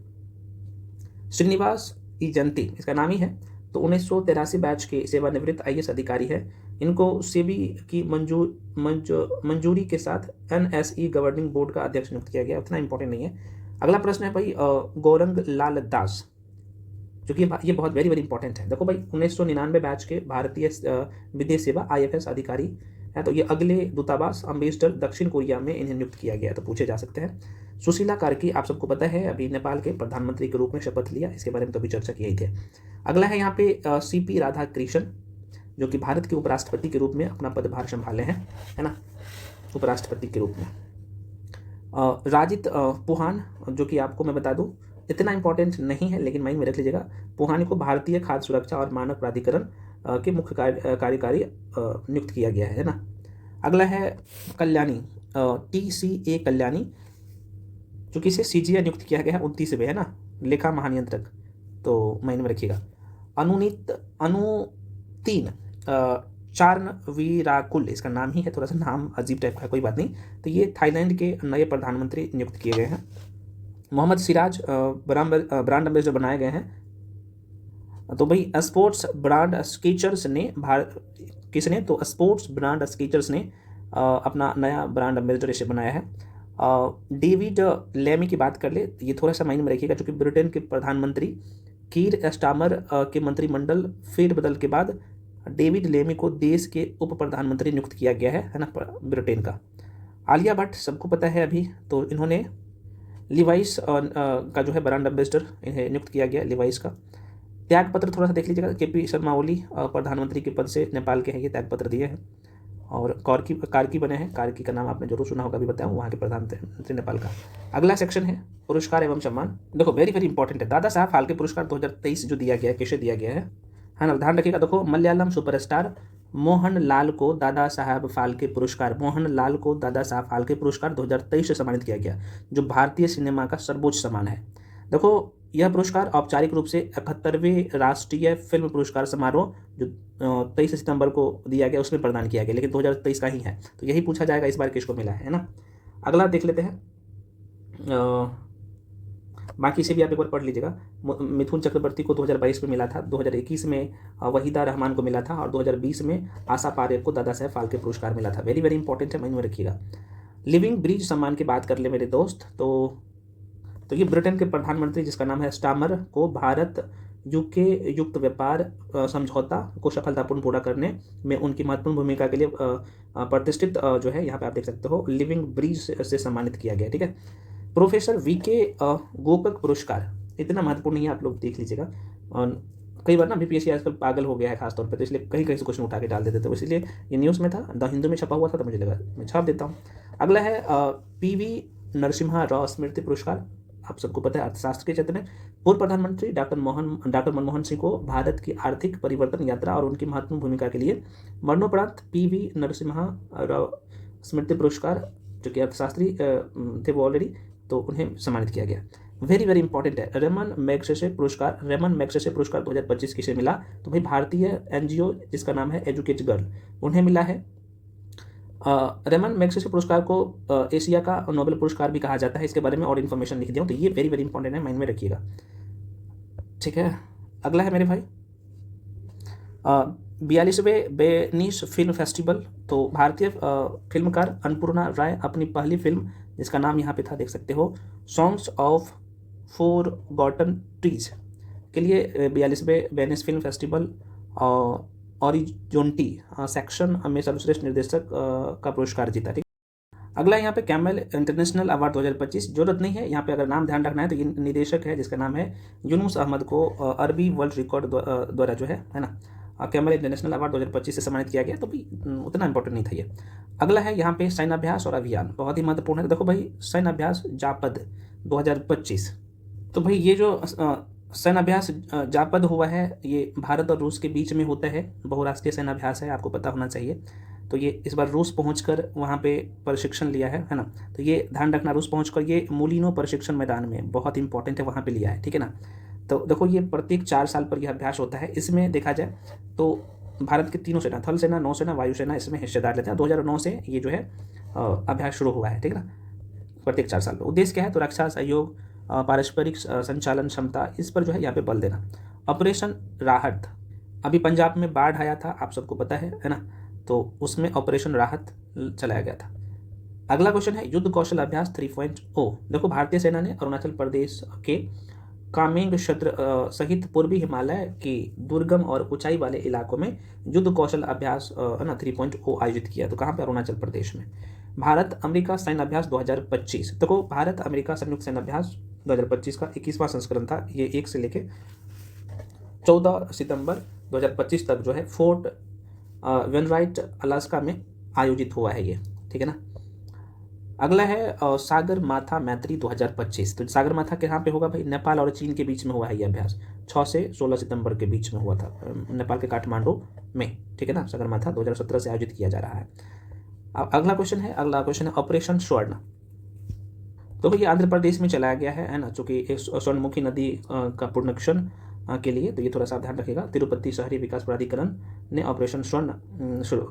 श्रीनिवास इजंती इसका नाम ही है, तो 1983 बैच के सेवानिवृत्त IAS अधिकारी है। इनको सेबी की मंजूरी के साथ NSE गवर्निंग बोर्ड का अध्यक्ष नियुक्त किया गया, उतना इंपॉर्टेंट नहीं है। अगला प्रश्न है भाई गौरंग लाल दास, जो कि ये बहुत वेरी वेरी इंपॉर्टेंट है। देखो भाई 1999 बैच के भारतीय विदेश सेवा IFS अधिकारी है, तो ये अगले दूतावास अम्बेसडर दक्षिण कोरिया में इन्हें नियुक्त किया गया, तो पूछे जा सकते हैं। सुशीला कार्की आप सबको पता है, अभी नेपाल के प्रधानमंत्री के रूप में शपथ लिया, इसके बारे में तो अभी चर्चा की ही थी। अगला है यहाँ पे CP राधाकृष्णन, जो कि भारत के उपराष्ट्रपति के रूप में अपना पदभार संभाले हैं, है ना, उपराष्ट्रपति के रूप में। राजित पुहान, जो कि आपको मैं बता दूं इतना इंपॉर्टेंट नहीं है, लेकिन माइंड में रख लीजिएगा, पुहानी को भारतीय खाद्य सुरक्षा और मानक प्राधिकरण के मुख्य कार्यकारी नियुक्त किया गया है ना। अगला है कल्याणी, TCA कल्याणी, जो कि इसे CGI नियुक्त किया गया है 29 में, है ना, लेखा महानियंत्रक, तो माइंड में रखिएगा। अनु 3 चारनवीराकुल, इसका नाम ही है, थोड़ा सा नाम अजीब टाइप का है, कोई बात नहीं। तो ये थाईलैंड के नए प्रधानमंत्री नियुक्त किए गए हैं। मोहम्मद सिराज ब्रांड एम्बेसडर बनाए गए हैं। तो भाई स्पोर्ट्स ब्रांड स्केचर्स ने किसने, तो स्पोर्ट्स ब्रांड स्केचर्स ने अपना नया ब्रांड एम्बेसडर इसे बनाया है। डेविड लेमी की बात कर ले, ये थोड़ा सा माइंड में रखिएगा, क्योंकि ब्रिटेन के प्रधानमंत्री कीर स्टामर के मंत्रिमंडल फेरबदल के बाद डेविड लेमी को देश के उप प्रधानमंत्री नियुक्त किया गया है ना, ब्रिटेन का। आलिया भट्ट सबको पता है अभी, तो इन्होंने लिवाइस का जो है ब्रांड एम्बेसडर इन्हें नियुक्त किया गया, लिवाइस का। त्यागपत्र थोड़ा सा देख लीजिएगा, केपी शर्मा ओली प्रधानमंत्री के पद से नेपाल के हैं, ये त्यागपत्र दिए हैं। और कार्की बने हैं, कार्की का नाम आपने जरूर सुना होगा, अभी बताऊँ, वहाँ के प्रधानमंत्री नेपाल का। अगला सेक्शन है पुरस्कार एवं सम्मान। देखो वेरी वेरी इंपॉर्टेंट है, दादा साहब फाल्के पुरस्कार 2023 जो दिया गया है, कैसे दिया गया है ना, ध्यान रखिएगा। देखो मलयालम सुपरस्टार मोहन लाल को दादा साहब फाल्के पुरस्कार, मोहन लाल को दादा साहब फाल्के पुरस्कार 2023 से सम्मानित किया गया, जो भारतीय सिनेमा का सर्वोच्च सम्मान है। देखो यह पुरस्कार औपचारिक रूप से 71वें राष्ट्रीय फिल्म पुरस्कार समारोह जो 23 सितंबर को दिया गया उसमें प्रदान किया गया, लेकिन 2023 का ही है, तो यही पूछा जाएगा इस बार किसको मिला है ना। अगला देख लेते हैं, बाकी से भी आप एक बार पढ़ लीजिएगा। मिथुन चक्रवर्ती को 2022 में मिला था, 2021 में वहीदा रहमान को मिला था, और 2020 में आशा पारेख को दादा साहब फाल्के पुरस्कार मिला था। वेरी वेरी इंपॉर्टेंट है, माइंड में रखिएगा। लिविंग ब्रिज सम्मान की बात कर ले मेरे दोस्त, तो ये ब्रिटेन के प्रधानमंत्री जिसका नाम है स्टामर को भारत यूके युक्त व्यापार समझौता को सफलतापूर्ण पूरा करने में उनकी महत्वपूर्ण भूमिका के लिए प्रतिष्ठित जो है, यहाँ पे आप देख सकते हो, लिविंग ब्रिज से सम्मानित किया गया। ठीक है, प्रोफेसर वीके गोकक पुरस्कार, इतना महत्वपूर्ण नहीं है, आप लोग देख लीजिएगा। और कई बार ना बीपीएससी आजकल पागल हो गया है खासतौर पर, तो इसलिए कहीं कहीं से क्वेश्चन उठा के डाल देते थे, तो इसलिए ये न्यूज़ में था, द हिंदू में छपा हुआ था, तो मुझे लगा मैं छाप देता हूँ। अगला है पीवी नरसिम्हा राव स्मृति पुरस्कार, आप सबको पता है अर्थशास्त्र के क्षेत्र में पूर्व प्रधानमंत्री डॉक्टर मनमोहन सिंह को भारत की आर्थिक परिवर्तन यात्रा और उनकी महत्वपूर्ण भूमिका के लिए मरणोपरांत पीवी नरसिम्हा राव स्मृति पुरस्कार, जो कि अर्थशास्त्री थे वो ऑलरेडी, तो उन्हें सम्मानित किया गया। वेरी वेरी इंपॉर्टेंट है, रेमन मैग्सेसे पुरस्कार 2025 किसे मिला, तो भाई भारतीय एनजीओ जिसका नाम है एजुकेट गर्ल, उन्हें मिला है। रेमन मैग्सेसे पुरस्कार को एशिया का नोबेल पुरस्कार भी कहा जाता है, इसके बारे में और इन्फॉर्मेशन लिख दिया, तो ये वेरी वेरी इंपॉर्टेंट है, माइंड में रखिएगा। ठीक है, अगला है मेरे भाई 42वें बेनिस फिल्म फेस्टिवल। तो भारतीय फिल्मकार अन्नपूर्णा राय अपनी पहली फिल्म जिसका नाम यहाँ पे था, देख सकते हो, सॉन्ग्स ऑफ फॉरगॉटन ट्रीज के लिए 42वें वेनिस फिल्म फेस्टिवल ऑरिजोंटी सेक्शन में सर्वश्रेष्ठ निर्देशक का पुरस्कार जीता। ठीक, अगला यहाँ पे कैमल इंटरनेशनल अवार्ड 2025, जरूरत नहीं है यहाँ पे, अगर नाम ध्यान रखना है तो ये निदेशक है जिसका नाम है यूनुस अहमद को अरबी वर्ल्ड रिकॉर्ड द्वारा जो है ना, कैमल इंटरनेशनल अवार्ड 2025 से सम्मानित किया गया, तो भी उतना इंपॉर्टेंट नहीं था ये। अगला है यहाँ पे सैन्य अभ्यास और अभियान, बहुत ही महत्वपूर्ण है। देखो भाई सैन्य अभ्यास जापद 2025, तो भाई ये जो सैन्य अभ्यास जापद हुआ है, ये भारत और रूस के बीच में होता है, बहुराष्ट्रीय सैन्य अभ्यास है, आपको पता होना चाहिए। तो ये इस बार रूस पहुंचकर वहाँ पे प्रशिक्षण लिया है ना, तो ये ध्यान रखना, रूस पहुंचकर ये मूलिनो प्रशिक्षण मैदान में, बहुत इंपॉर्टेंट है, वहाँ पे लिया है। ठीक है ना, तो देखो ये प्रत्येक 4 साल पर यह अभ्यास होता है। इसमें देखा जाए तो भारत की तीनों सेना, थल सेना, नौसेना, वायुसेना, इसमें हिस्सेदार लेते हैं। 2009 से ये जो है अभ्यास शुरू हुआ है। ठीक है ना, प्रत्येक 4 साल पर। उद्देश्य क्या है, तो रक्षा सहयोग, पारस्परिक संचालन क्षमता, इस पर जो है यहाँ पे बल देना। ऑपरेशन राहत, अभी पंजाब में बाढ़ आया था, आप सबको पता है ना, तो उसमें ऑपरेशन राहत चलाया गया था। अगला क्वेश्चन है युद्ध कौशल अभ्यास 3.0। देखो भारतीय सेना ने अरुणाचल प्रदेश के कामेंग क्षेत्र सहित पूर्वी हिमालय के दुर्गम और ऊंचाई वाले इलाकों में युद्ध कौशल अभ्यास ना 3.0 आयोजित किया, तो कहाँ पे, अरुणाचल प्रदेश में। भारत अमेरिका सैन्य अभ्यास 2025, देखो भारत अमेरिका संयुक्त सैन्य अभ्यास 2025 का 21वां संस्करण था, ये 1 से लेके 14 सितंबर 2025 तक जो है फोर्ट वेनराइट अलास्का में आयोजित हुआ है ये। ठीक है ना, अगला है सागर माथा मैत्री 2025, तो सागर माथा के यहाँ पे होगा भाई, नेपाल और चीन के बीच में हुआ है ये अभ्यास, 6 से 16 सितंबर के बीच में हुआ था, नेपाल के काठमांडू में। ठीक है ना, सागर माथा 2017 से आयोजित किया जा रहा है। अब अगला क्वेश्चन है ऑपरेशन स्वर्ण, तो ये आंध्र प्रदेश में चलाया गया है ना, चूंकि एक स्वर्णमुखी नदी का पुनरीक्षण के लिए, तो ये थोड़ा सा ध्यान रखिएगा। तिरुपति शहरी विकास प्राधिकरण ने ऑपरेशन स्वर्ण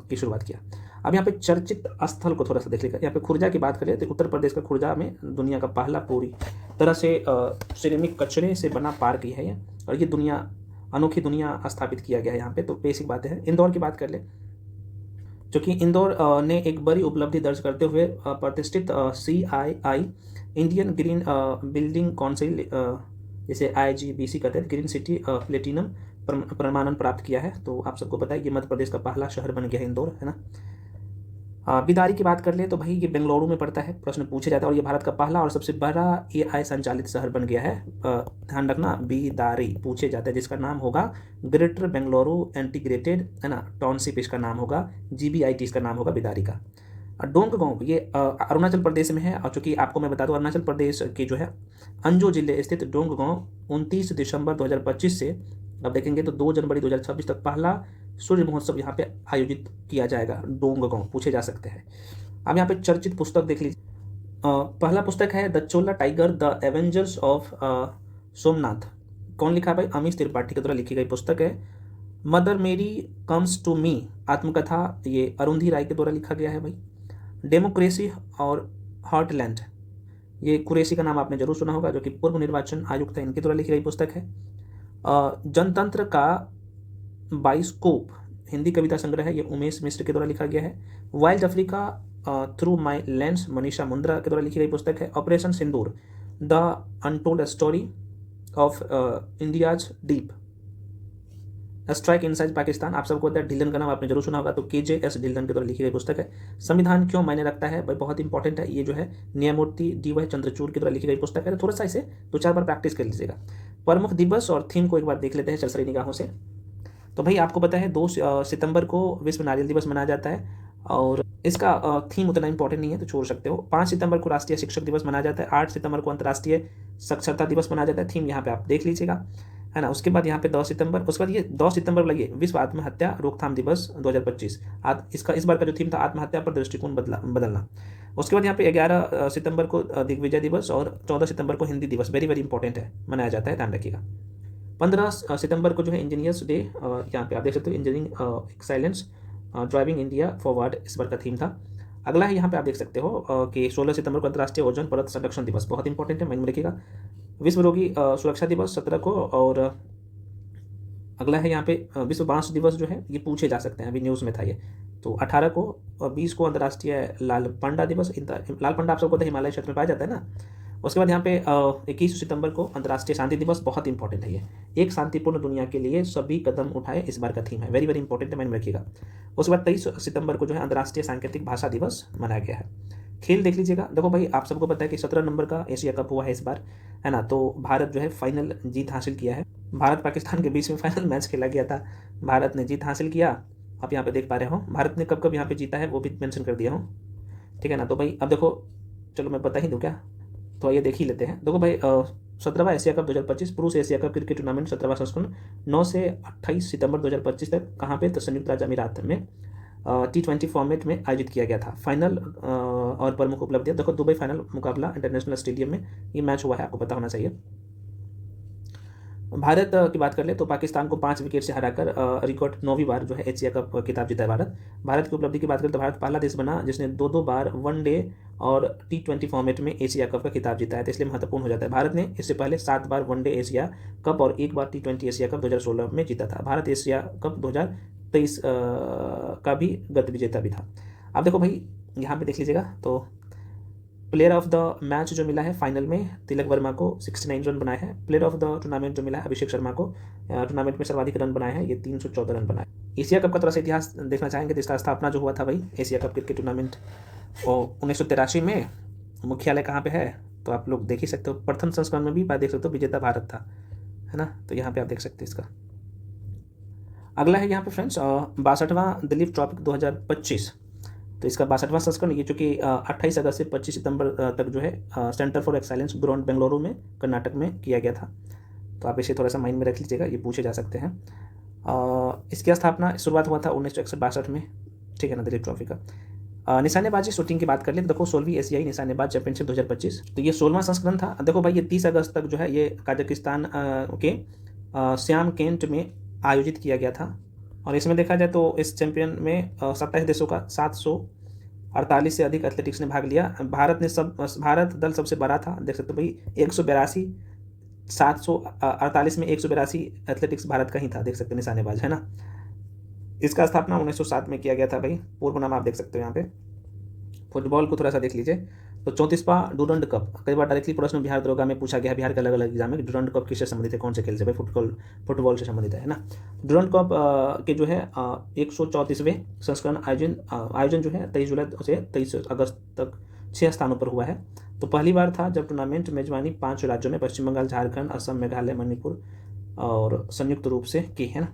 की शुरुआत किया। अब यहाँ पे चर्चित स्थल को थोड़ा सा देख लीजिएगा। यहाँ पे खुर्जा की बात करें तो उत्तर प्रदेश का खुर्जा में दुनिया का पहला पूरी तरह से सिरेमिक कचरे से बना पार्क है ये, और ये अनोखी दुनिया स्थापित किया गया है यहाँ पे। तो बेसिक बातें हैं। इंदौर की बात कर ले, जो कि इंदौर ने एक बड़ी उपलब्धि दर्ज करते हुए प्रतिष्ठित CII Indian green building council जिसे IGBC कहते हैं, ग्रीन सिटी प्लेटिनम प्रमाणन प्राप्त किया है। तो आप सबको पता है कि मध्य प्रदेश का पहला शहर बन गया है इंदौर, है ना। बिदारी की बात कर ले तो भाई ये बेंगलुरु में पड़ता है, प्रश्न पूछे जाता है, और ये भारत का पहला और सबसे बड़ा AI संचालित शहर बन गया है। ध्यान रखना, बिदारी पूछे जाता है, जिसका नाम होगा ग्रेटर बेंगलुरु इंटीग्रेटेड, है ना, टाउनशिप इसका नाम होगा, GBIT इसका नाम होगा बिदारी का। डोंगगोंग ये अरुणाचल प्रदेश में है, और चूंकि आपको मैं बता दूं अरुणाचल प्रदेश के जो है अंजो जिले स्थित डोंगगोंग 29 दिसंबर 2025 से अब देखेंगे तो 2 जनवरी 2026 तक पहला सूर्य महोत्सव यहाँ पे आयोजित किया जाएगा। डोंगगोंग पूछे जा सकते हैं। अब यहाँ पे चर्चित पुस्तक देख लीजिए। पहला पुस्तक है the Chola tiger the Avengers of Somnath. कौन लिखा है भाई? अमीश त्रिपाठी के द्वारा लिखी गई पुस्तक है। मदर मेरी कम्स टू मी आत्मकथा, ये अरुंधति राय के द्वारा लिखा गया है भाई। डेमोक्रेसी और हार्टलैंड, ये कुरैशी का नाम आपने जरूर सुना होगा, जो कि पूर्व निर्वाचन आयुक्त है, इनके द्वारा लिखी गई पुस्तक है। जनतंत्र का बाइस्कोप हिंदी कविता संग्रह है, ये उमेश मिश्र के द्वारा लिखा गया है। Wild Africa through my lens Manisha Mundra के द्वारा लिखी गई पुस्तक है। Operation Sindoor the untold story of India's deep strike inside Pakistan, आप सबको पता है, ढिल्लन का नाम आपने जरूर सुना होगा, तो KJS ढिल्लन के द्वारा लिखी गई पुस्तक है। संविधान क्यों मायने रखता है भाई, बहुत इंपॉर्टेंट है, ये जो है न्यायमूर्ति DY चंद्रचूड़ के द्वारा लिखी गई पुस्तक है। थोड़ा सा इसे 2-4 बार प्रैक्टिस कर लीजिएगा। प्रमुख दिवस और थीम को एक बार देख लेते हैं चरसरी निगाहों से। तो भाई आपको पता है 2 सितंबर को विश्व नारियल दिवस मनाया जाता है, और इसका थीम उतना इंपॉर्टेंट नहीं है तो छोड़ सकते हो। 5 सितंबर को राष्ट्रीय शिक्षक दिवस मनाया जाता है। 8 सितंबर को अंतर्राष्ट्रीय साक्षरता दिवस मनाया जाता है। थीम यहाँ पे आप देख लीजिएगा, है ना। उसके बाद यहाँ पे 10 सितंबर, उसके बाद ये 10 सितंबर लगे विश्व आत्महत्या रोकथाम दिवस 2025। इसका इस बार का जो थीम था आत्महत्या पर दृष्टिकोण बदलना। उसके बाद यहाँ पे 11 सितंबर को दिग्विजय दिवस, और 14 सितंबर को हिंदी दिवस, वेरी वेरी इंपॉर्टेंट है, मनाया जाता है, ध्यान रखिएगा। 15 सितंबर को जो है इंजीनियर्स डे, यहाँ पे आप देख सकते हो, इंजीनियरिंग एक्साइलेंस ड्राइविंग इंडिया फॉरवर्ड, इस बार का थीम था। अगला है यहाँ पे आप देख सकते हो कि 16 सितंबर को अंतर्राष्ट्रीय ओजोन परत संरक्षण दिवस, बहुत इंपॉर्टेंट है, माइंड में रखिएगा। विश्व रोगी सुरक्षा दिवस 17 को, और अगला है यहाँ पे विश्व बांस दिवस जो है, ये पूछे जा सकते हैं, अभी न्यूज़ में था ये, तो 18 को और 20 को अंतर्राष्ट्रीय लाल पांडा दिवस। लाल पांडा आप सबको पता है हिमालय क्षेत्र में पाया जाता है ना। उसके बाद यहाँ पे 21 सितंबर को अंतर्राष्ट्रीय शांति दिवस, बहुत इंपॉर्टेंट है ये, एक शांतिपूर्ण दुनिया के लिए सभी कदम उठाए, इस बार का थीम है, वेरी वेरी इंपॉर्टेंट है, माइंड में रखिएगा। उसके बाद 23 सितंबर को जो है अंतर्राष्ट्रीय सांकेतिक भाषा दिवस मनाया गया है। खेल देख लीजिएगा। देखो भाई आप सबको पता है कि 17 नंबर का एशिया कप हुआ है इस बार, है ना। तो भारत जो है फाइनल जीत हासिल किया है। भारत पाकिस्तान के बीच में फाइनल मैच खेला गया था, भारत ने जीत हासिल किया। आप यहाँ पे देख पा रहे हो भारत ने कब कब यहाँ पे जीता है वो भी मेंशन कर दिया हूँ, ठीक है ना। तो भाई अब देखो, चलो मैं बता ही दूँ क्या, तो ये देख ही लेते हैं। देखो भाई 17वां एशिया कप 2025 पुरुष एशिया कप क्रिकेट टूर्नामेंट 17वां संस्करण 9 से 28 सितंबर 2025 तक कहाँ पे, तो संयुक्त राज्य अमीरात में T20 फॉर्मेट में आयोजित किया गया था। फाइनल और प्रमुख उपलब्धियां देखो, दुबई फाइनल मुकाबला इंटरनेशनल स्टेडियम में ये मैच हुआ है, आपको पता होना चाहिए। भारत की बात कर ले तो पाकिस्तान को 5 विकेट से हराकर रिकॉर्ड 9वीं बार जो है एशिया कप खिताब जीता है भारत। भारत की उपलब्धि की बात करें तो भारत पहला देश बना जिसने 2-2 बार वनडे और T20 फॉर्मेट में एशिया कप का खिताब जीता है, तो इसलिए महत्वपूर्ण हो जाता है। भारत ने इससे पहले 7 बार वनडे एशिया कप और 1 बार T20 एशिया कप 2016 में जीता था। भारत एशिया कप 2023 का भी गत विजेता भी था। अब देखो भाई यहाँ पे देख लीजिएगा, तो प्लेयर ऑफ द मैच जो मिला है फाइनल में तिलक वर्मा को 69 रन बनाए हैं। प्लेयर ऑफ द टूर्नामेंट जो मिला है अभिषेक शर्मा को, टूर्नामेंट में सर्वाधिक रन बनाए हैं, ये 314 रन बनाए। एशिया कप का थोड़ा सा इतिहास देखना चाहेंगे तो इसका स्थापना जो हुआ था भाई एशिया कप क्रिकेट टूर्नामेंट, और 1983 में मुख्यालय कहाँ पे है तो आप लोग देख ही सकते हो। प्रथम संस्करण में भी देख सकते हो विजेता भारत था, है ना, तो यहाँ पे आप देख सकते हैं इसका। अगला है यहाँ पे फ्रेंड्स 62वां दिलीप ट्रॉफी 2025, तो इसका 62वां संस्करण ये चूँकि 28 अगस्त से 25 सितंबर तक जो है centre for excellence ground Bengaluru में कर्नाटक में किया गया था, तो आप इसे थोड़ा सा माइंड में रख लीजिएगा, ये पूछे जा सकते हैं। इसकी स्थापना शुरुआत हुआ था 1961-62 में, ठीक है ना, दिलीप ट्रॉफी का। निशानेबाजी शूटिंग की बात कर ले तो देखो 16वीं एशियाई निशानेबाज चैंपियनशिप 2025, तो ये 16वां संस्करण था। देखो भाई ये 30 अगस्त तक जो है ये काजाकिस्तान के श्याम केंट में आयोजित किया गया था। और इसमें देखा जाए तो इस चैंपियन में 27 देशों का 748 से अधिक एथलेटिक्स ने भाग लिया। भारत दल सबसे बड़ा था, देख सकते हो भाई 182, 748 में 182 एथलेटिक्स भारत का ही था, देख सकते हो निशानेबाज, है ना। इसका स्थापना 1907 में किया गया था भाई। पूर्व नाम आप देख सकते हो यहाँ पे। फुटबॉल को थोड़ा सा देख लीजिए तो 34वां डूरंड कप, कई बार डायरेक्टली प्रश्न बिहार दरोगा में पूछा गया, बिहार के अलग अलग एग्जाम में डूरंड कप किससे संबंधित है, कौन से खेल से, भाई फुटबॉल से संबंधित है ना। डूरंड कप के जो है 134वें संस्करण आयोजन जो है 23 जुलाई से 23 अगस्त तक 6 स्थानों पर हुआ है। तो पहली बार था जब टूर्नामेंट मेजबानी 5 राज्यों में पश्चिम बंगाल, झारखंड, असम, मेघालय, मणिपुर और संयुक्त रूप से की, है ना।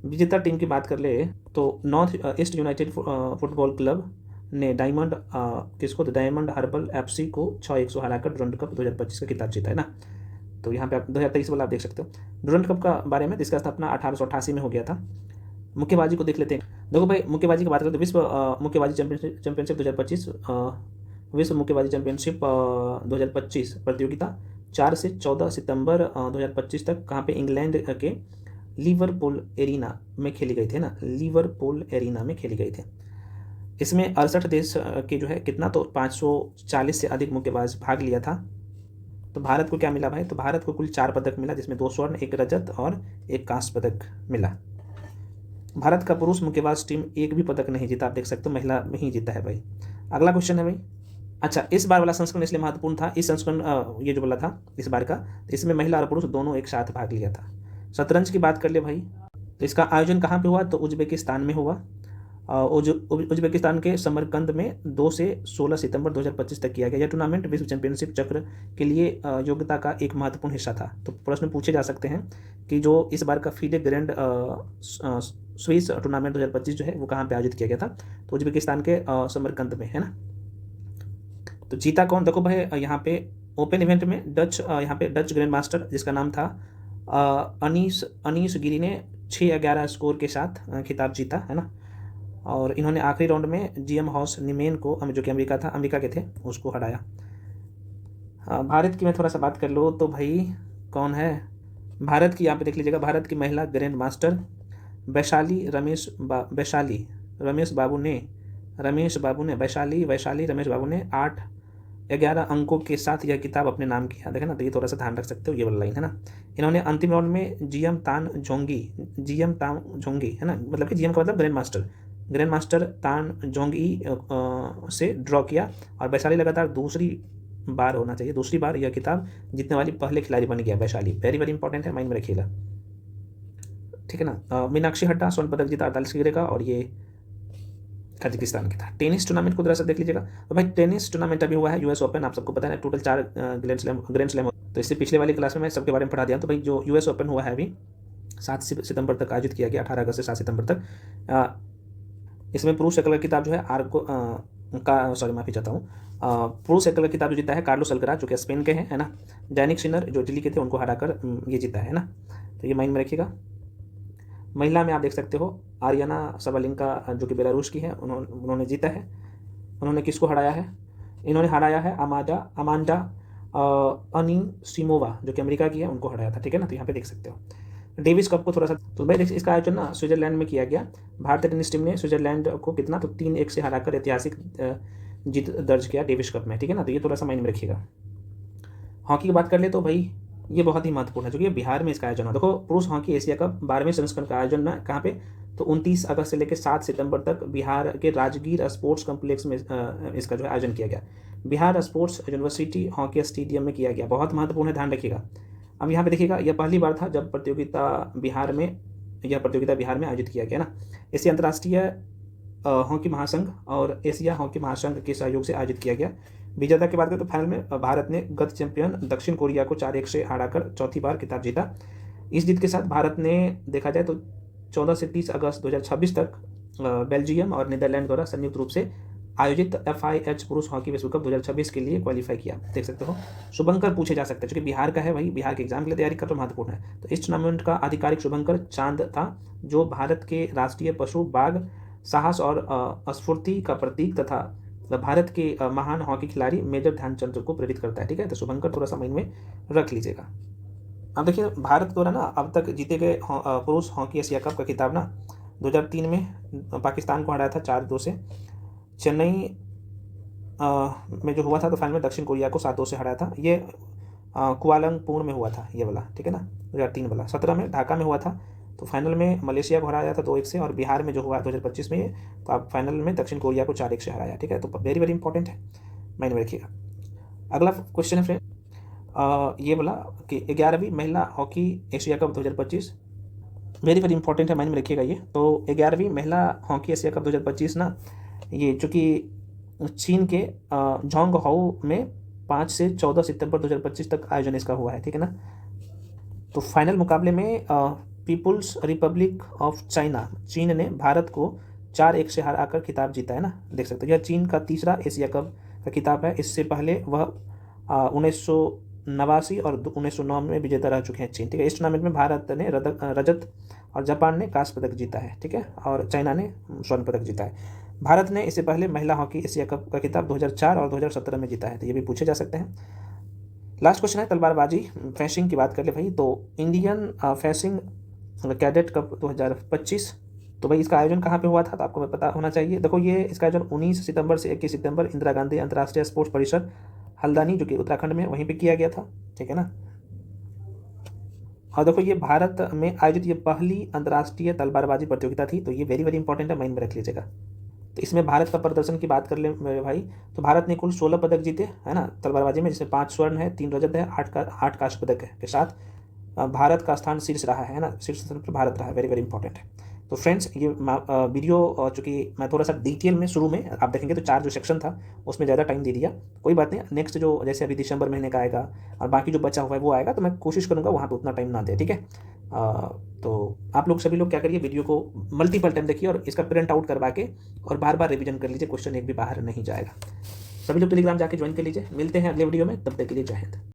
विजेता टीम की बात कर ले तो north east United football club ने डायमंड हर्बल एफसी को 6-1 से हराकर डूरंड कप 2025 का खिताब जीता, है ना। तो यहाँ पे आप 2023 वाला आप देख सकते हो डूरंड कप का बारे में, जिसका स्थापना 1888 में हो गया था। मुक्केबाजी को देख लेते हैं। देखो भाई, मुक्केबाजी की बात करें तो विश्व मुक्केबाजी चैंपियनशिप 2025 विश्व मुक्केबाजी चैंपियनशिप 2025 प्रतियोगिता 4 से 14 सितंबर 2025 तक कहाँ पे, इंग्लैंड के लिवरपूल एरिना में खेली गई थी ना, लिवरपूल एरिना में खेली गई थी। इसमें 68 देश के जो है कितना, तो 540 से अधिक मुक्केबाज भाग लिया था। तो भारत को क्या मिला भाई, तो भारत को कुल 4 पदक मिला, जिसमें 2 स्वर्ण, 1 रजत और 1 कांस्य पदक मिला। भारत का पुरुष मुक्केबाज टीम एक भी पदक नहीं जीता, आप देख सकते हो, महिला में ही जीता है भाई। अगला क्वेश्चन है भाई, अच्छा इस बार वाला संस्करण इसलिए महत्वपूर्ण था, इस संस्करण ये जो बोला था इस बार का, इसमें महिला और पुरुष दोनों एक साथ भाग लिया था। शतरंज की बात कर ले भाई, तो इसका आयोजन कहाँ पे हुआ, तो उज्बेकिस्तान में हुआ। उज्बेकिस्तान के समरकंद में 2 से 16 सितंबर 2025 तक किया गया। यह टूर्नामेंट विश्व चैंपियनशिप चक्र के लिए योग्यता का एक महत्वपूर्ण हिस्सा था। तो प्रश्न पूछे जा सकते हैं कि जो इस बार का फीडे ग्रैंड स्विस टूर्नामेंट 2025 जो है वो कहाँ पे आयोजित किया गया था, तो उज्बेकिस्तान के समरकंद में, है ना। तो जीता कौन, देखो भाई यहाँ पे ओपन इवेंट में यहाँ पे डच ग्रैंड मास्टर जिसका नाम था अनीस गिरी ने 6-11 स्कोर के साथ खिताब जीता, है ना। और इन्होंने आखिरी राउंड में जीएम हॉस निमेन को, जो कि अमेरिका के थे, उसको हराया। भारत की मैं थोड़ा सा बात कर लूँ तो भाई कौन है भारत की, यहाँ पे देख लीजिएगा, भारत की महिला ग्रैंड मास्टर वैशाली रमेश बाबू ने 8-11 अंकों के साथ यह किताब अपने नाम किया, देखे ना। तो ये थोड़ा सा ध्यान रख सकते हो, ये वाला लाइन, है ना। इन्होंने अंतिम राउंड में जियम तान जोंगी, है ना, मतलब कि जीएम का मतलब ग्रैंड मास्टर तान जोंगी से ड्रॉ किया। और वैशाली लगातार दूसरी बार यह किताब जीतने वाली पहले खिलाड़ी बन गया वैशाली। वेरी वेरी इंपॉर्टेंट है, माइंड में रखिएगा, ठीक है ना। मीनाक्षी हड्डा स्वर्ण पदक जीता 48 गिरे का, और ये कजाकिस्तान की था। टेनिस टूर्नामेंट को जरा सा देख लीजिएगा, तो भाई टेनिस टूर्नामेंट अभी हुआ है यूएस ओपन, आप सबको पता है टोटल 4 ग्रैंड स्लैम। तो इससे पिछले वाली क्लास में मैं सबके बारे में पढ़ा दिया। तो भाई जो यूएस ओपन हुआ है अभी 7 सितंबर तक आयोजित किया गया, 18 अगस्त से 7 सितंबर तक। इसमें पुरुष एकल किताब जो है माफी चाहता हूँ, पुरुष एकल किताब जो जीता है कार्लोस अल्कराज, जो कि स्पेन के हैं, है ना। जैनिक सिनर जो इटली के थे, उनको हराकर ये जीता है ना। तो ये माइंड में रखिएगा। महिला में आप देख सकते हो आर्याना सबालिंका, जो कि बेलारूस की है, उन्होंने जीता है। उन्होंने किसको हराया है, इन्होंने हराया है अमांडा अनीसिमोवा, जो कि अमेरिका की है, उनको हराया था, ठीक है ना। तो यहाँ पे देख सकते हो। डेविस कप को थोड़ा सा, तो भाई इसका आयोजन ना स्विट्जरलैंड में किया गया। भारतीय टेनिस टीम ने स्विट्जरलैंड को कितना, तो 3-1 से हराकर ऐतिहासिक जीत दर्ज किया डेविस कप में, ठीक है ना। तो ये थोड़ा सा माइंड में रखिएगा। हॉकी की बात कर ले तो भाई ये बहुत ही महत्वपूर्ण है, जो कि बिहार में इसका आयोजन हुआ। देखो पुरुष हॉकी एशिया कप 12वें संस्करण का आयोजन ना कहाँ पे, तो 29 अगस्त से लेकर 7 सितंबर तक बिहार के राजगीर स्पोर्ट्स कॉम्प्लेक्स में इसका जो है आयोजन किया गया। Bihar sports university hockey stadium में किया गया, बहुत महत्वपूर्ण है, ध्यान रखिएगा। अब यहाँ पे देखिएगा, यह पहली बार था जब प्रतियोगिता बिहार में आयोजित किया गया ना। इसे अंतर्राष्ट्रीय हॉकी महासंघ और एशिया हॉकी महासंघ के सहयोग से आयोजित किया गया। विजेता की बात करें तो फाइनल में भारत ने गत चैंपियन दक्षिण कोरिया को 4-1 से हराकर चौथी बार खिताब जीता। इस जीत के साथ भारत ने देखा जाए तो 14 से 30 अगस्त 2026 तक बेल्जियम और नीदरलैंड द्वारा संयुक्त रूप से आयोजित FIH पुरुष हॉकी विश्व कप 2026 के लिए क्वालिफाई किया, देख सकते हो। शुभंकर पूछे जा सकते हैं, क्योंकि बिहार का है भाई, बिहार के एग्जाम के लिए तैयारी कर तो महत्वपूर्ण है। तो इस टूर्नामेंट का आधिकारिक शुभंकर चांद था, जो भारत के राष्ट्रीय पशु बाघ साहस और स्फूर्ति का प्रतीक तथा भारत के महान हॉकी खिलाड़ी मेजर ध्यानचंद को प्रेरित करता है, ठीक है। तो शुभंकर थोड़ा सा माइंड में रख लीजिएगा। अब देखिए भारत द्वारा ना अब तक जीते गए पुरुष हॉकी एशिया कप का खिताब ना 2003 में पाकिस्तान को हराया था 4-2 से। चेन्नई में जो हुआ था तो फाइनल में दक्षिण कोरिया को 7-2 से हराया था। ये कुआलालंपुर में हुआ था ये वाला, ठीक है ना, 2003 वाला। 17 में ढाका में हुआ था तो फाइनल में मलेशिया को हराया था 2-1 से। और बिहार में जो हुआ 2025 में ये, तो आप फाइनल में दक्षिण कोरिया को 4-1 से हराया, ठीक है। तो वेरी वेरी इंपॉर्टेंट है, माइंड में रखिएगा। अगला क्वेश्चन है फ्रेंड ये बोला कि 11वीं महिला hockey Asia cup 2025, very very important है, माइंड में रखिएगा ये। तो 11वीं महिला हॉकी एशिया कप 2025 ना, ये चूँकि चीन के जोंगहाऊ में 5 से 14 सितंबर 2025 तक आयोजन इसका हुआ है, ठीक है ना। तो फाइनल मुकाबले में पीपुल्स रिपब्लिक ऑफ चाइना, चीन ने भारत को 4-1 से हराकर खिताब जीता है ना, देख सकते हो। यह चीन का तीसरा एशिया कप का खिताब है। इससे पहले वह 1989 और 1909 में विजेता रह चुके हैं चीन, ठीक है। इस टूर्नामेंट में भारत ने रजत और जापान ने कांस्य पदक जीता है, ठीक है, और चाइना ने स्वर्ण पदक जीता है। भारत ने इससे पहले महिला हॉकी एशिया कप का खिताब 2004 और 2017 में जीता है, तो ये भी पूछे जा सकते हैं। लास्ट क्वेश्चन है तलवारबाजी, फेंसिंग की बात कर ले भाई। तो इंडियन फेंसिंग कैडेट कप 2025, तो भाई इसका आयोजन कहाँ पे हुआ था, तो आपको पता होना चाहिए। देखो ये इसका आयोजन 19 सितंबर से 21 सितंबर इंदिरा गांधी अंतर्राष्ट्रीय स्पोर्ट्स परिसर हल्द्वानी, जो कि उत्तराखंड में, वहीं पे किया गया था, ठीक है ना। और देखो ये भारत में आयोजित ये पहली अंतर्राष्ट्रीय तलवारबाजी प्रतियोगिता थी, तो ये वेरी वेरी इंपॉर्टेंट है, माइंड में रख लीजिएगा। तो इसमें भारत का प्रदर्शन की बात कर ले मेरे भाई, तो भारत ने कुल 16 पदक जीते, है ना, तलवारबाजी में, जिसमें 5 स्वर्ण है, 3 रजत है, 8 कांस्य पदक है के साथ भारत का स्थान शीर्ष रहा है ना, शीर्ष स्थान पर भारत रहा है, वेरी वेरी इंपॉर्टेंट है। तो फ्रेंड्स ये वीडियो चूँकि मैं थोड़ा सा डिटेल में शुरू में आप देखेंगे तो 4 जो सेक्शन था उसमें ज़्यादा टाइम दे दिया, कोई बात नहीं। नेक्स्ट जो जैसे अभी दिसंबर महीने का आएगा और बाकी जो बचा हुआ है वो आएगा, तो मैं कोशिश करूँगा वहाँ पर उतना टाइम ना दे, ठीक है। तो आप लोग सभी लोग क्या करिए, वीडियो को मल्टीपल टाइम देखिए और इसका प्रिंट आउट करवा के और बार बार रिवीजन कर लीजिए, क्वेश्चन एक भी बाहर नहीं जाएगा। सभी लोग टेलीग्राम जाके ज्वाइन कर लीजिए। मिलते हैं अगले वीडियो में, तब तक के लिए जय हिंद।